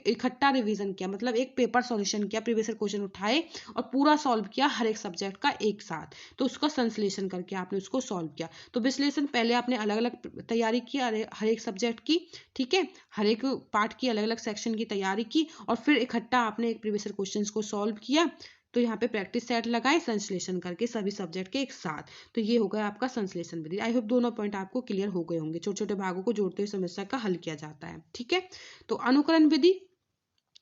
S1: इकट्ठा रिवीजन किया, मतलब एक पेपर सॉल्यूशन किया, प्रीवियस ईयर क्वेश्चन उठाए और पूरा सॉल्व किया हर एक सब्जेक्ट का एक साथ। तो उसका संश्लेषण करके आपने उसको सॉल्व किया। तो विश्लेषण पहले आपने अलग अलग तैयारी की हर एक सब्जेक्ट की, ठीक है, हर एक पार्ट की अलग अलग सेक्शन की तैयारी की, और फिर इकट्ठा आपने एक प्रीवियस ईयर क्वेश्चंस को सॉल्व किया। तो यहाँ पे प्रैक्टिस सेट लगाए संश्लेषण करके सभी सब्जेक्ट के एक साथ। तो ये हो गया आपका संश्लेषण विधि। आई होप दोनों पॉइंट आपको क्लियर हो गए होंगे। छोटे छोटे भागों को जोड़ते हुए समस्या का हल किया जाता है। ठीक है, तो अनुकरण विधि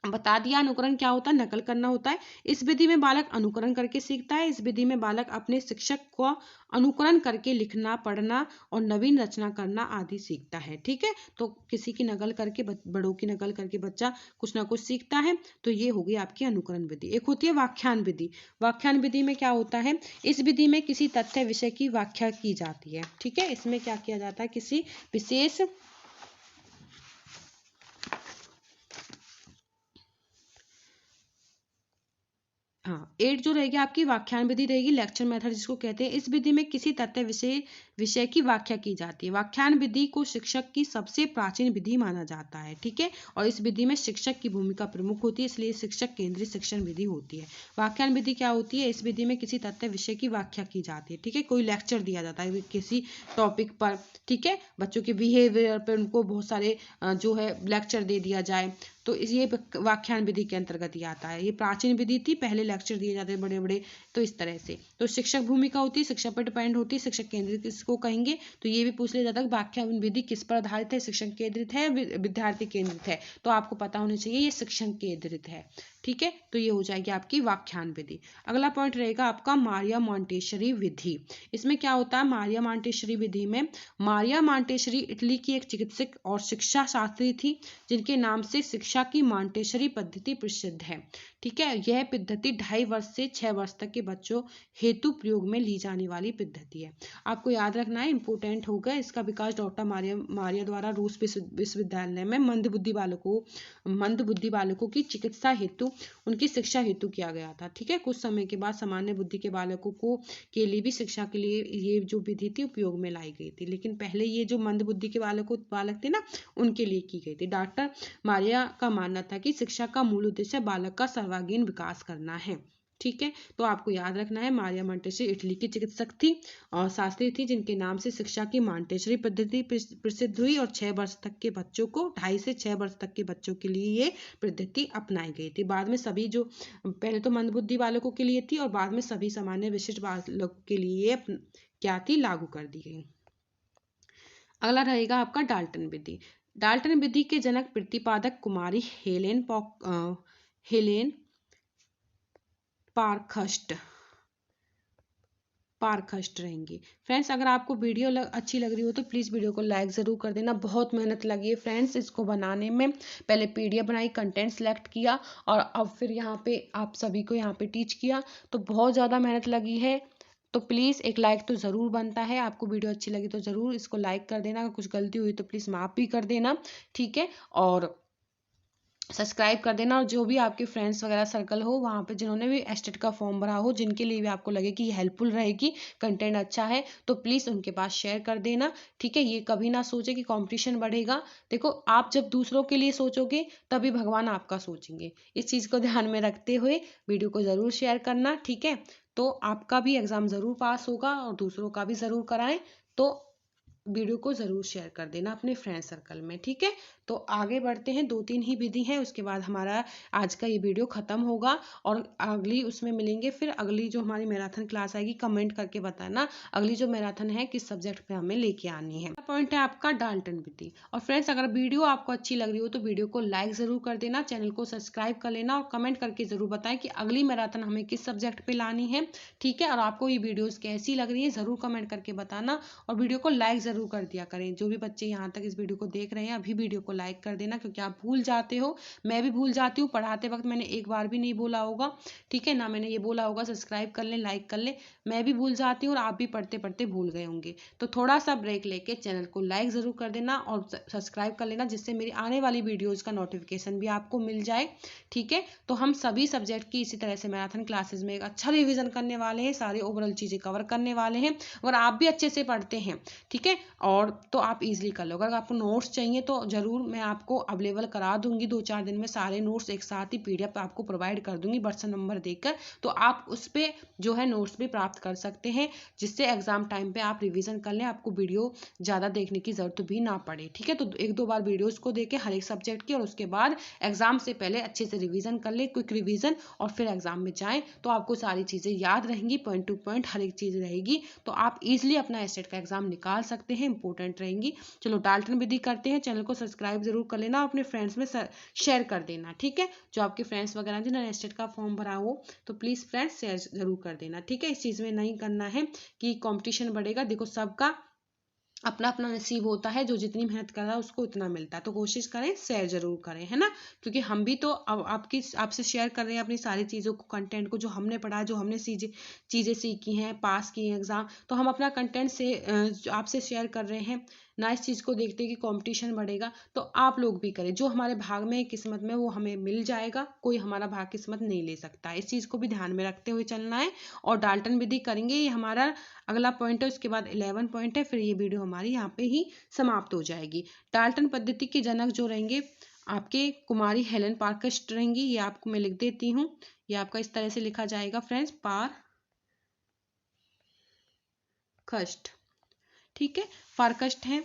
S1: बता दिया। अनुकरण क्या होता है? नकल करना होता है। इस विधि में बालक अनुकरण करके सीखता है। इस विधि में बालक अपने शिक्षक को अनुकरण करके लिखना, पढ़ना और नवीन रचना करना आदि सीखता है। ठीक है, तो किसी की नकल करके, बड़ों की नकल करके बच्चा कुछ ना कुछ सीखता है। तो ये हो गई आपकी अनुकरण विधि। एक होती है व्याख्यान विधि। व्याख्यान विधि में क्या होता है, इस विधि में किसी तथ्य विषय की व्याख्या की जाती है। ठीक है, इसमें क्या किया जाता है, किसी विशेष हाँ, 8 जो रहेगी आपकी व्याख्यान विधि रहेगी, लेक्चर मेथड जिसको कहते हैं। इस विधि में किसी तथ्य विषय की व्याख्या की जाती है। व्याख्यान विधि को शिक्षक की सबसे प्राचीन विधि माना जाता है। ठीक है, और इस विधि में शिक्षक की भूमिका प्रमुख होती है, इसलिए शिक्षक केंद्रित शिक्षण विधि होती है। व्याख्यान विधि क्या होती है, इस विधि में किसी तथ्य विषय की व्याख्या की जाती है। ठीक है, कोई लेक्चर दिया जाता है किसी टॉपिक पर, ठीक है, बच्चों के बिहेवियर पर उनको बहुत सारे जो है लेक्चर दे दिया जाए, तो ये व्याख्यान विधि के अंतर्गत ही आता है। ये प्राचीन विधि थी, पहले लेक्चर दिए जाते बड़े बड़े, तो इस तरह से। तो शिक्षक भूमिका होती है, शिक्षा पर डिपेंड होती है, शिक्षक केंद्रित किसको कहेंगे। तो ये भी पूछ लिया जाता है व्याख्यान विधि किस पर आधारित है, शिक्षक केंद्रित है, विद्यार्थी केंद्रित है। तो आपको पता होना चाहिए ये शिक्षक केंद्रित है। ठीक है, तो ये हो जाएगी आपकी व्याख्यान विधि। अगला पॉइंट रहेगा आपका मारिया मॉन्टेसरी विधि। इसमें क्या होता है, मारिया मॉन्टेसरी विधि में, मारिया मॉन्टेसरी इटली की एक चिकित्सक और शिक्षा शास्त्री थी, जिनके नाम से शिक्षा की मॉन्टेसरी पद्धति प्रसिद्ध है। ठीक है, यह पद्धति 2.5 वर्ष से 6 वर्ष तक के बच्चों हेतु प्रयोग में ली जाने वाली पद्धति है। आपको याद रखना है, इंपोर्टेंट होगा। इसका विकास डॉक्टर मारिया द्वारा रूस विश्वविद्यालय में मंद बुद्धि बालकों की चिकित्सा हेतु, उनकी शिक्षा हेतु किया गया था। ठीक है, कुछ समय के बाद सामान्य बुद्धि के बालकों को के लिए भी शिक्षा के लिए ये जो विधि थी उपयोग में लाई गई थी, लेकिन पहले ये जो मंद बुद्धि के बालक थे ना, उनके लिए की गई थी। डॉक्टर मारिया का मानना था कि शिक्षा का मूल उद्देश्य बालक का सर्वांगीण विकास करना है। ठीक है, तो आपको याद रखना है, मारिया मॉन्टेसरी इटली की चिकित्सक थी और शास्त्री थी, जिनके नाम से शिक्षा की मॉन्टेसरी पद्धति प्रसिद्ध हुई, और 6 वर्ष तक के बच्चों को, 2.5 से 6 वर्ष तक के बच्चों के लिए ये पद्धति अपनाई गई थी। बाद में सभी जो पहले तो मंदबुद्धि बालकों के लिए थी और बाद में सभी सामान्य विशिष्ट बालकों के लिए क्या थी, लागू कर दी गई। अगला रहेगा आपका डाल्टन विधि। डाल्टन विधि के जनक प्रतिपादक कुमारी हेलेन पारखस्ट रहेंगी। फ्रेंड्स, अगर आपको वीडियो अच्छी लग रही हो तो प्लीज़ वीडियो को लाइक ज़रूर कर देना। बहुत मेहनत लगी है फ्रेंड्स इसको बनाने में। पहले पीडीएफ बनाई, कंटेंट सेलेक्ट किया और अब फिर यहाँ पे आप सभी को यहाँ पे टीच किया, तो बहुत ज़्यादा मेहनत लगी है। तो प्लीज़ एक लाइक तो ज़रूर बनता है। आपको वीडियो अच्छी लगी तो ज़रूर इसको लाइक कर देना। अगर कुछ गलती हुई तो प्लीज़ माफ़ भी कर देना, ठीक है। और सब्सक्राइब कर देना। और जो भी आपके फ्रेंड्स वगैरह सर्कल हो वहाँ पे जिन्होंने भी एस्टेट का फॉर्म भरा हो, जिनके लिए भी आपको लगे कि ये हेल्पफुल रहेगी, कंटेंट अच्छा है, तो प्लीज़ उनके पास शेयर कर देना, ठीक है। ये कभी ना सोचे कि कंपटीशन बढ़ेगा। देखो, आप जब दूसरों के लिए सोचोगे तभी भगवान आपका सोचेंगे। इस चीज़ को ध्यान में रखते हुए वीडियो को ज़रूर शेयर करना, ठीक है। तो आपका भी एग्ज़ाम ज़रूर पास होगा और दूसरों का भी ज़रूर कराएं। तो वीडियो को ज़रूर शेयर कर देना अपने फ्रेंड सर्कल में, ठीक है। तो आगे बढ़ते हैं, 2-3 ही विधि हैं, उसके बाद हमारा आज का ये वीडियो ख़त्म होगा और अगली उसमें मिलेंगे। फिर अगली जो हमारी मैराथन क्लास आएगी, कमेंट करके बताना अगली जो मैराथन है किस सब्जेक्ट पे हमें लेके आनी है। पॉइंट है आपका डाल्टन विधि। और फ्रेंड्स, अगर वीडियो आपको अच्छी लग रही हो तो वीडियो को लाइक ज़रूर कर देना, चैनल को सब्सक्राइब कर लेना और कमेंट करके ज़रूर बताएं कि अगली मैराथन हमें किस सब्जेक्ट पे लानी है, ठीक है। और आपको ये वीडियोज़ कैसी लग रही है ज़रूर कमेंट करके बताना और वीडियो को लाइक ज़रूर कर दिया करें। जो भी बच्चे यहाँ तक इस वीडियो को देख रहे हैं अभी वीडियो को लाइक कर देना, क्योंकि आप भूल जाते हो, मैं भी भूल जाती हूँ। पढ़ाते वक्त मैंने एक बार भी नहीं बोला होगा, ठीक है ना। मैंने ये बोला होगा सब्सक्राइब कर लें, लाइक कर लें, मैं भी भूल जाती हूँ और आप भी पढ़ते पढ़ते भूल गए होंगे। तो थोड़ा सा ब्रेक लेके चैनल को लाइक ज़रूर कर देना और सब्सक्राइब कर लेना, जिससे मेरी आने वाली वीडियोज़ का नोटिफिकेशन भी आपको मिल जाए, ठीक है। तो हम सभी सब्जेक्ट की इसी तरह से मैराथन क्लासेज में एक अच्छा रिविजन करने वाले हैं, सारे ओवरऑल चीज़ें कवर करने वाले हैं। अगर आप भी अच्छे से पढ़ते हैं, ठीक है, और तो आप इजीली कर लो। अगर आपको नोट्स चाहिए तो ज़रूर मैं आपको अवेलेबल करा दूंगी, 2-4 दिन में सारे नोट्स एक साथ ही PDF आपको प्रोवाइड कर दूंगी वर्षन नंबर देकर। तो आप उस पर जो है नोट्स भी प्राप्त कर सकते हैं, जिससे एग्जाम टाइम पे आप रिवीजन कर लें, आपको वीडियो ज़्यादा देखने की ज़रूरत भी ना पड़े, ठीक है। तो 1-2 बार वीडियोज़ को देखें हर एक सब्जेक्ट की, और उसके बाद एग्जाम से पहले अच्छे से रिवीजन कर ले, क्विक रिवीजन, और फिर एग्जाम में जाएं तो आपको सारी चीज़ें याद रहेंगी, पॉइंट टू पॉइंट हर एक चीज़ रहेगी। तो आप इजीली अपना एस्टेट का एग्जाम निकाल सकते हैं, इंपॉर्टेंट रहेंगी। चलो डाल्टन विधि करते हैं। चैनल को सब्सक्राइब जरूर कर लेना, अपने फ्रेंड्स में शेयर कर देना, ठीक है। जो आपके फ्रेंड्स वगैरह जिन्होंने एस्टेट का फॉर्म भरा हो तो प्लीज़ फ्रेंड्स शेयर जरूर कर देना, ठीक है। इस चीज़ में नहीं करना है कि कंपटीशन बढ़ेगा। देखो, सबका अपना अपना नसीब होता है, जो जितनी मेहनत कर रहा है उसको उतना मिलता है। तो कोशिश करें, शेयर जरूर करें, है ना। क्योंकि हम भी तो अब आपसे शेयर कर रहे हैं अपनी सारी चीज़ों को, कंटेंट को, जो हमने पढ़ा, जो हमने चीज़ें सीखी हैं, पास की हैं एग्जाम, तो हम अपना कंटेंट से आपसे शेयर कर रहे हैं ना। इस चीज़ को देखते कि कंपटीशन बढ़ेगा, तो आप लोग भी करें। जो हमारे भाग में किस्मत में वो हमें मिल जाएगा, कोई हमारा भाग किस्मत नहीं ले सकता। इस चीज़ को भी ध्यान में रखते हुए चलना है। और डाल्टन विधि करेंगे, ये हमारा अगला पॉइंट है। उसके बाद 11 पॉइंट है, फिर ये वीडियो हमारी यहाँ पे ही समाप्त हो जाएगी। डाल्टन पद्धति के जनक जो रहेंगे आपके कुमारी हेलन पारकस्ट रहेंगी। ये आपको मैं लिख देती हूँ, ये आपका इस तरह से लिखा जाएगा फ्रेंड्स, पारकस्ट, ठीक है। पारकस्ट है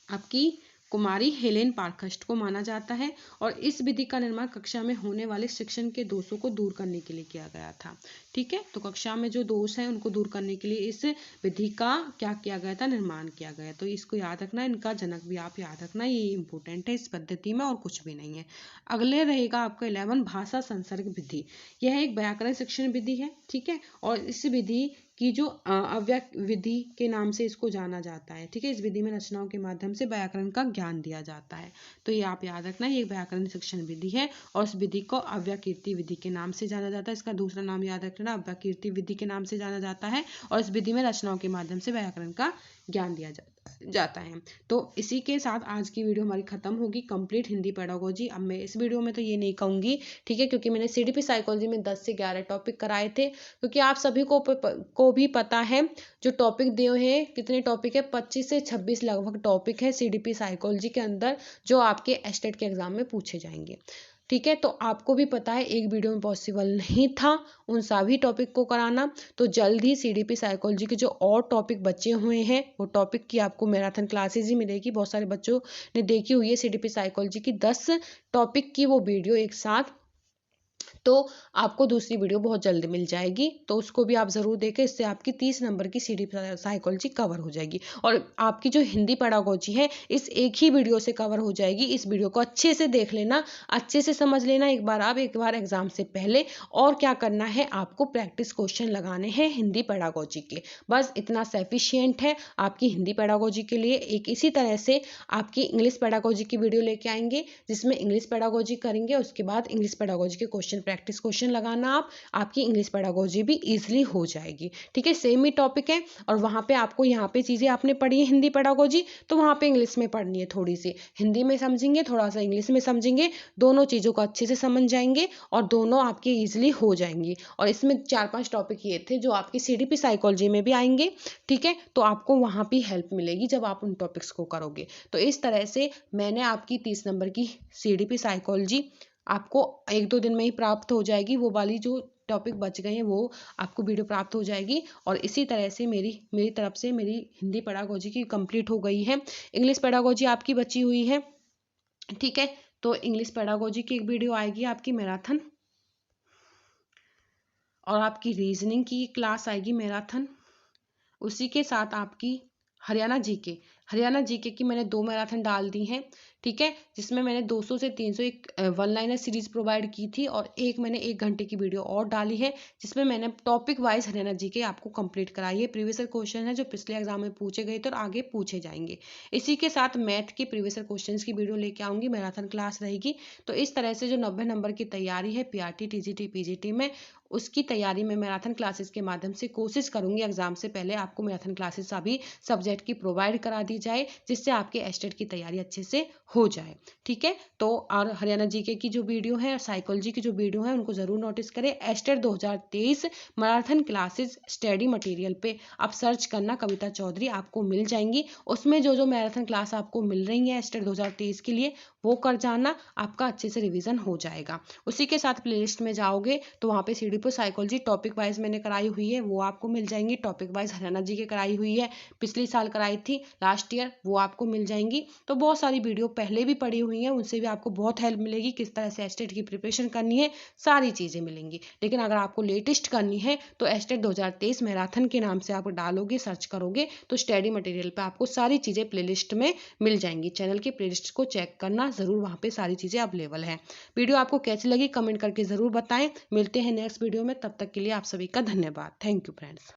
S1: आपकी कुमारी हेलेन पारकस्ट को माना जाता है। और इस विधि का निर्माण कक्षा में होने वाले शिक्षण के दोषों को दूर करने के लिए किया गया था, ठीक है। तो कक्षा में जो दोष हैं उनको दूर करने के लिए इस विधि का क्या किया गया था, निर्माण किया गया। तो इसको याद रखना, इनका जनक भी आप याद रखना, ये इंपॉर्टेंट है इस पद्धति में, और कुछ भी नहीं है। अगले रहेगा आपका 11 भाषा संसर्ग विधि। यह एक व्याकरण शिक्षण विधि है, ठीक है। और इस विधि की जो अव्यक्त विधि के नाम से इसको जाना जाता है, ठीक है। इस विधि में रचनाओं के माध्यम से व्याकरण का ज्ञान दिया जाता है। तो ये आप याद रखना, ये व्याकरण शिक्षण विधि है और इस विधि को अव्यकीर्ति विधि के नाम से जाना जाता है। इसका दूसरा नाम याद रखना, अव्यकीर्ति विधि के नाम से जाना जाता है। और इस विधि में रचनाओं के माध्यम से व्याकरण का ज्ञान दिया जाता है। तो इसी के साथ आज की वीडियो हमारी खत्म होगी, कंप्लीट हिंदी पेडागोजी। अब मैं इस वीडियो में तो ये नहीं कहूँगी, ठीक है, क्योंकि मैंने CDP साइकोलॉजी में 10 से 11 टॉपिक कराए थे। क्योंकि आप सभी को भी पता है जो टॉपिक दिए हैं, कितने टॉपिक है, 25 से 26 लगभग टॉपिक है CDP साइकोलॉजी के अंदर, जो आपके एस्टेट के एग्जाम में पूछे जाएंगे, ठीक है। तो आपको भी पता है एक वीडियो में पॉसिबल नहीं था उन सभी टॉपिक को कराना। तो जल्द ही CDP साइकोलॉजी के जो और टॉपिक बचे हुए हैं वो टॉपिक की आपको मैराथन क्लासेज ही मिलेगी। बहुत सारे बच्चों ने देखी हुई है CDP साइकोलॉजी की 10 टॉपिक की वो वीडियो एक साथ, तो आपको दूसरी वीडियो बहुत जल्द मिल जाएगी, तो उसको भी आप ज़रूर देखें। इससे आपकी 30 नंबर की CDP साइकोलॉजी कवर हो जाएगी और आपकी जो हिंदी पेडागोजी है इस एक ही वीडियो से कवर हो जाएगी। इस वीडियो को अच्छे से देख लेना, अच्छे से समझ लेना एक बार एग्जाम से पहले। और क्या करना है, आपको प्रैक्टिस क्वेश्चन लगाने हैं हिंदी पेडागोजी के, बस इतना सफिशियंट है आपकी हिंदी पेडागोजी के लिए। एक इसी तरह से आपकी इंग्लिश पेडागोजी की वीडियो लेके आएंगे, जिसमें इंग्लिश पेडागोजी करेंगे, उसके बाद इंग्लिश पेडागोजी के क्वेश्चन प्रैक्टिस क्वेश्चन लगाना आप, आपकी इंग्लिश पेडागोजी भी ईजिली हो जाएगी। ठीक है, सेम ही टॉपिक है और वहाँ पे आपको यहाँ पे चीज़ें आपने पढ़ी है हिंदी पेडागोजी, तो वहाँ पे इंग्लिश में पढ़नी है, थोड़ी सी हिंदी में समझेंगे, थोड़ा सा इंग्लिश में समझेंगे, दोनों चीज़ों को अच्छे से समझ जाएंगे और दोनों आपकी ईजिली हो जाएंगी। और इसमें 4-5 टॉपिक ये थे जो आपकी CDP साइकोलॉजी में भी आएंगे। ठीक है, तो आपको वहाँ भी हेल्प मिलेगी जब आप उन टॉपिक्स को करोगे। तो इस तरह से मैंने आपकी 30 नंबर की CDP साइकोलॉजी आपको 1-2 दिन में ही प्राप्त हो जाएगी। वो वाली जो टॉपिक बच गए हैं वो आपको वीडियो प्राप्त हो जाएगी। और इसी तरह से मेरी तरफ से मेरी हिंदी पेडागोजी की कंप्लीट हो गई है। इंग्लिश पेडागोजी आपकी बची हुई है। ठीक है, तो इंग्लिश पेडागोजी की एक वीडियो आएगी आपकी मैराथन, और आपकी रीजनिंग की क्लास आएगी मैराथन। उसी के साथ आपकी हरियाणा जीके की मैंने 2 मैराथन डाल दी हैं। ठीक है, जिसमें मैंने 200 से 300 एक 1 लाइनर सीरीज प्रोवाइड की थी और एक मैंने 1 घंटे की वीडियो और डाली है जिसमें मैंने टॉपिक वाइज हरियाणा जीके आपको कंप्लीट कराई है। प्रीवियस क्वेश्चन है जो पिछले एग्जाम में पूछे गए थे और आगे पूछे जाएंगे। इसी के साथ मैथ के प्रीवियस क्वेश्चन की वीडियो लेके आऊंगी, मैराथन क्लास रहेगी। तो इस तरह से जो 90 नंबर की तैयारी है PRT TGT PGT में, उसकी तैयारी में मैराथन क्लासेस के माध्यम से कोशिश करूंगी एग्जाम से पहले आपको मैराथन क्लासेस सभी सब्जेक्ट की प्रोवाइड करा दी जाए, जिससे आपके एस्टेट की तैयारी अच्छे से हो जाए। ठीक है, तो और हरियाणा जीके की जो वीडियो है और साइकोलॉजी की जो वीडियो है उनको जरूर नोटिस करें। Estate 2023 marathon classes study material पे आप सर्च करना, कविता चौधरी आपको मिल जाएंगी। उसमें जो जो मैराथन क्लास आपको मिल रही है एस्टेट 2023 के लिए वो कर जाना, आपका अच्छे से रिवीजन हो जाएगा। उसी के साथ प्लेलिस्ट में जाओगे तो वहाँ पे CDP साइकोलॉजी टॉपिक वाइज मैंने कराई हुई है, वो आपको मिल जाएंगी। टॉपिक वाइज हरियाणा जी के कराई हुई है, पिछले साल कराई थी लास्ट ईयर, वो आपको मिल जाएंगी। तो बहुत सारी वीडियो पहले भी पड़ी हुई हैं, उनसे भी आपको बहुत हेल्प मिलेगी, किस तरह से एस्टेट की प्रिपरेशन करनी है, सारी चीज़ें मिलेंगी। लेकिन अगर आपको लेटेस्ट करनी है तो एस्टेट 2023 मैराथन के नाम से आप डालोगे, सर्च करोगे तो स्टडी मटेरियल पे आपको सारी चीज़ें प्लेलिस्ट में मिल जाएंगी। चैनल की प्लेलिस्ट को चेक करना ज़रूर, वहाँ पे सारी चीज़ें अवेलेबल हैं। वीडियो आपको कैसी लगी कमेंट करके ज़रूर बताएं। मिलते हैं नेक्स्ट वीडियो में, तब तक के लिए आप सभी का धन्यवाद। Thank you friends.